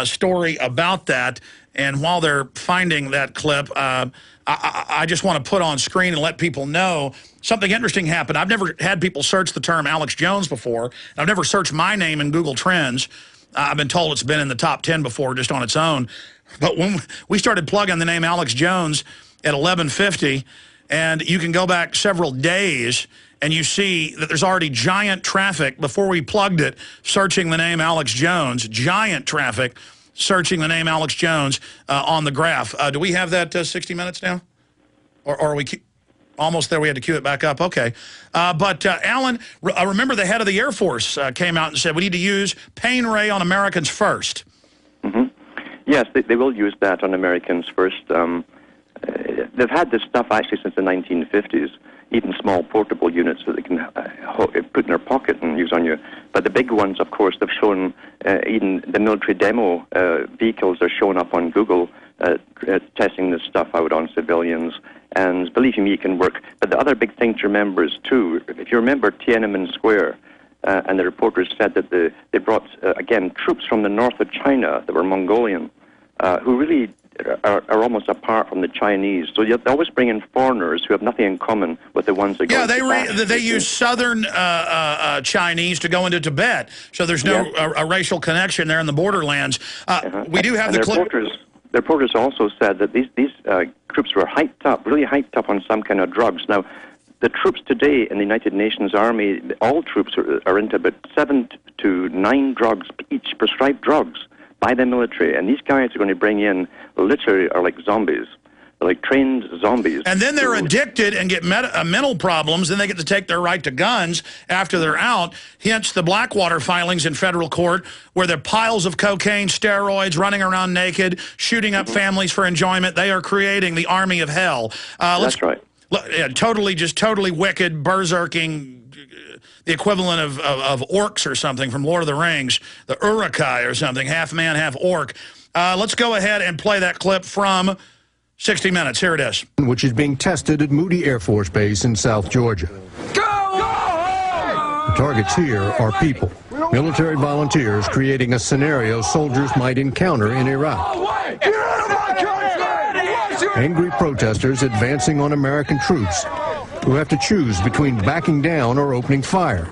story about that. And while they're finding that clip, I just want to put on screen and let people know something interesting happened. I've never had people search the term Alex Jones before. I've never searched my name in Google Trends. I've been told it's been in the top 10 before just on its own. But when we started plugging the name Alex Jones at 11:50, and you can go back several days, and you see that there's already giant traffic before we plugged it, searching the name Alex Jones, giant traffic searching the name Alex Jones on the graph. Do we have that 60 Minutes now? Or are we almost there? We had to cue it back up. Okay. But Alan, I remember the head of the Air Force came out and said we need to use pain ray on Americans first. Mm-hmm. Yes, they will use that on Americans first. They've had this stuff actually since the 1950s. Even small portable units that they can put in their pocket and use on you. But the big ones, of course, they've shown, even the military demo vehicles are showing up on Google, testing this stuff out on civilians. And believe me, it can work. But the other big thing to remember is, too, if you remember Tiananmen Square, and the reporters said that they brought, again, troops from the north of China that were Mongolian, who really are almost apart from the Chinese. So they always bring in foreigners who have nothing in common with the ones that go they use southern Chinese to go into Tibet. So there's no a racial connection there in the borderlands. We do have the clip. The reporters also said that these troops were hyped up, really hyped up on some kind of drugs. Now, the troops today in the United Nations Army, all troops are into about 7 to 9 drugs, each prescribed drugs by the military. And these guys are going to bring in, literally, are like zombies. They're like trained zombies. And then they're addicted and get mental problems. Then they get to take their right to guns after they're out. Hence the Blackwater filings in federal court, where there are piles of cocaine, steroids, running around naked, shooting up families for enjoyment. They are creating the army of hell. That's right. Yeah, totally wicked, berserking, the equivalent of orcs or something from Lord of the Rings, the Uruk-hai or something, half man, half orc. Let's go ahead and play that clip from 60 Minutes. Here it is. Which is being tested at Moody Air Force Base in South Georgia. Go! The targets here are people, military volunteers creating a scenario soldiers might encounter in Iraq. Angry protesters advancing on American troops who have to choose between backing down or opening fire.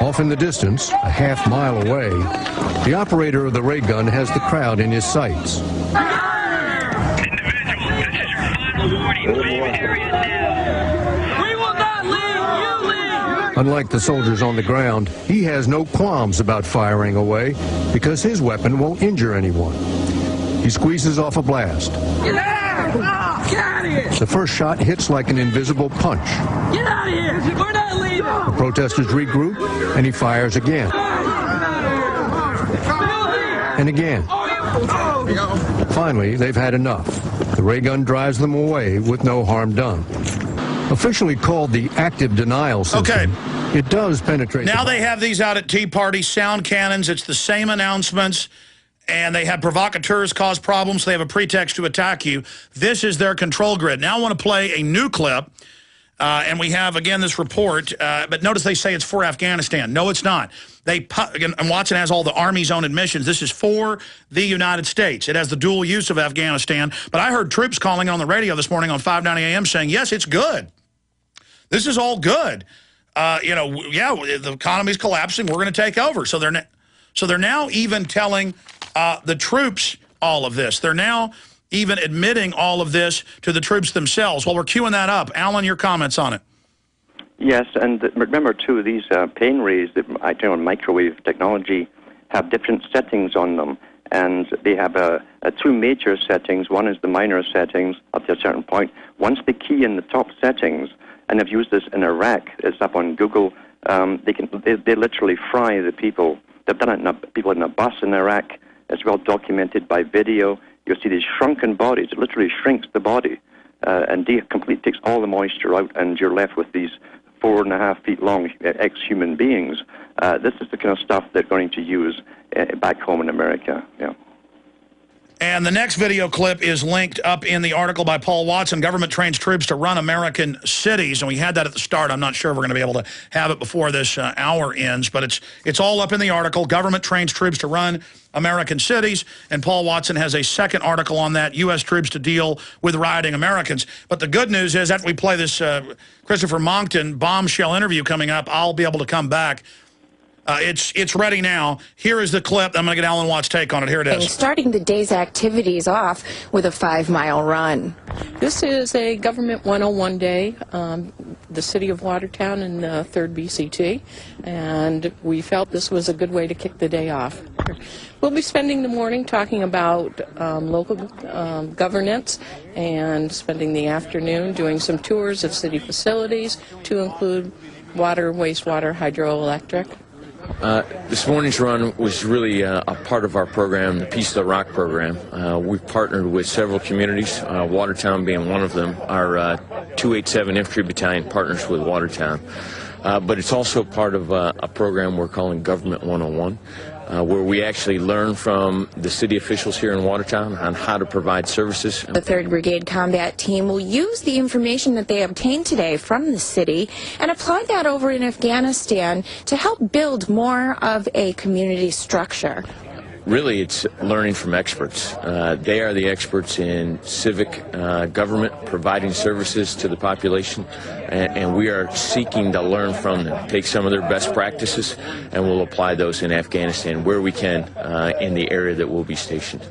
Off in the distance, a half-mile away, the operator of the ray gun has the crowd in his sights. Unlike the soldiers on the ground, he has no qualms about firing away because his weapon won't injure anyone. He squeezes off a blast. The first shot hits like an invisible punch. Get out of here! We're not leaving! The protesters regroup, and he fires again. And again. Finally, they've had enough. The ray gun drives them away with no harm done. Officially called the active denial system, it does penetrate. Now they have these out at Tea Party, sound cannons. It's the same announcements. And they have provocateurs cause problems. So they have a pretext to attack you. This is their control grid. Now I want to play a new clip. And we have, again, this report. But notice they say it's for Afghanistan. No, it's not. And Watson has all the Army's own admissions. This is for the United States. It has the dual use of Afghanistan. But I heard troops calling on the radio this morning on 590 AM saying, yes, it's good. This is all good. The economy's collapsing. We're going to take over. So they're now even telling the troops all of this. They're now even admitting all of this to the troops themselves. While we're queuing that up, Alan, your comments on it. Yes, and remember, too, these pain rays that I turn on microwave technology have different settings on them. And they have two major settings. One is the minor settings up to a certain point. Once they key in the top settings, and I've used this in Iraq, it's up on Google, they literally fry the people. They've done it people in a bus in Iraq. It's well documented by video. You'll see these shrunken bodies. It literally shrinks the body and completely takes all the moisture out, and you're left with these 4.5 feet long ex-human beings. This is the kind of stuff they're going to use back home in America. Yeah. And the next video clip is linked up in the article by Paul Watson. Government trains troops to run American cities. And we had that at the start. I'm not sure if we're going to be able to have it before this hour ends. But it's all up in the article. Government trains troops to run American cities. And Paul Watson has a second article on that, U.S. troops to deal with rioting Americans. But the good news is, after we play this Christopher Monckton bombshell interview coming up, I'll be able to come back. It's ready now. Here is the clip. I'm going to get Alan Watt's take on it. Here it is. Starting the day's activities off with a 5-mile run. This is a Government 101 day, the city of Watertown in the 3rd BCT, and we felt this was a good way to kick the day off. We'll be spending the morning talking about local governance and spending the afternoon doing some tours of city facilities to include water, wastewater, hydroelectric. This morning's run was really a part of our program, the Peace of the Rock program. We've partnered with several communities, Watertown being one of them. Our 287 Infantry Battalion partners with Watertown. But it's also part of a program we're calling Government 101, where we actually learn from the city officials here in Watertown on how to provide services. The 3rd Brigade Combat Team will use the information that they obtained today from the city and apply that over in Afghanistan to help build more of a community structure. Really, it's learning from experts. They are the experts in civic government, providing services to the population, and we are seeking to learn from them, take some of their best practices, and we'll apply those in Afghanistan where we can in the area that we'll be stationed.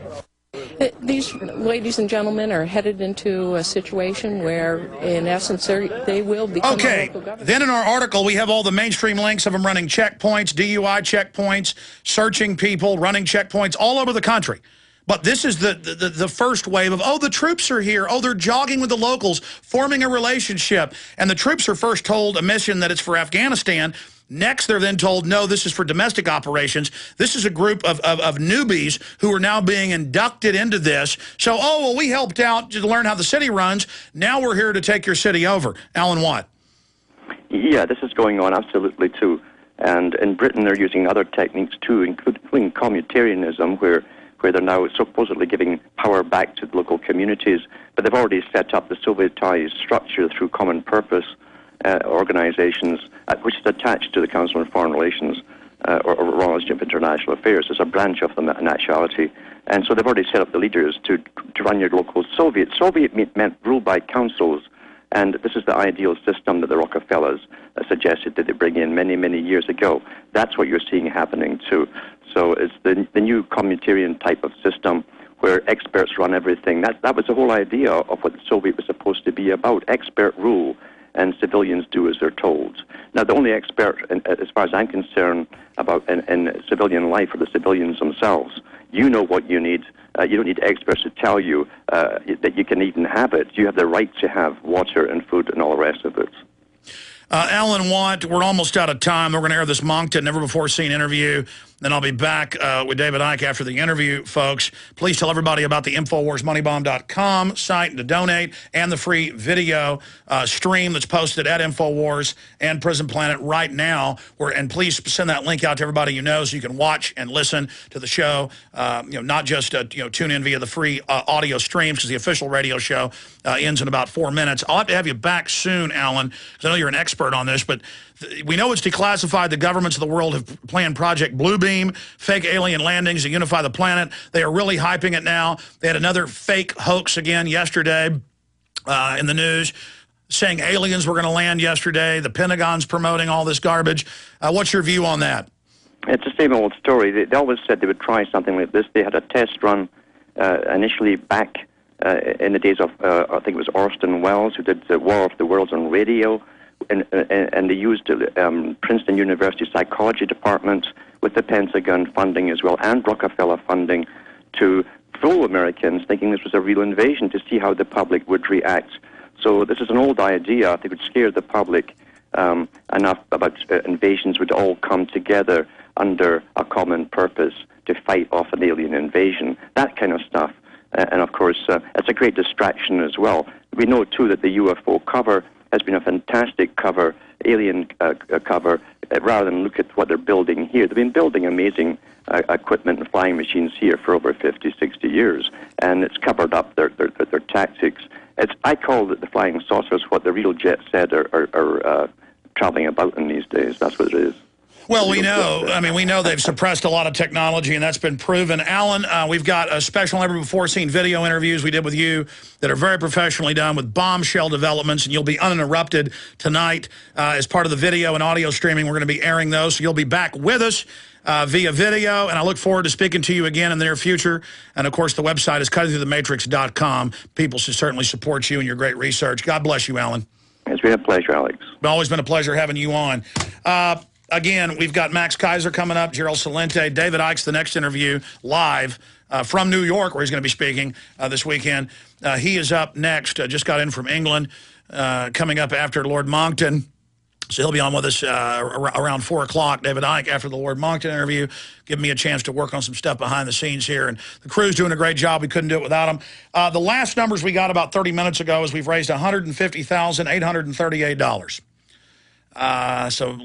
these ladies and gentlemen are headed into a situation where, in essence, they will become okay. local government. Then in our article, we have all the mainstream links of them running checkpoints, DUI checkpoints, searching people, running checkpoints all over the country. But this is the first wave of, oh, the troops are here. Oh, they're jogging with the locals, forming a relationship. And the troops are first told a mission that it's for Afghanistan. Next, they're then told, no, this is for domestic operations. This is a group of newbies who are now being inducted into this. So, oh, well, we helped out to learn how the city runs. Now we're here to take your city over. Alan Watt. Yeah, this is going on absolutely too. And in Britain, they're using other techniques too, including communitarianism, where they're now supposedly giving power back to the local communities. But they've already set up the Sovietized structure through common purpose organizations, which is attached to the Council on Foreign Relations or Royal Institute of International Affairs. It's a branch of them in actuality. And so they've already set up the leaders to run your local Soviet. Soviet meant rule by councils. And this is the ideal system that the Rockefellers suggested that they bring in many, many years ago. That's what you're seeing happening too. So it's the new communitarian type of system where experts run everything. That was the whole idea of what the Soviet was supposed to be about, expert rule, and civilians do as they're told. Now, the only expert, as far as I'm concerned, about in civilian life are the civilians themselves. You know what you need. You don't need experts to tell you that you can even have it. You have the right to have water and food and all the rest of it. Alan Watt, we're almost out of time. We're going to air this Moncton never-before-seen interview. Then I'll be back with David Icke after the interview, folks. Please tell everybody about the InfoWarsMoneyBomb.com site to donate and the free video stream that's posted at InfoWars and Prison Planet right now. And please send that link out to everybody you know so you can watch and listen to the show. Not just tune in via the free audio streams, because the official radio show ends in about 4 minutes. I'll have to have you back soon, Alan, because I know you're an expert on this, but we know it's declassified. The governments of the world have planned Project Bluebeam, fake alien landings to unify the planet. They are really hyping it now. They had another fake hoax again yesterday in the news, saying aliens were going to land yesterday. The Pentagon's promoting all this garbage. What's your view on that? It's the same old story. They always said they would try something like this. They had a test run initially back in the days of, I think it was Orson Welles, who did the War of the Worlds on radio. And they used Princeton University Psychology Department with the Pentagon funding as well, and Rockefeller funding, to fool Americans thinking this was a real invasion, to see how the public would react. So this is an old idea. I think it would scare the public enough about invasions would all come together under a common purpose to fight off an alien invasion, that kind of stuff. And of course, it's a great distraction as well. We know too that the UFO cover has been a fantastic cover, alien cover, rather than look at what they're building here. They've been building amazing equipment and flying machines here for over 50, 60 years, and it's covered up their tactics. I call it the flying saucers, what the real jet said are traveling about in these days. That's what it is. Well, we know. I mean, we know they've suppressed a lot of technology, and that's been proven. Alan, we've got a special never-before-seen video interviews we did with you that are very professionally done with bombshell developments, and you'll be uninterrupted tonight as part of the video and audio streaming. We're going to be airing those, so you'll be back with us via video, and I look forward to speaking to you again in the near future. And, of course, the website is cuttingthroughthematrix.com. People should certainly support you and your great research. God bless you, Alan. It's been a pleasure, Alex. It's always been a pleasure having you on. Again, we've got Max Kaiser coming up, Gerald Celente, David Icke's the next interview live from New York, where he's going to be speaking this weekend. He is up next, just got in from England, coming up after Lord Moncton. So he'll be on with us around 4 o'clock, David Icke, after the Lord Moncton interview, giving me a chance to work on some stuff behind the scenes here. And the crew's doing a great job. We couldn't do it without them. The last numbers we got about 30 minutes ago is we've raised $150,838. So,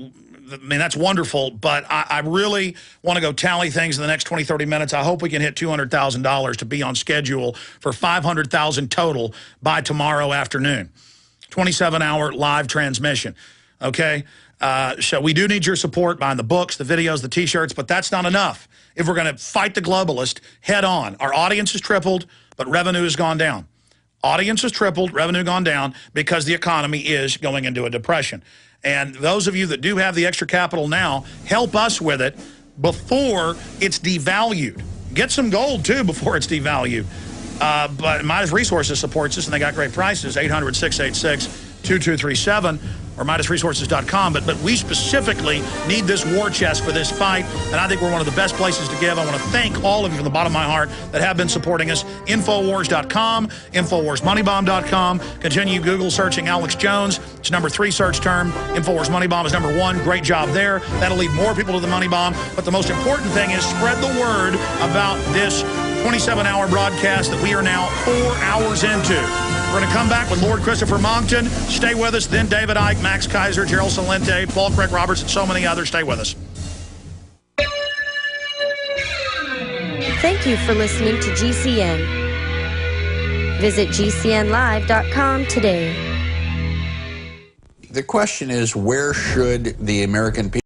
I mean, that's wonderful, but I really want to go tally things in the next 20, 30 minutes. I hope we can hit $200,000 to be on schedule for $500,000 total by tomorrow afternoon. 27-hour live transmission, okay? So we do need your support buying the books, the videos, the T-shirts, but that's not enough if we're going to fight the globalist head on. Our audience has tripled, but revenue has gone down. Audience has tripled, revenue gone down because the economy is going into a depression. And those of you that do have the extra capital now, help us with it before it's devalued. Get some gold, too, before it's devalued. But Midas Resources supports us, and they got great prices, 800-686-2237 or MidasResources.com. But we specifically need this war chest for this fight, and I think we're one of the best places to give. I want to thank all of you from the bottom of my heart that have been supporting us. Infowars.com, InfoWarsMoneyBomb.com. Continue Google searching Alex Jones. It's #3 search term. Infowars Money Bomb is #1. Great job there. That'll lead more people to the Money Bomb. But the most important thing is spread the word about this 27-hour broadcast that we are now 4 hours into. We're going to come back with Lord Christopher Monckton. Stay with us. Then David Icke, Max Kaiser, Gerald Celente, Paul Craig Roberts, and so many others. Stay with us. Thank you for listening to GCN. Visit GCNlive.com today. The question is, where should the American people